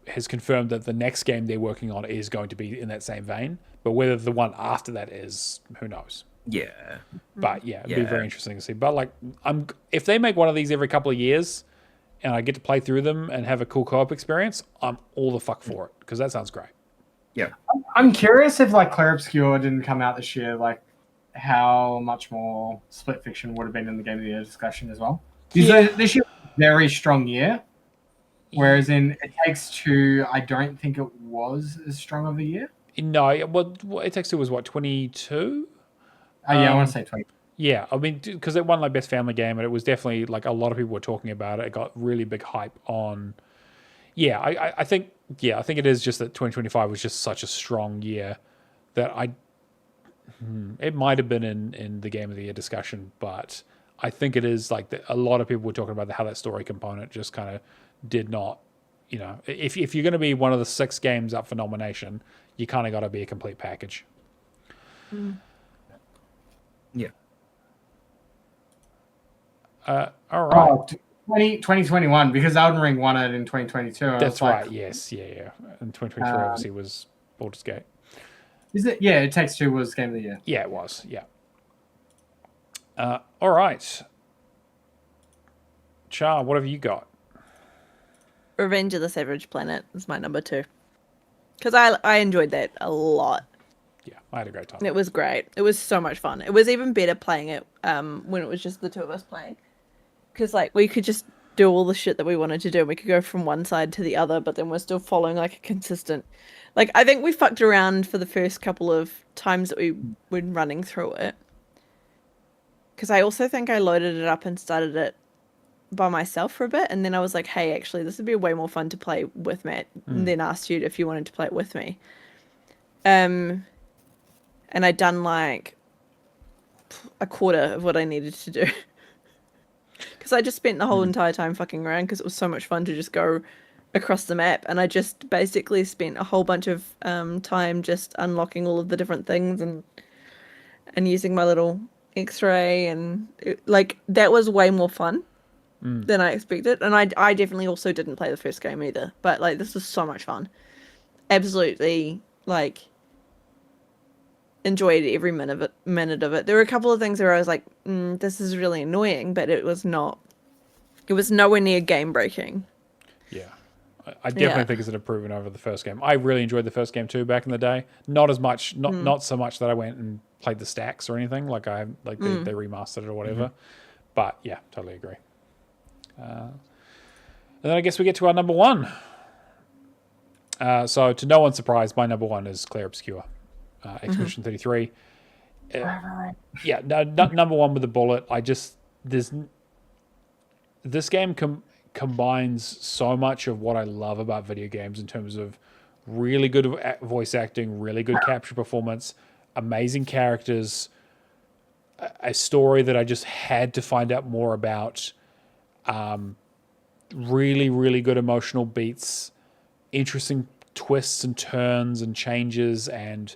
has confirmed that the next game they're working on is going to be in that same vein, but whether the one after that is, who knows?
yeah,
But yeah, it'd be very interesting to see. But like, if they make one of these every couple of years, and I get to play through them and have a cool co-op experience, I'm all the fuck for it, because that sounds great.
yeah.
I'm curious if like Clair Obscur didn't come out this year, like how much more Split Fiction would have been in the Game of the Year discussion as well. This year was a very strong year, whereas in It Takes Two, I don't think it was as strong of a year.
No, well, It Takes Two was what, 22?
Yeah, I want to say 20.
Yeah, I mean, because it won like Best Family Game, and it was definitely like a lot of people were talking about it. It got really big hype on. Yeah, I think it is just that 2025 was just such a strong year that it might have been in the Game of the Year discussion, but I think it is like a lot of people were talking about how that story component just kind of did not, if you're going to be one of the 6 games up for nomination, you kind of got to be a complete package.
Yeah.
All right.
Oh, 2021, because Elden Ring won it in 2022.
That's right. Yes. Yeah. And 2023 obviously was Baldur's Gate.
Is it? Yeah, It Takes Two was Game of the Year.
Yeah, it was. Yeah. All right. Char, what have you got?
Revenge of the Savage Planet is my number 2. Because I enjoyed that a lot.
Yeah, I had a great time.
It was great. It was so much fun. It was even better playing it when it was just the two of us playing. Because like we could just do all the shit that we wanted to do. We could go from one side to the other, but then we're still following like a consistent. Like I think we fucked around for the first couple of times that we were running through it. Because I also think I loaded it up and started it by myself for a bit, and then I was like, hey, actually this would be way more fun to play with Matt, and then asked you if you wanted to play it with me. And I'd done like a quarter of what I needed to do. Because I just spent the whole entire time fucking around because it was so much fun to just go across the map, and I just basically spent a whole bunch of time just unlocking all of the different things and using my little X-ray, and like that was way more fun than I expected. And I definitely also didn't play the first game either, but like this was so much fun. Absolutely, like enjoyed every minute of it. There were a couple of things where I was like, this is really annoying, but it was nowhere near game breaking.
Yeah. I definitely think it's an improvement over the first game. I really enjoyed the first game too back in the day. Not as much, not so much that I went and played the stacks or anything. Like they remastered it or whatever. But yeah, totally agree. And then I guess we get to our number 1. So to no one's surprise, my number 1 is Clair Obscur. Expedition 33. Yeah, number 1 with a bullet. This game combines so much of what I love about video games in terms of really good voice acting, really good capture performance, amazing characters, a story that I just had to find out more about, really, really good emotional beats, interesting twists and turns and changes, and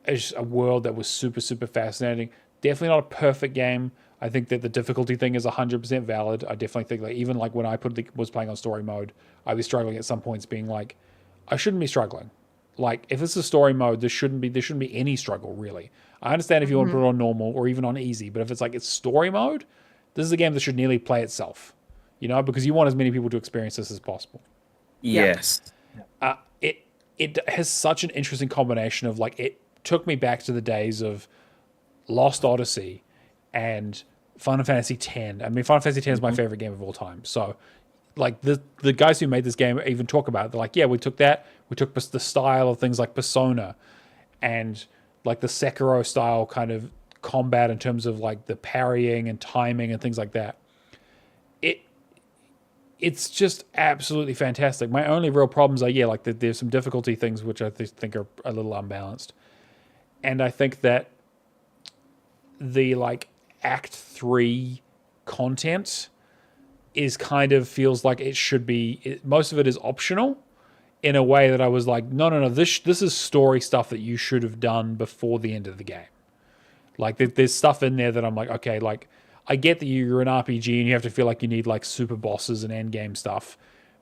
it's a world that was super, super fascinating. Definitely not a perfect game. I think that the difficulty thing is 100% valid. I definitely think like even like when I was playing on story mode, I was struggling at some points, being like, I shouldn't be struggling. Like if it's a story mode, there shouldn't be any struggle really. I understand if you want to put it on normal or even on easy, but if it's like it's story mode, this is a game that should nearly play itself, because you want as many people to experience this as possible.
Yes.
It has such an interesting combination of like, it took me back to the days of Lost Odyssey, and Final Fantasy X. I mean, Final Fantasy X is my favorite game of all time. So, like, the guys who made this game even talk about it. They're like, yeah, we took the style of things like Persona and like the Sekiro style kind of combat in terms of like the parrying and timing and things like that. It's just absolutely fantastic. My only real problems are, like there's some difficulty things which I think are a little unbalanced. And I think that the like Act 3 content is kind of feels like it should be, most of it is optional in a way that I was like, no, this is story stuff that you should have done before the end of the game. Like there's stuff in there that I'm like, okay, like I get that you're an RPG and you have to feel like you need like super bosses and end game stuff,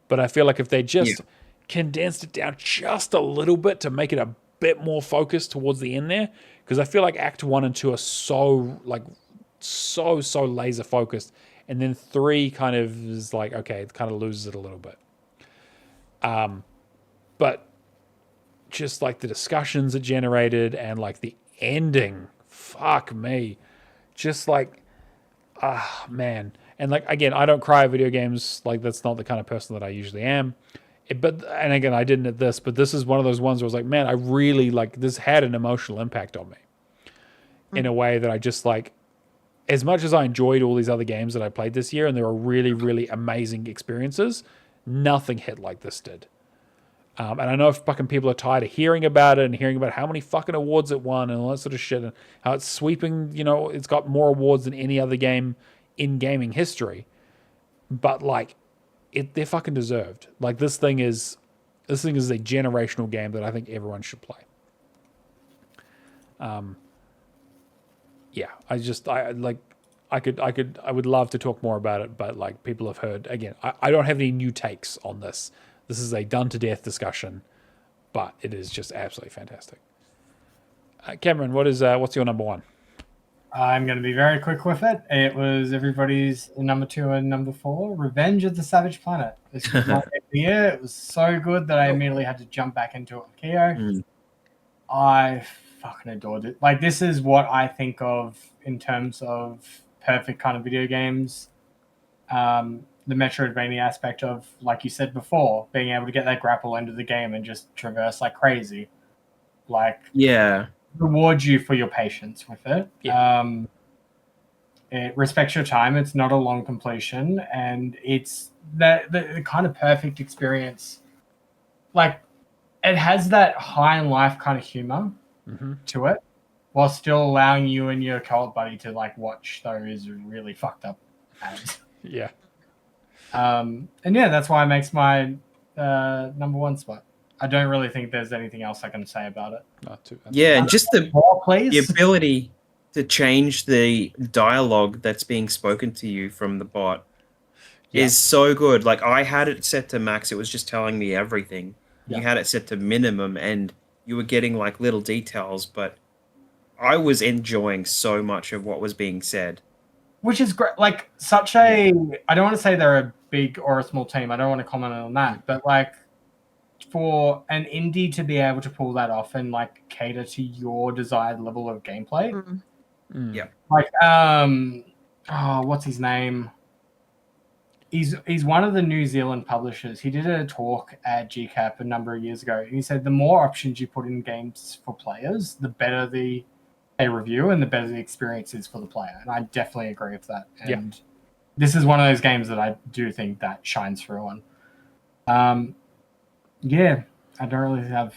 but I feel like if they just condensed it down just a little bit to make it a bit more focused towards the end there, because I feel like Act 1 and 2 are so laser focused, and then 3 kind of is like, okay, it kind of loses it a little bit. But just like the discussions it generated and like the ending, fuck me, just like, man. And like, again, I don't cry at video games. Like, that's not the kind of person that I usually am. And again, I didn't at this, but this is one of those ones where I was like, man, I really like, this had an emotional impact on me in a way that I just like, as much as I enjoyed all these other games that I played this year, and there were really, really amazing experiences, nothing hit like this did. And I know if fucking people are tired of hearing about it and hearing about how many fucking awards it won and all that sort of shit, and how it's sweeping, it's got more awards than any other game in gaming history. But like, they're fucking deserved. Like this thing is a generational game that I think everyone should play. Yeah, I would love to talk more about it, but like people have heard, again, I don't have any new takes on this. This is a done to death discussion, but it is just absolutely fantastic. Cameron, what's your number one?
I'm going to be very quick with it. It was everybody's number 2 and number 4, Revenge of the Savage Planet. This was my game of the year. It was so good that I immediately had to jump back into it with Keo. I fucking adored it. Like, this is what I think of in terms of perfect kind of video games. The Metroidvania aspect of, like you said before, being able to get that grapple into the game and just traverse like crazy. Like, rewards you for your patience with it. It respects your time. It's not a long completion, and it's the kind of perfect experience. Like, it has that high in life kind of humor to it, while still allowing you and your co-op buddy to like watch those really fucked up ads.
Yeah.
And yeah, that's why it makes my number 1 spot. I don't really think there's anything else I can say about it.
And just the ability to change the dialogue that's being spoken to you from the bot is so good. Like, I had it set to max. It was just telling me everything. You had it set to minimum, and you were getting like little details, but I was enjoying so much of what was being said.
Which is great. Like, I don't want to say they're a big or a small team. I don't want to comment on that. But, like, for an indie to be able to pull that off and, like, cater to your desired level of gameplay.
Yeah.
Like, what's his name? He's one of the New Zealand publishers. He did a talk at GCAP a number of years ago. He said the more options you put in games for players, the better a review and the better the experience is for the player. And I definitely agree with that. And this is one of those games that I do think that shines through on. I don't really have.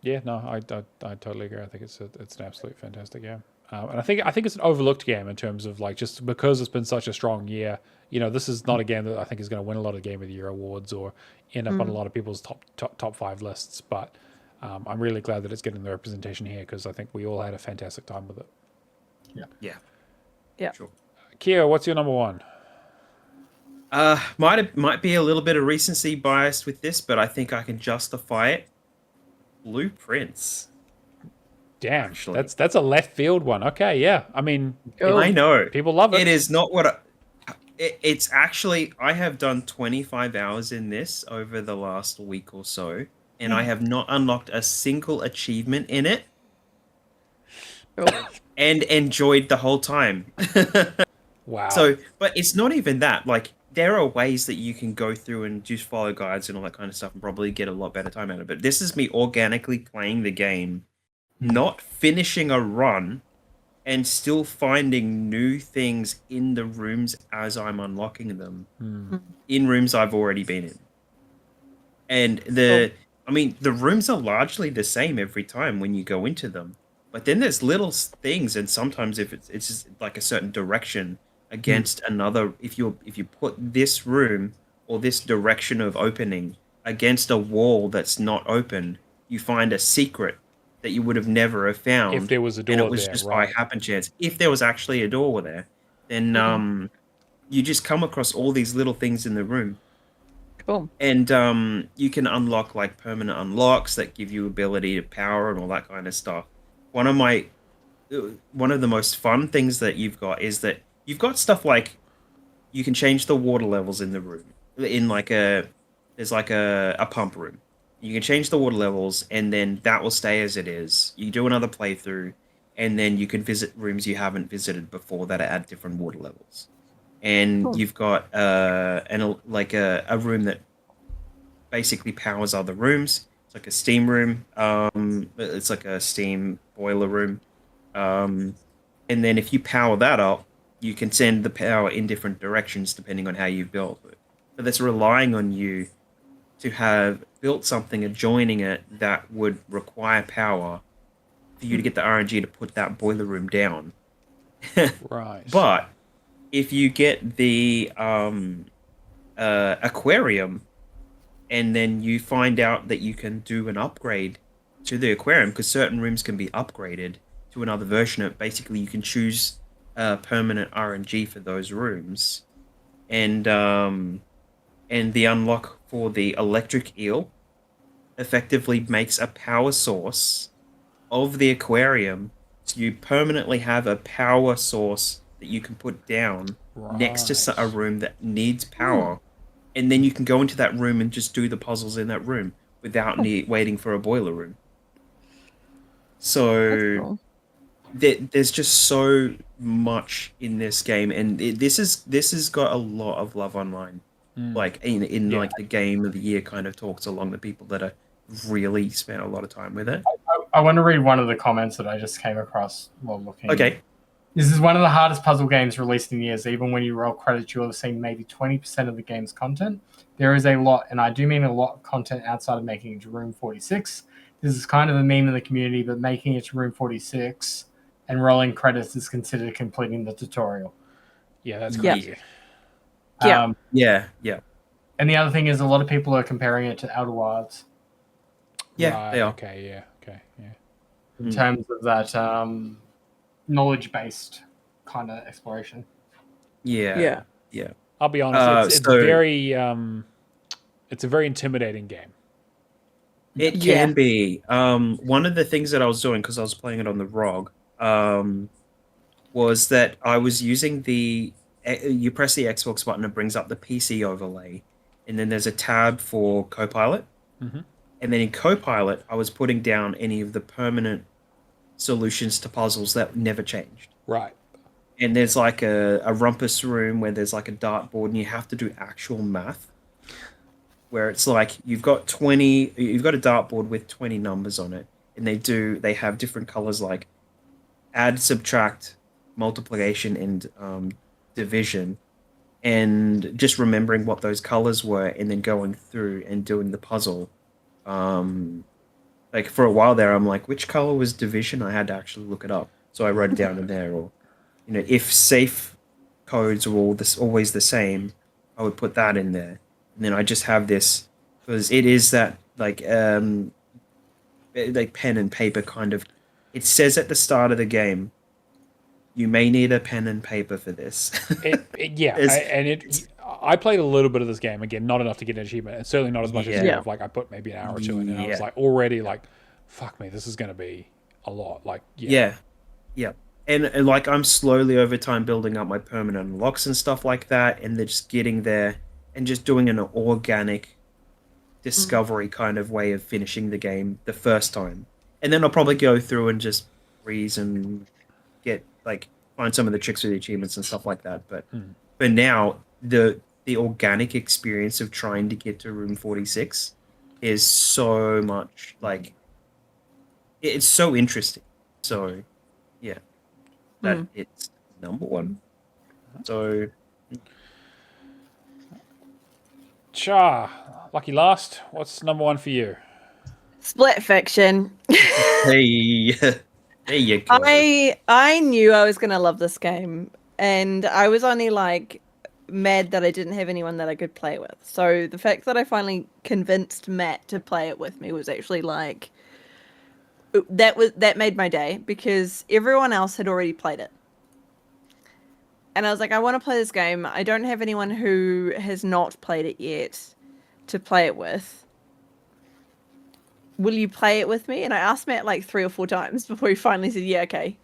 Yeah, no, I totally agree. I think it's an absolutely fantastic game. And I think it's an overlooked game in terms of like, just because it's been such a strong year. This is not a game that I think is going to win a lot of Game of the Year awards or end up on a lot of people's top 5 lists. But I'm really glad that it's getting the representation here, because I think we all had a fantastic time with it.
Yeah.
Sure.
Keo, what's your number 1?
Might be a little bit of recency bias with this, but I think I can justify it. Blue Prince.
Damn,
actually.
That's a left field one. Okay, yeah. I mean,
I know
people love it.
It is not what it's actually. I have done 25 hours in this over the last week or so, and I have not unlocked a single achievement in it. and enjoyed the whole time.
Wow.
So, but it's not even that. Like, there are ways that you can go through and just follow guides and all that kind of stuff and probably get a lot better time out of it. This is me organically playing the game, not finishing a run, and still finding new things in the rooms as I'm unlocking them, in rooms I've already been in. And the rooms are largely the same every time when you go into them. But then there's little things, and sometimes if it's just like a certain direction against another, if you put this room or this direction of opening against a wall that's not open, you find a secret that you would have never have found
If there was a door
and it was
there,
just
right.
by happen chance. If there was actually a door there, then you just come across all these little things in the room.
Cool.
And you can unlock like permanent unlocks that give you ability to power and all that kind of stuff. One of the most fun things that you've got is that you've got stuff like you can change the water levels in the room. There's like a pump room. You can change the water levels, and then that will stay as it is. You do another playthrough, and then you can visit rooms you haven't visited before that are at different water levels. And you've got a room that basically powers other rooms. It's like a steam room. It's like a steam boiler room. And then if you power that up, you can send the power in different directions depending on how you've built it. But that's relying on you to have built something adjoining it that would require power for you to get the RNG to put that boiler room down.
Right.
But if you get the aquarium, and then you find out that you can do an upgrade to the aquarium, because certain rooms can be upgraded to another version of it. Basically, you can choose permanent RNG for those rooms, and the unlock for the electric eel effectively makes a power source of the aquarium, so you permanently have a power source that you can put down next to a room that needs power, and then you can go into that room and just do the puzzles in that room without waiting for a boiler room. So there's just so much in this game, and this has got a lot of love online. Like in like the game of the year kind of talks along the people that are really spent a lot of time with it.
I want to read one of the comments that I just came across while looking.
Okay.
This is one of the hardest puzzle games released in years. Even when you roll credits, you'll have seen maybe 20% of the game's content. There is a lot, and I do mean a lot of content outside of making it to Room 46. This is kind of a meme in the community, but making it to Room 46 and rolling credits is considered completing the tutorial.
Yeah, that's crazy.
Yeah.
Yeah.
And the other thing is a lot of people are comparing it to Outer Wilds.
Yeah,
Right,
they are.
Okay, yeah.
In terms of that knowledge-based kind of exploration.
Yeah.
I'll be honest, it's a very intimidating game.
It can be. One of the things that I was doing, because I was playing it on the ROG, was that I was using you press the Xbox button, it brings up the PC overlay, and then there's a tab for Copilot.
Mm-hmm.
And then in Copilot, I was putting down any of the permanent solutions to puzzles that never changed.
Right.
And there's like a rumpus room where there's like a dartboard, and you have to do actual math. Where it's like you've got a dartboard with 20 numbers on it, and they have different colors like add, subtract, multiplication, and division, and just remembering what those colors were, and then going through and doing the puzzle. Like for a while there, I'm like, which color was division? I had to actually look it up, so I wrote it down in there. Or, if safe codes were always the same, I would put that in there. And then I just have this, because it is that like pen and paper kind of. It says at the start of the game, you may need a pen and paper for this.
I played a little bit of this game, again, not enough to get an achievement, and certainly not as much as you have. Like I put maybe an hour or two in, and I was like already like, fuck me, this is going to be a lot. Like yeah.
And like I'm slowly over time building up my permanent unlocks and stuff like that, and they're just getting there and just doing an organic discovery kind of way of finishing the game the first time. And then I'll probably go through and just freeze and get find some of the tricks with the achievements and stuff like that. But now the organic experience of trying to get to room 46 is so much it's so interesting. So yeah, that it's number one. So
Char, lucky last. What's number one for you?
Split Fiction.
hey, there you go.
I knew I was gonna love this game, and I was only mad that I didn't have anyone that I could play it with. So the fact that I finally convinced Matt to play it with me was actually that made my day, because everyone else had already played it. And I was like, I want to play this game. I don't have anyone who has not played it yet to play it with. Will you play it with me? And I asked Matt 3 or 4 times before he finally said, yeah, okay.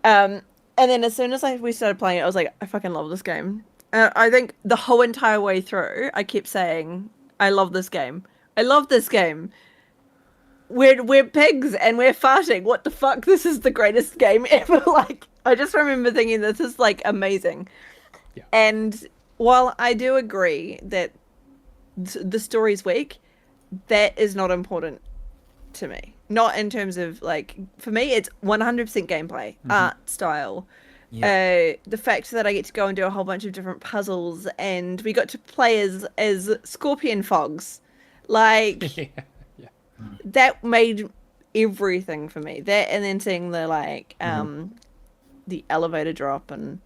And then as soon as we started playing it, I was like, I fucking love this game. I think the whole entire way through, I kept saying, I love this game. I love this game. We're pigs and we're farting. What the fuck? This is the greatest game ever. I just remember thinking this is amazing.
Yeah.
And while I do agree that the story's weak, that is not important to me. Not in terms of for me, it's 100% gameplay, art style. Yeah. The fact that I get to go and do a whole bunch of different puzzles, and we got to play as scorpion fogs, that made everything for me. That, and then seeing the the elevator drop and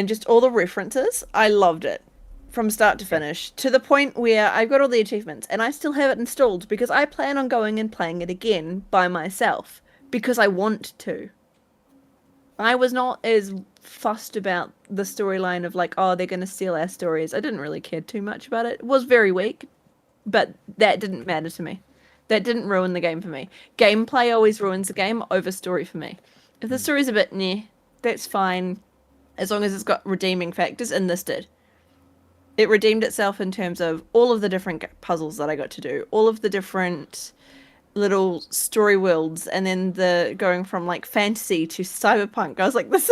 just all the references, I loved it from start to finish, to the point where I've got all the achievements and I still have it installed because I plan on going and playing it again by myself because I want to. I was not as fussed about the storyline of they're going to steal our stories. I didn't really care too much about it. It was very weak, but that didn't matter to me. That didn't ruin the game for me. Gameplay always ruins the game over story for me. If the story's a bit that's fine, as long as it's got redeeming factors, and this did. It redeemed itself in terms of all of the different puzzles that I got to do, all of the different little story worlds, and then the going from fantasy to cyberpunk. I was like, this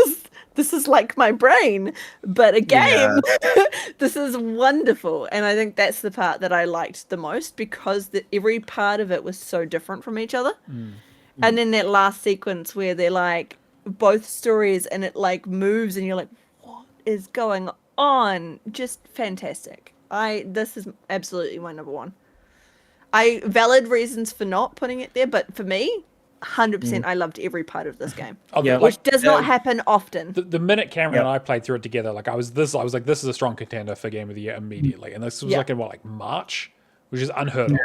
is like my brain, but a game. Yeah. This is wonderful. And I think that's the part that I liked the most, because every part of it was so different from each other. And then that last sequence where they're both stories and it moves and you're like, what is going on? Just fantastic. This is absolutely my number one. Valid reasons for not putting it there, but for me, 100% I loved every part of this game. Which does not happen often.
The minute Cameron and I played through it together, I was like, this is a strong contender for Game of the Year immediately. And this was in March, which is unheard of.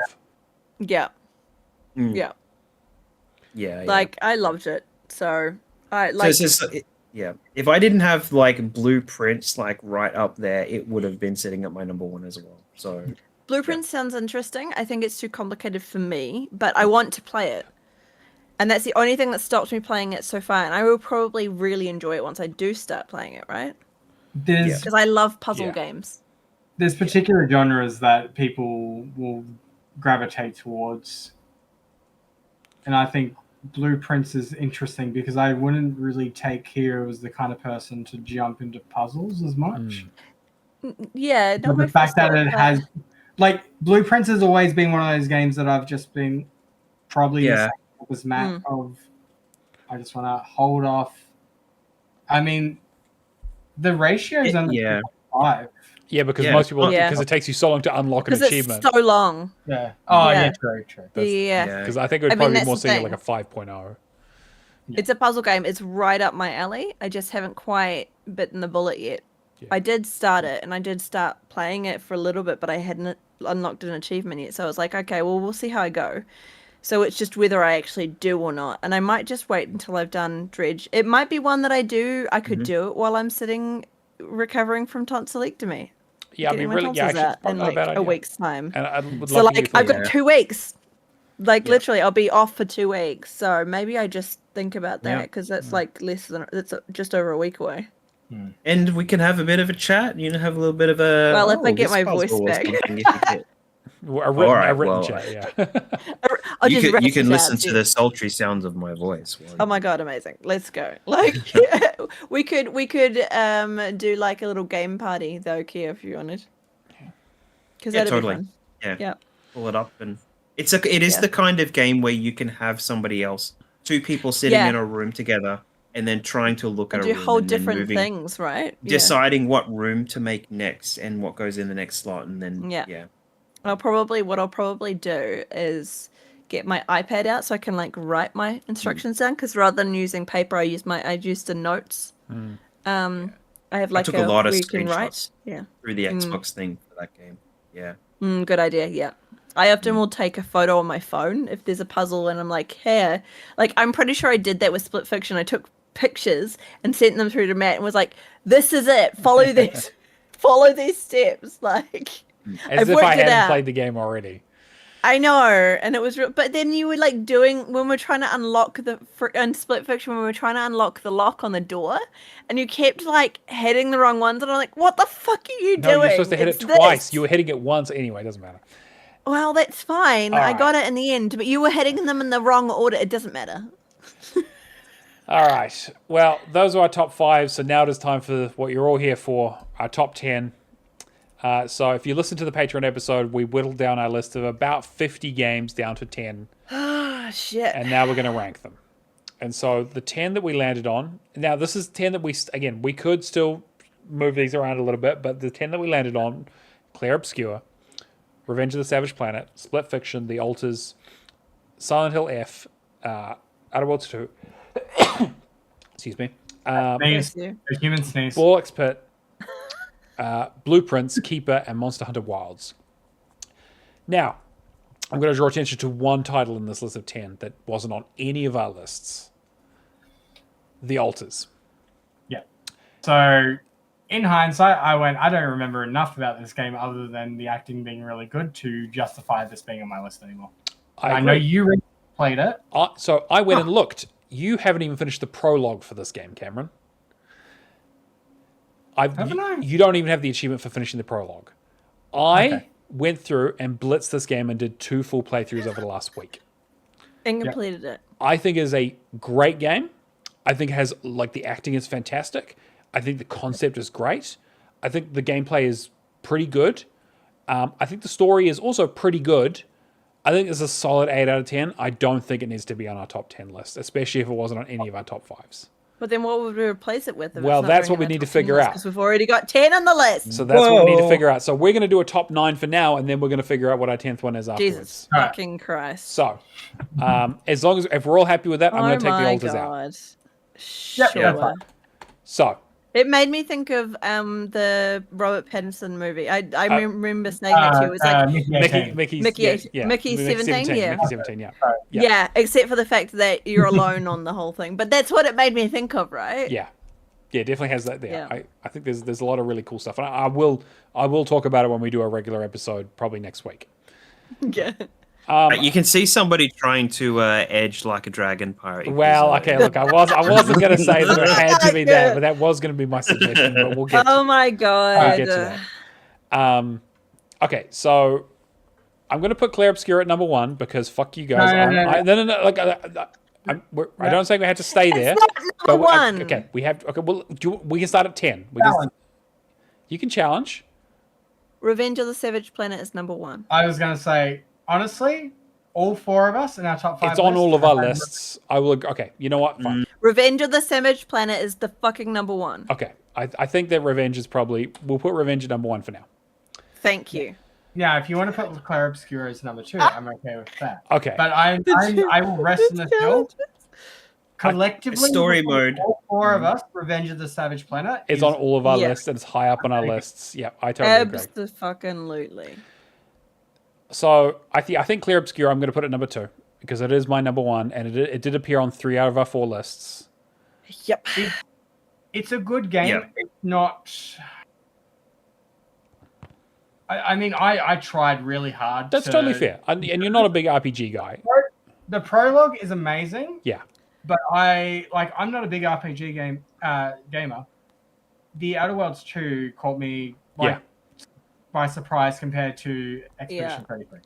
Yeah. Yeah.
Yeah.
I loved it. So I
if I didn't have Blueprints right up there, it would have been sitting at my number one as well. So
Blueprint sounds interesting. I think it's too complicated for me, but I want to play it. And that's the only thing that stopped me playing it so far. And I will probably really enjoy it once I do start playing it, right? Because I love puzzle games.
There's particular genres that people will gravitate towards. And I think Blueprints is interesting because I wouldn't really take Hero as the kind of person to jump into puzzles as much.
Yeah.
But the fact that it has... Blueprints has always been one of those games that I've just been probably the same as Matt of, I just want to hold off. I mean, the ratio is only 5.
Yeah, because most people, because it takes you so long to unlock an achievement.
It's so long.
Yeah. Oh, yeah, true.
Yeah.
Because I think it would probably be more seeing it a 5.0.
It's a puzzle game. It's right up my alley. I just haven't quite bitten the bullet yet. Yeah. I did start it, and I did start playing it for a little bit, but I hadn't unlocked an achievement yet. So I was like, okay, well, we'll see how I go. So it's just whether I actually do or not. And I might just wait until I've done Dredge. It might be one that I could do it while I'm sitting recovering from tonsillectomy.
Yeah, really,
out in a week's time.
And I would love
I've got 2 weeks. Literally, I'll be off for 2 weeks. So maybe I just think about that, because that's it's just over a week away.
And we can have a bit of a chat. Have a little bit of a...
Well, if I get my voice back.
A written,
right,
a written
well,
chat, yeah.
I'll
You
just
can, you
rest
can
it
listen
out
to
you.
the sultry sounds of my voice.
Oh my god, amazing! Let's go. Like we could do like a little game party though, Kia, if you wanted. Because
Yeah,
that'd
totally.
be fun.
Yeah.
Yeah.
Pull it up, and it is
Yeah.
the kind of game where you can have somebody else, two people sitting
Yeah.
in a room together, and then trying to look at
And
a
do
room
whole
and then
different
moving,
things, right?
deciding what room to make next and what goes in the next slot, and then
Yeah. What I'll probably do is get my iPad out so I can like write my instructions down. Because rather than using paper, I used the notes. I have
I
like
took a lot of
where you can
screenshots
write. Yeah.
through the Xbox thing for that game. Yeah.
Good idea. Yeah. I often will take a photo on my phone if there's a puzzle and I'm like, hey, like I'm pretty sure I did that with Split Fiction. I took pictures and sent them through to Matt and was like, this is it. Follow these, follow these steps. Like,
As
I've
if
worked
I
it
hadn't
out.
played the game already.
I know, and it was, but then you were like doing when we're trying to unlock in Split Fiction when we were trying to unlock the lock on the door, and you kept like hitting the wrong ones, and I'm like, what the fuck are you
No,
doing?
you're supposed to hit
It's
it twice.
this.
You were hitting it once anyway. Doesn't matter.
Well, that's fine.
All
I got
right.
it in the end, but you were hitting them in the wrong order. It doesn't matter.
All right. Well, those are our top 5. So now it is time for what you're all here for, our top 10. So if you listen to the Patreon episode, we whittled down our list of about 50 games down to 10.
Ah, shit.
And now we're going to rank them. And so the 10 that we landed on, now this is 10 that we could still move these around a little bit, but the 10 that we landed on, Clair Obscur, Revenge of the Savage Planet, Split Fiction, The Alters, Silent Hill F, Outer Worlds 2, excuse me,
Sneeze.
you.
A human sneeze.
Borlax Pit, Blueprints, Keeper, and Monster Hunter Wilds. Now, I'm going to draw attention to one title in this list of 10 that wasn't on any of our lists. The Alters.
Yeah. So, in hindsight, I don't remember enough about this game other than the acting being really good to justify this being on my list anymore. I know you played it.
So I went and looked. You haven't even finished the prologue for this game, Cameron.
Haven't I?
You don't even have the achievement for finishing the prologue. I went through and blitzed this game and did 2 full playthroughs over the last week.
And completed it.
I think it is a great game. I think it has, like, the acting is fantastic. I think the concept is great. I think the gameplay is pretty good. I think the story is also pretty good. I think it's a solid 8 out of 10. I don't think it needs to be on our top 10 list, especially if it wasn't on any of our top 5s.
But then what would we replace it with? If
Well,
it's not
that's
going
what we
in our
need to
top 10
figure
list?
out.
Because we've already got 10 on the list.
So that's what we need to
Whoa.
figure out. So we're going to do a top 9 for now, and then we're going to figure out what our 10th one is afterwards.
Jesus fucking Christ.
So, as long as if we're all happy with that, I'm going to take the Alters out.
God.
Yep,
Sure.
that's fine.
So,
It made me think of the Robert Pattinson movie. I remember saying that to you. It was like
Mickey
Mickey
17, yeah.
Mickey 17, yeah.
yeah, except for the fact that you're alone on the whole thing. But that's what it made me think of, right?
Yeah, definitely has that there.
Yeah.
I think there's a lot of really cool stuff, and I will talk about it when we do a regular episode, probably next week.
Yeah.
You can see somebody trying to edge like a dragon pirate.
Well, okay, look, I wasn't going to say that it had to be that, but that was going to be my suggestion. But we'll get.
Oh my God.
We'll get to that. Okay, so I'm going to put Clair Obscur at number 1 because fuck you guys. No. Like, I don't say we have to stay there.
Number 1.
Okay, we have. Okay, well, we can start at 10. You can challenge.
Revenge of the Savage Planet is number 1.
I was going to say, honestly, all 4 of us in our top 5
It's on
list
all of our
have-
lists. I will. Okay, you know what? Fine.
Revenge of the Savage Planet is the fucking number 1.
Okay, I think that Revenge is probably. We'll put Revenge at number 1 for now.
Thank you.
Yeah, if you want to put Clair Obscur as number 2, I'm okay with that.
Okay.
But I will rest in the hill. Collectively,
Story mode.
all 4 of us, Revenge of the Savage Planet.
It's
is-
on all of our
Yeah.
lists and it's high up on our lists. Yeah, I totally agree.
Abso-fucking-lutely.
So I think Clair Obscur I'm going to put at number 2 because it is my number 1 and it did appear on 3 out of our 4 lists.
Yep.
It's a good game.
Yeah.
It's not. I mean, I tried really hard.
That's totally fair. And you're not a big RPG guy.
The prologue is amazing.
Yeah.
But I'm not a big RPG gamer. The Outer Worlds 2 caught me by surprise compared to Expedition 33.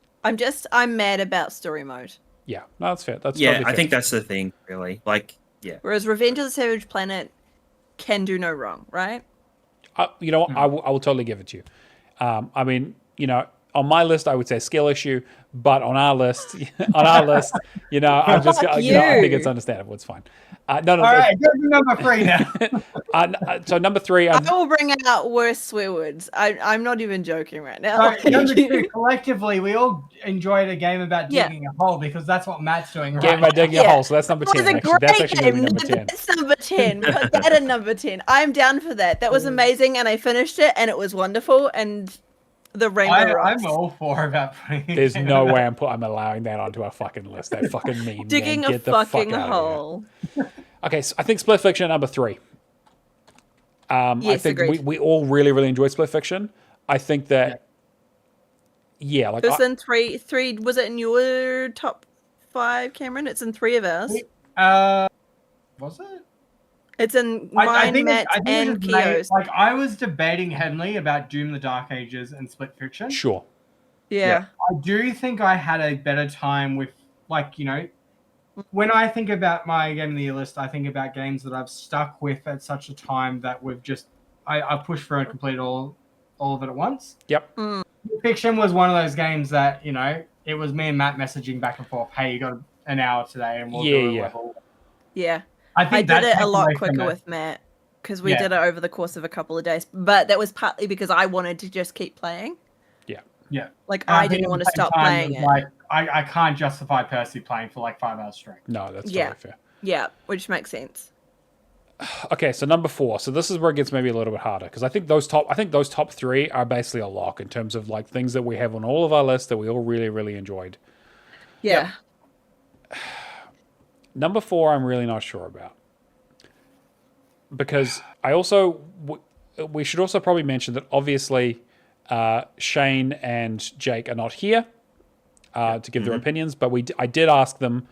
I'm mad about story mode.
Yeah, no, that's fair. That's
Yeah,
totally
I
fair.
think that's the thing, really. Like, yeah.
Whereas Revenge of the Savage Planet can do no wrong, right?
You know what? I will totally give it to you. I mean, you know, on my list, I would say skill issue, but on our list, you know, I'm just,
Fuck
you know, I think
you.
it's understandable. It's fine. No,
All right, go to number 3 now.
so number 3,
I will bring out worse swear words. I'm not even joking right now.
Alright, number 2, collectively, we all enjoyed a game about
Yeah.
digging a hole because that's what Matt's doing right
game by digging a
Yeah.
hole. So that's number
It
10.
was a
Actually, that's
great
actually going to
game.
be number 10.
That's number 10. Put that at number 10. I'm down for that. That was amazing, and I finished it, and it was wonderful. And the Rainbow Rocks.
I'm all for about putting a
There's
game
no
about-
way I'm allowing that onto our fucking list. That fucking meme.
Digging
man.
a
Get the fuck
fucking
out of here.
hole.
Okay, so I think Split Fiction at number 3. I
Yes,
think
agreed.
we all really, really enjoyed Split Fiction. I think that, yeah, like
It's in three. Was it in your top 5, Cameron? It's in 3 of ours.
Was it?
It's in
I
mine,
think
Matt,
it
and
was made-
Kio's.
like I was debating Henley about Doom: The Dark Ages and Split Fiction.
sure.
Yeah.
I do think I had a better time with, like, you know, when I think about my Game of the Year list, I think about games that I've stuck with at such a time that we've just I pushed through and completed all of it at once.
Yep.
Fiction was one of those games that, you know, it was me and Matt messaging back and forth, hey, you got an hour today and we'll do a level.
Yeah.
I
I
think
did it a
taken
lot
away from
quicker
it.
with Matt because we did it over the course of a couple of days. But that was partly because I wanted to just keep playing.
Yeah.
Like,
And
I
think
didn't
at
want
the
to
same
stop
time,
playing
it
it.
was like, I can't justify Percy playing for like 5 hours straight.
No, that's
Yeah.
totally fair.
Yeah, which makes sense.
Okay, so number 4. So this is where it gets maybe a little bit harder because I think those top 3 are basically a lock in terms of like things that we have on all of our lists that we all really, really enjoyed.
Yeah.
Number 4, I'm really not sure about because I also we should also probably mention that obviously Shane and Jake are not here to give their opinions, but I did ask them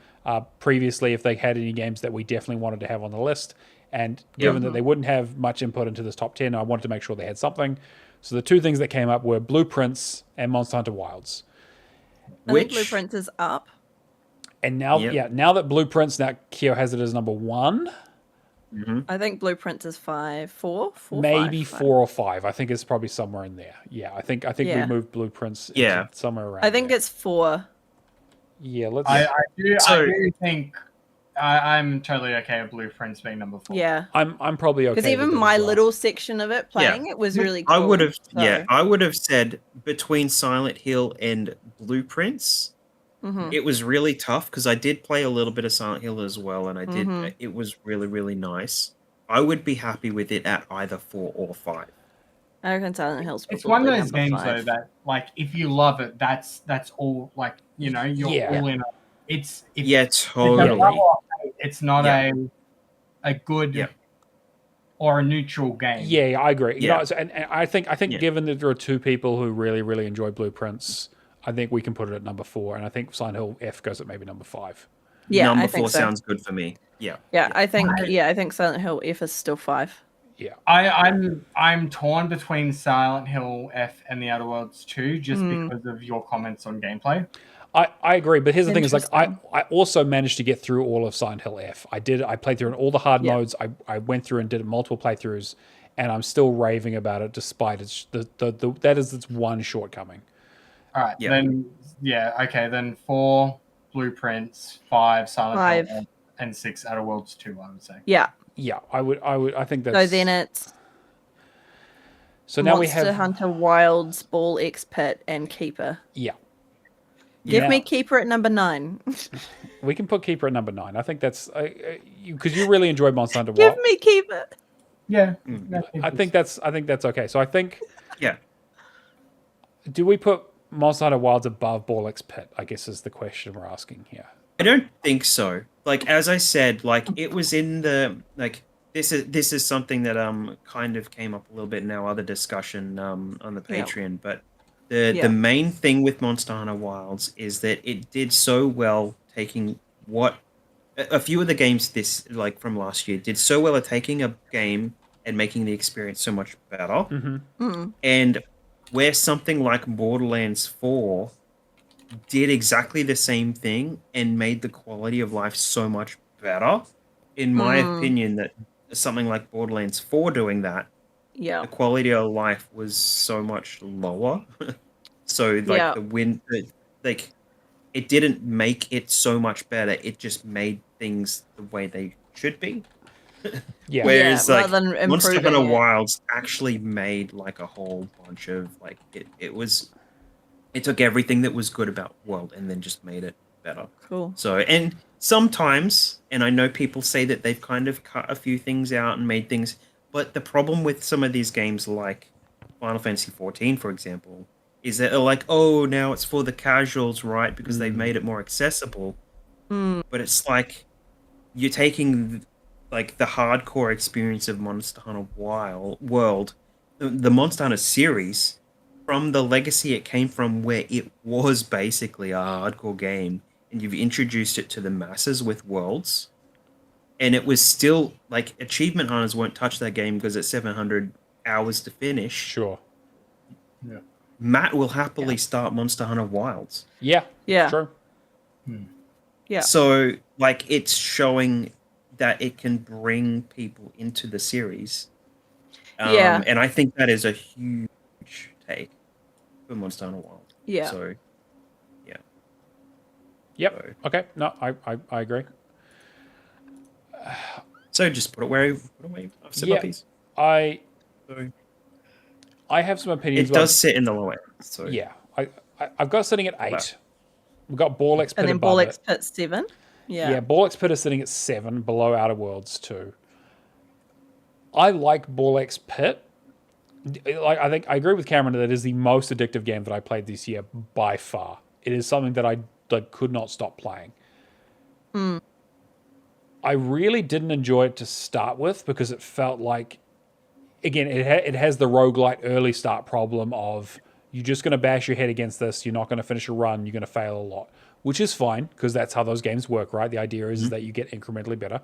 previously if they had any games that we definitely wanted to have on the list, and given that they wouldn't have much input into this top 10, I wanted to make sure they had something. So the 2 things that came up were Blueprints and Monster Hunter Wilds.
I think Blueprints is up.
And now, now that Blueprints, now Kyo has it as number 1.
I think Blueprints is 4,
Maybe
5.
4 or 5. I think it's probably somewhere in there. Yeah, I think we
Yeah.
moved Blueprints
Yeah.
into somewhere around
I think
there.
it's 4.
Yeah, let's...
I do think I'm totally okay with Blueprints being number 4.
Yeah.
I'm probably okay
Because
with
even
it as
my
well.
little section of it playing, it was really cool.
I would have,
so-
I would have said between Silent Hill and Blueprints, it was really tough because I did play a little bit of Silent Hill as well, and I did. It was really, really nice. I would be happy with it at either 4 or 5.
I reckon Silent Hill's
It's
probably
one of those
number
games
5.
though that, like, if you love it, that's all. Like, you know, you're all in. It's
Totally.
It's not a good or a neutral game.
Yeah, I agree.
Yeah.
No, and I think given that there are 2 people who really, really enjoy Blueprints, I think we can put it at number 4, and I think Silent Hill F goes at maybe number 5.
Yeah,
Number
I think
4
so.
sounds good for me. Yeah.
Yeah, I think Silent Hill F is still 5.
Yeah.
I'm torn between Silent Hill F and The Outer Worlds 2 just because of your comments on gameplay.
I agree, but here's the thing: is like
Interesting.
I also managed to get through all of Silent Hill F. I played through in all the hard modes. I went through and did multiple playthroughs, and I'm still raving about it despite its that is its one shortcoming.
All right,
Yeah.
then okay, then 4 Blueprints, 5 Silent Hill, and 6 Outer Worlds 2. I would say.
Yeah.
Yeah, I think that's.
So then it's
So now
Monster
we have
Hunter Wilds, Ball X Pit, and Keeper.
Yeah.
Give
Yeah.
me Keeper at number 9.
We can put Keeper at number 9. I think that's because you really enjoyed Monster Hunter
Give
Wilds.
me Keeper.
Yeah,
I think that's okay. So I think
Yeah.
do we put Monster Hunter Wilds above Ball X Pit? I guess is the question we're asking here.
I don't think so. Like, as I said, like, it was in the, like, this is something that kind of came up a little bit in our other discussion on the Patreon, but the main thing with Monster Hunter Wilds is that it did so well taking what a few of the games this, like, from last year did so well at taking a game and making the experience so much better. And where something like Borderlands 4 did exactly the same thing and made the quality of life so much better. In my opinion, that something like Borderlands 4 doing that,
Yeah.
the quality of life was so much lower. So like
Yeah.
like it didn't make it so much better. It just made things the way they should be.
Yeah.
Whereas
Yeah,
like
rather than
Monster
improving
Hunter
it.
Wilds actually made like a whole bunch of like it took everything that was good about World and then just made it better.
Cool.
So, and sometimes, and I know people say that they've kind of cut a few things out and made things, but the problem with some of these games like Final Fantasy 14, for example, is that they're like, oh, now it's for the casuals, right? Because they've made it more accessible. But it's like you're taking like the hardcore experience of Monster Hunter World, the Monster Hunter series, from the legacy it came from, where it was basically a hardcore game, and you've introduced it to the masses with Worlds, and it was still like achievement hunters won't touch that game because it's 700 hours to finish.
Sure.
Yeah.
Matt will happily start Monster Hunter Wilds.
Yeah.
Yeah.
True.
Yeah.
So like it's showing that it can bring people into the series.
Yeah.
And I think that is a huge take for Monster Hunter Wild.
Yeah.
So, yeah.
Yep.
So,
Okay. No, I agree.
so just put away. I've said my piece.
I
So,
have some opinions.
it does sit in the lower end. So
Yeah. I've got it sitting at 8. We've got Ball X Pit
And then
above
Ball
it.
X Pit 7. Yeah.
Yeah, Ball X Pit is sitting at 7, below Outer Worlds 2. I like Ball X Pit. Like, I think I agree with Cameron that it is the most addictive game that I played this year by far. It is something that I could not stop playing. I really didn't enjoy it to start with because it felt like, again, it has the roguelite early start problem of you're just going to bash your head against this, you're not going to finish a run, you're going to fail a lot, which is fine because that's how those games work, right? The idea is that you get incrementally better.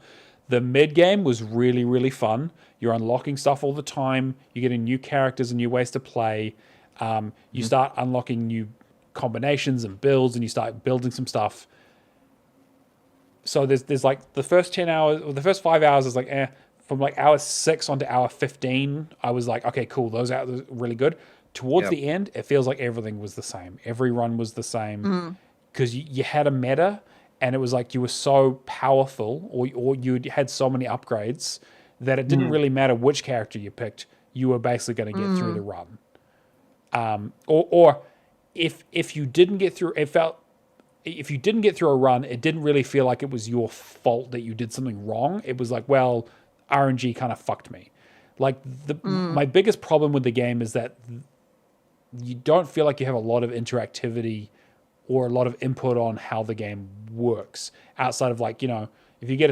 The mid game was really, really fun. You're unlocking stuff all the time. You're getting new characters and new ways to play. You start unlocking new combinations and builds, and you start building some stuff. So there's like the first 10 hours, or the first 5 hours is like, From like hour 6 onto hour 15, I was like, okay, cool. Those hours are really good. Towards the end, it feels like everything was the same. Every run was the same because you had a meta, and it was like you were so powerful, or you had so many upgrades that it didn't really matter which character you picked. You were basically going to get through the run. Or if you didn't get through, if you didn't get through a run, it didn't really feel like it was your fault that you did something wrong. It was like, well, RNG kind of fucked me. Like my biggest problem with the game is that you don't feel like you have a lot of interactivity or a lot of input on how the game works outside of like, if you get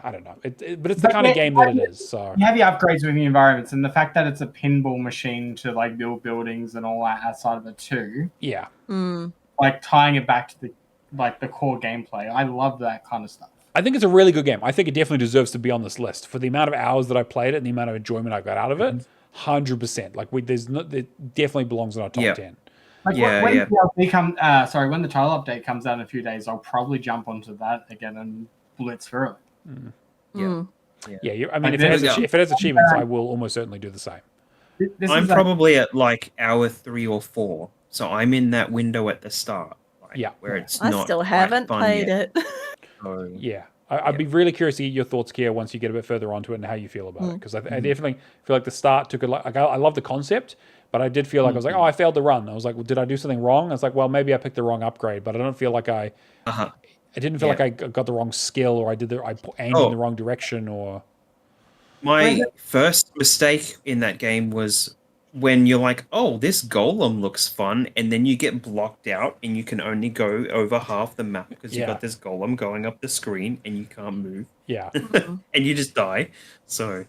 I don't know, but it's the kind of game that it is. So
you have your upgrades within the environments, and the fact that it's a pinball machine to like build buildings and all that outside of it too.
Yeah.
Like tying it back to the core gameplay. I love that kind of stuff.
I think it's a really good game. I think it definitely deserves to be on this list for the amount of hours that I played it and the amount of enjoyment I got out of it. 100%. Like it definitely belongs in our top 10.
Like when the title update comes out in a few days, I'll probably jump onto that again and blitz through it.
I mean, if it has achievements, I will almost certainly do the same.
I'm probably at like hour 3 or 4, so I'm in that window at the start. Where it's
I
not
still haven't played it.
So,
I'd be really curious to get your thoughts, Kia, once you get a bit further onto it and how you feel about it. Because I definitely feel like the start took I love the concept, but I did feel like I was like, oh, I failed the run. I was like, well, did I do something wrong? I was like, well, maybe I picked the wrong upgrade, but I don't feel like I didn't feel like I got the wrong skill, or I aimed in the wrong direction, or.
My first mistake in that game was when you're like, oh, this golem looks fun, and then you get blocked out and you can only go over half the map because you've got this golem going up the screen and you can't move.
Yeah.
And you just die. So,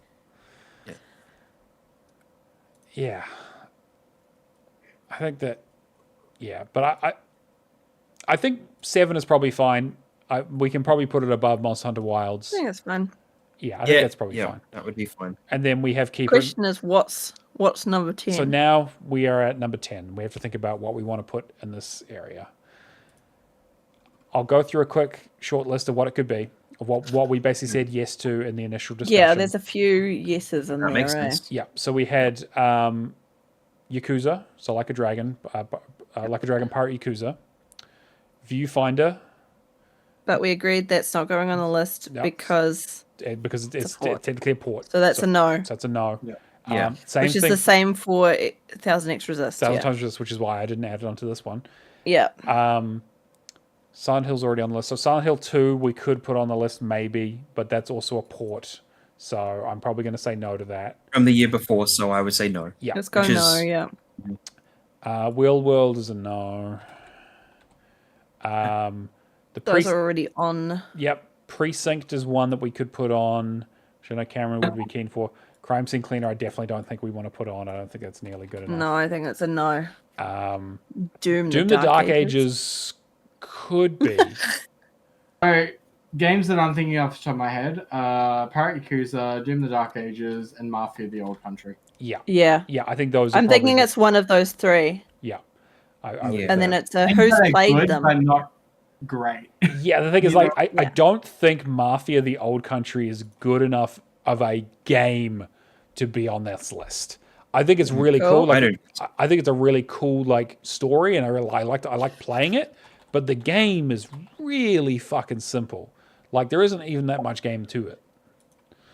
yeah. I think that, but I think 7 is probably fine. We can probably put it above Monster Hunter Wilds.
I think it's fine.
Yeah, I think that's probably fine.
That would be fine.
And then we have
The question is, what's What's number 10?
So now we are at number 10. We have to think about what we want to put in this area. I'll go through a quick short list of what it could be, of what we basically said yes to in the initial discussion.
Yeah, there's a few yeses in
That
there,
makes
right?
sense.
Yeah, so we had Yakuza, so Like a Dragon Pirate Yakuza. Viewfinder.
But we agreed that's not going on the list
Yep.
because
It's
port.
technically a port.
So that's a no.
So that's a no.
Yeah.
Yeah.
Same
Which is
thing.
the same for 1000 X Resist.
Thousand
Yeah.
Times Resist, which is why I didn't add it onto this one.
Yeah.
Silent Hill's already on the list. So Silent Hill 2 we could put on the list maybe, but that's also a port. So I'm probably going to say no to that.
From the year before, so I would say no.
Yeah.
Let's go
Which
no,
is-
yeah.
Wheel World is a no. The
Those are already on.
Yep. Precinct is one that we could put on, which I know Cameron would be keen for. Crime Scene Cleaner, I definitely don't think we want to put on. I don't think that's nearly good enough.
No, I think it's a no. Doom
Doom the Dark Ages could be.
So, games that I'm thinking off the top of my head: Pirate Yakuza, Doom: The Dark Ages, and Mafia: The Old Country.
Yeah.
Yeah.
Yeah, I think those are
I'm thinking
probably
it's one of those three.
Yeah. I would
Yeah.
And then
agree.
it's a who's
They're
played
good,
them.
but not great.
Yeah, the thing is,
You
like,
know,
I don't think Mafia: The Old Country is good enough of a game to be on this list. I think it's really
Cool.
cool. Like,
I don't-
I think it's a really cool like story, and I like playing it. But the game is really fucking simple. Like, there isn't even that much game to it.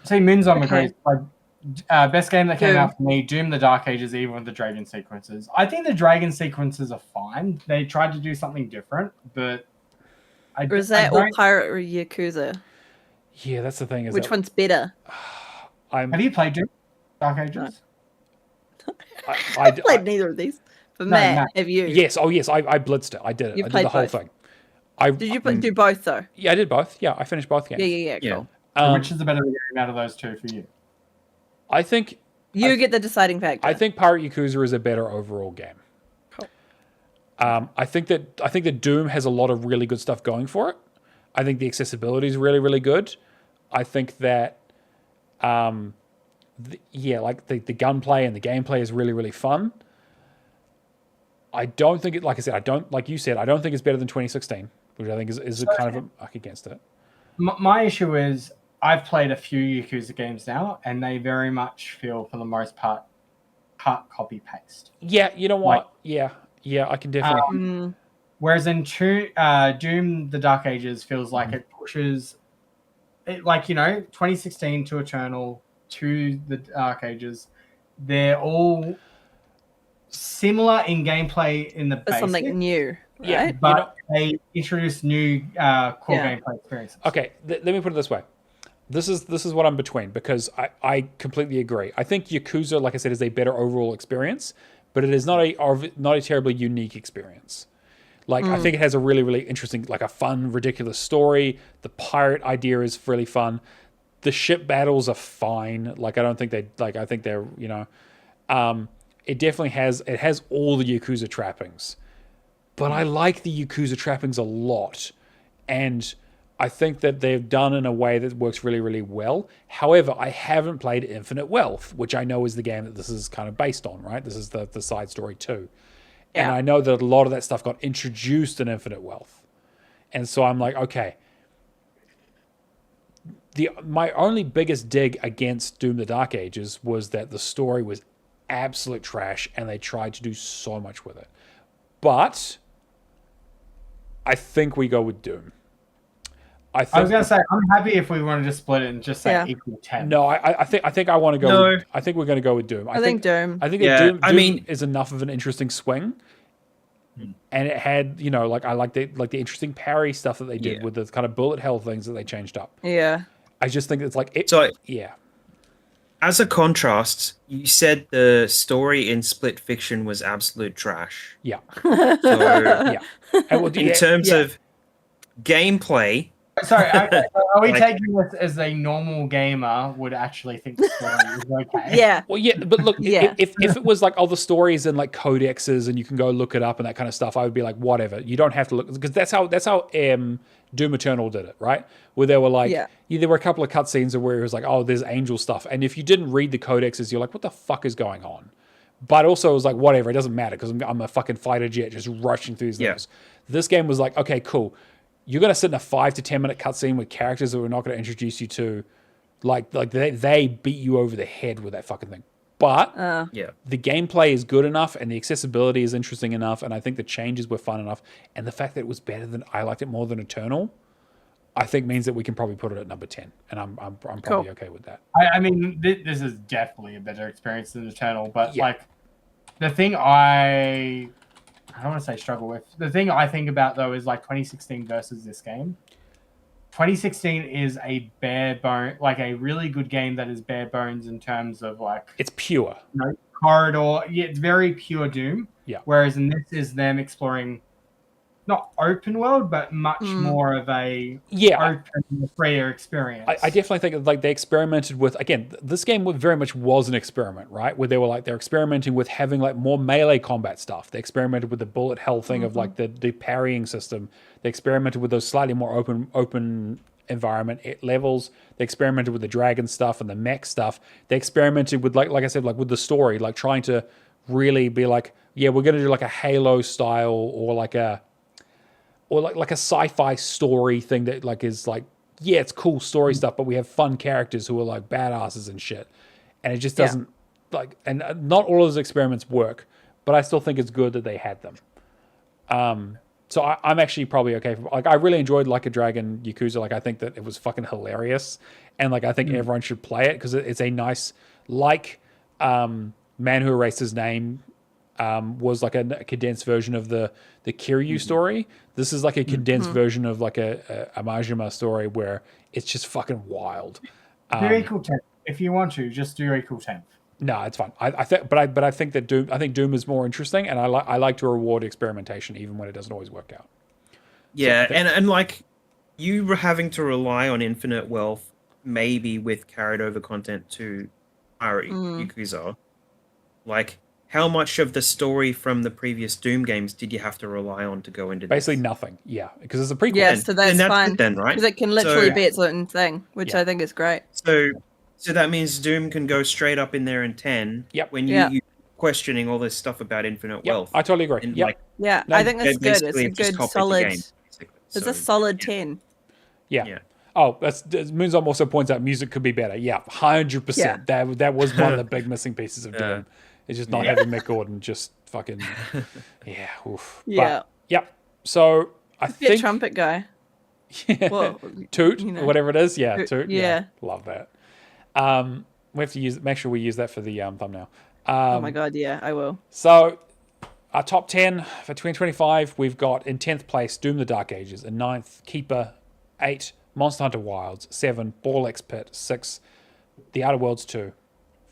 See, Moon's on the
Okay.
great. Like, best game that came
Doom.
out for me: Doom: The Dark Ages, even with the dragon sequences. I think the dragon sequences are fine. They tried to do something different, but
Or is that all Pirate or Yakuza?
Yeah, that's the thing. Is
Which
that
one's better?
Have you played Doom: Dark Ages?
I
Played neither of these. But
No,
Matt,
Matt.
have you?
yes, oh yes, I blitzed it. I did it.
You
I did
played
the whole
both.
thing.
Did you do both though?
Yeah, I did both. Yeah, I finished both games.
Yeah,
Yeah.
cool.
So which is the better game out of those two for you?
I think
You get the deciding factor.
I think Pirate Yakuza is a better overall game.
Cool.
I think that Doom has a lot of really good stuff going for it. I think the accessibility is really, really good. I think that, like the gunplay and the gameplay is really, really fun. I don't think it, like I said, I don't think it's better than 2016, which I think is a kind of a muck against it.
My issue is I've played a few Yakuza games now, and they very much feel, for the most part, cut, copy, paste.
Yeah, you know what?
Like-
yeah, I can definitely.
Whereas in Doom: The Dark Ages feels like it pushes, it, like, 2016 to Eternal to the Dark Ages, they're all similar in gameplay in the
It's
basic,
something new.
Yeah.
Right?
but they introduce new core
Yeah.
gameplay experiences.
Okay, let me put it this way. This is what I'm between, because I completely agree. I think Yakuza, like I said, is a better overall experience, but it is not a terribly unique experience. Like, I think it has a really, really interesting, like a fun, ridiculous story. The pirate idea is really fun. The ship battles are fine. Like, I don't think I think they're, it definitely has all the Yakuza trappings. But I like the Yakuza trappings a lot. And I think that they've done in a way that works really, really well. However, I haven't played Infinite Wealth, which I know is the game that this is kind of based on, right? This is the side story too. And
Yeah.
I know that a lot of that stuff got introduced in Infinite Wealth. And so I'm like, okay. My only biggest dig against Doom: The Dark Ages was that the story was absolute trash and they tried to do so much with it. But I think we go with Doom.
I was gonna say I'm happy if we wanted to split it and just say
Yeah.
equal 10.
No, I think I want to go.
No.
I think we're going to go with Doom.
I think Doom.
I think
Yeah,
that Doom,
I
Doom
mean-
is enough of an interesting swing, and it had like I like the interesting parry stuff that they did
Yeah.
with the kind of bullet hell things that they changed up.
Yeah.
I just think it's like it.
So
Yeah,
as a contrast, you said the story in Split Fiction was absolute trash.
yeah,
So
yeah. And well,
in terms of gameplay,
Sorry, are we
Like-
taking this as a normal gamer would actually think the story is okay?
Yeah.
Well, yeah, but look,
Yeah.
if it was like all the stories and like codexes and you can go look it up and that kind of stuff, I would be like, whatever. You don't have to look, because that's how Doom Eternal did it, right? Where they were like,
Yeah.
there were a couple of cutscenes where it was like, oh, there's angel stuff, and if you didn't read the codexes, you're like, what the fuck is going on? But also, it was like, whatever, it doesn't matter because I'm a fucking fighter jet just rushing through these things. This game was like, okay, cool. You're gonna sit in a 5 to 10 minute cutscene with characters that we're not gonna introduce you to, like they beat you over the head with that fucking thing. But the gameplay is good enough, and the accessibility is interesting enough, and I think the changes were fun enough, and the fact that it was better than I liked it more than Eternal, I think means that we can probably put it at number 10, and I'm probably okay with that.
I mean, this is definitely a better experience than Eternal, but like the thing I don't want to say struggle with. The thing I think about though is like 2016 versus this game. 2016 is a bare bone, like a really good game that is bare bones in terms of like
it's pure,
corridor. Yeah, it's very pure Doom.
Yeah.
Whereas in this is them exploring not open world, but much more of a open, freer experience.
I definitely think like they experimented with, again, this game very much was an experiment, right? Where they were like, they're experimenting with having like more melee combat stuff. They experimented with the bullet hell thing of like the parrying system. They experimented with those slightly more open environment levels. They experimented with the dragon stuff and the mech stuff. They experimented with like I said, like with the story, like trying to really be like, yeah, we're going to do like a Halo style or like a sci-fi story thing that like is like, yeah, it's cool story stuff, but we have fun characters who are like badasses and shit. And it just doesn't like, and not all of those experiments work, but I still think it's good that they had them. So I'm actually probably okay. Like I really enjoyed Like a Dragon Yakuza. Like I think that it was fucking hilarious. And like, I think everyone should play it because it's a nice, like Man Who Erased His Name was like a condensed version of the Kiryu story. This is like a condensed version of like a Majima story where it's just fucking wild.
Do equal 10. If you want to, just do equal 10.
No, it's fine. I think, but I think that Doom is more interesting, and I like to reward experimentation even when it doesn't always work out.
Yeah, and like you were having to rely on infinite wealth, maybe with carried over content to Yakuza. Like, how much of the story from the previous Doom games did you have to rely on to go into
Basically
this?
nothing. Yeah, because it's a prequel.
Yeah, so that's fine.
Then, right?
Because it can literally be its own thing, which I think is great.
So that means Doom can go straight up in there in 10.
Yep.
When you're questioning all this stuff about infinite wealth.
I totally agree.
And,
like,
I think that's good. It's
basically
a
just
good
copied the
solid.
game,
It's a solid 10.
Yeah. Oh, Moonzom also points out music could be better. Yeah, 100%. That was one of the big missing pieces of Doom. It's just not having Mick Gordon just fucking oof.
Yeah.
But, yep. So I think
trumpet guy.
Well, Toot, whatever it is. Yeah, Toot.
Yeah.
Love that. We have to make sure we use that for the thumbnail.
Oh my god, yeah, I will.
So our top 10 for 2025, we've got in 10th place Doom the Dark Ages, in 9th Keeper, 8 Monster Hunter Wilds, 7 Ball X Pit, 6 The Outer Worlds 2,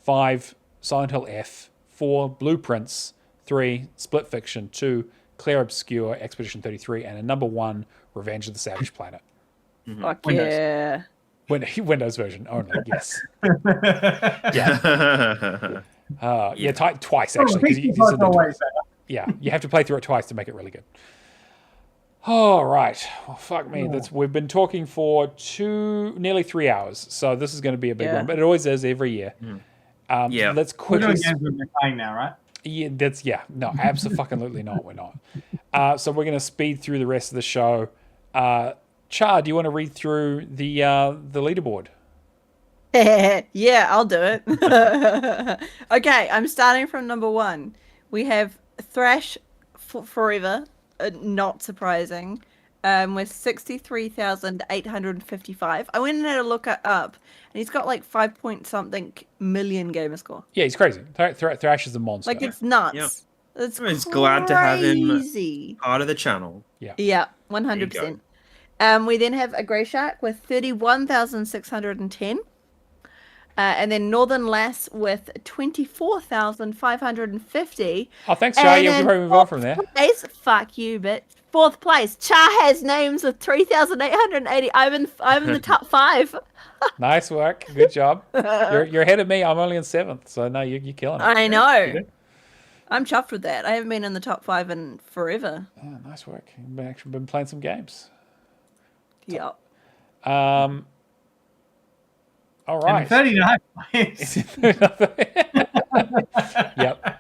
5 Silent Hill F, 4 Blueprints, 3 Split Fiction, 2 Clair Obscure, Expedition 33, and at number 1 Revenge of the Savage Planet.
Fuck yeah.
Windows version only, yes. Twice actually. You have to play through it twice to make it really good. All right. Well, fuck me. We've been talking for nearly 3 hours, so this is going to be a big one, but it always is every year. Let's quickly.
We're doing games we're playing now, right?
Yeah, no, absolutely not. We're not. So we're going to speed through the rest of the show. Char, do you want to read through the leaderboard?
Yeah, I'll do it. Okay, I'm starting from number 1. We have Thrash Forever, not surprising, with 63,855. I went and had a look up, and he's got like 5-point-something million gamer score.
Yeah, he's crazy. Thrash is a monster.
Like, it's nuts.
Yeah.
It's
crazy. Glad to have him part of the channel.
Yeah, 100%. We then have a Grey Shark with 31,610. And then Northern Lass with 24,550.
Oh, thanks, Char.
And
Yeah,
then
we've move on from there.
Place, fuck you, bitch. Fourth place. Char has names with 3,880. I'm in the top 5.
Nice work. Good job. You're ahead of me. I'm only in 7th, so no, you're killing it.
I know. I'm chuffed with that. I haven't been in the top 5 in forever.
Oh, nice work. You've actually been playing some games.
Yep.
All right.
And 39 place.
Yep.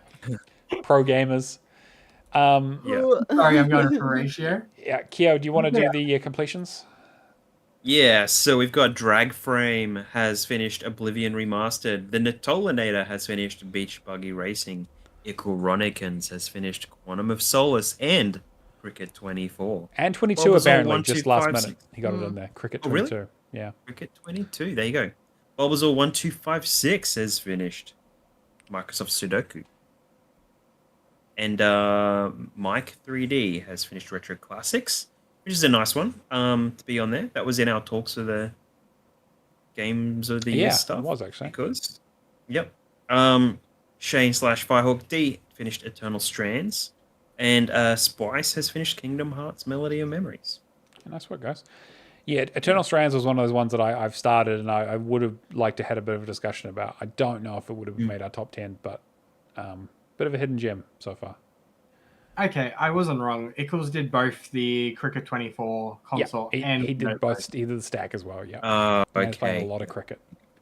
Pro gamers.
Sorry, I'm going for ratio.
Yeah, Keo, do you want to do the completions?
Yeah, so we've got Dragframe has finished Oblivion Remastered. The Natolinator has finished Beach Buggy Racing. Ickle has finished Quantum of Solace and Cricket 24.
And 22
Bulbasaur
apparently,
1,
just
2,
last
5,
minute.
6.
He got it in there. Cricket
Oh,
22.
really?
Yeah.
Cricket 22, there you go. Bulbasaur 1256 has finished Microsoft Sudoku. And Mike 3D has finished Retro Classics, which is a nice one to be on there. That was in our talks of the Games of the Year stuff.
It was actually.
Because, yep. Shane/Firehawk D finished Eternal Strands. And Splice has finished Kingdom Hearts Melody of Memories.
Nice work, guys. Yeah, Eternal Strands was one of those ones that I've started and I would have liked to have a bit of a discussion about. I don't know if it would have made our top 10, but bit of a hidden gem so far.
Okay, I wasn't wrong. Ickles did both the Cricket 24 console and
he did both. He did the stack as well. Yeah. He's played a lot of cricket.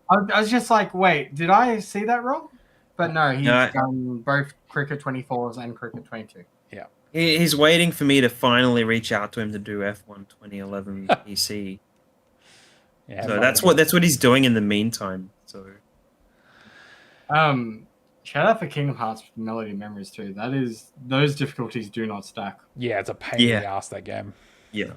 I was just like, wait, did I see that wrong? But no, he's done both Cricket 24s and Cricket 22.
Yeah.
He's waiting for me to finally reach out to him to do F1 2011 PC.
Yeah.
So that's what he's doing in the meantime. So.
Shout out for Kingdom Hearts Melody Memories too. Those difficulties do not stack.
Yeah, it's a pain in the ass, that game.
Yeah.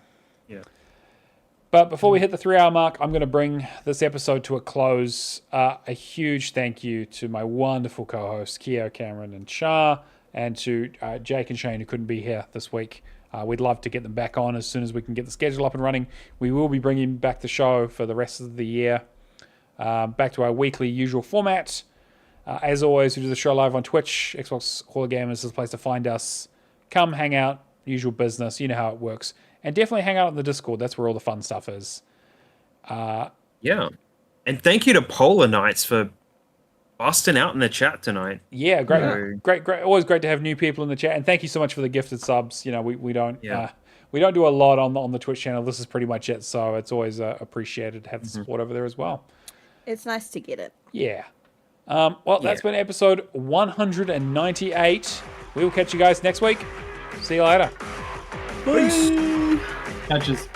But before we hit the 3-hour mark, I'm going to bring this episode to a close. A huge thank you to my wonderful co-hosts, Keo, Cameron, and Char, and to Jake and Shane, who couldn't be here this week. We'd love to get them back on as soon as we can get the schedule up and running. We will be bringing back the show for the rest of the year, back to our weekly usual format. As always, we do the show live on Twitch. Xbox Hall of Gamers is the place to find us. Come hang out, usual business. You know how it works. And definitely hang out on the Discord. That's where all the fun stuff is.
Yeah. And thank you to Polar Knights for busting out in the chat tonight.
Yeah, great. Always great to have new people in the chat. And thank you so much for the gifted subs. You know, we don't do a lot on the Twitch channel. This is pretty much it. So it's always appreciated to have the support over there as well.
It's nice to get it.
Yeah. That's been episode 198. We will catch you guys next week. See you later.
Peace.
Catches.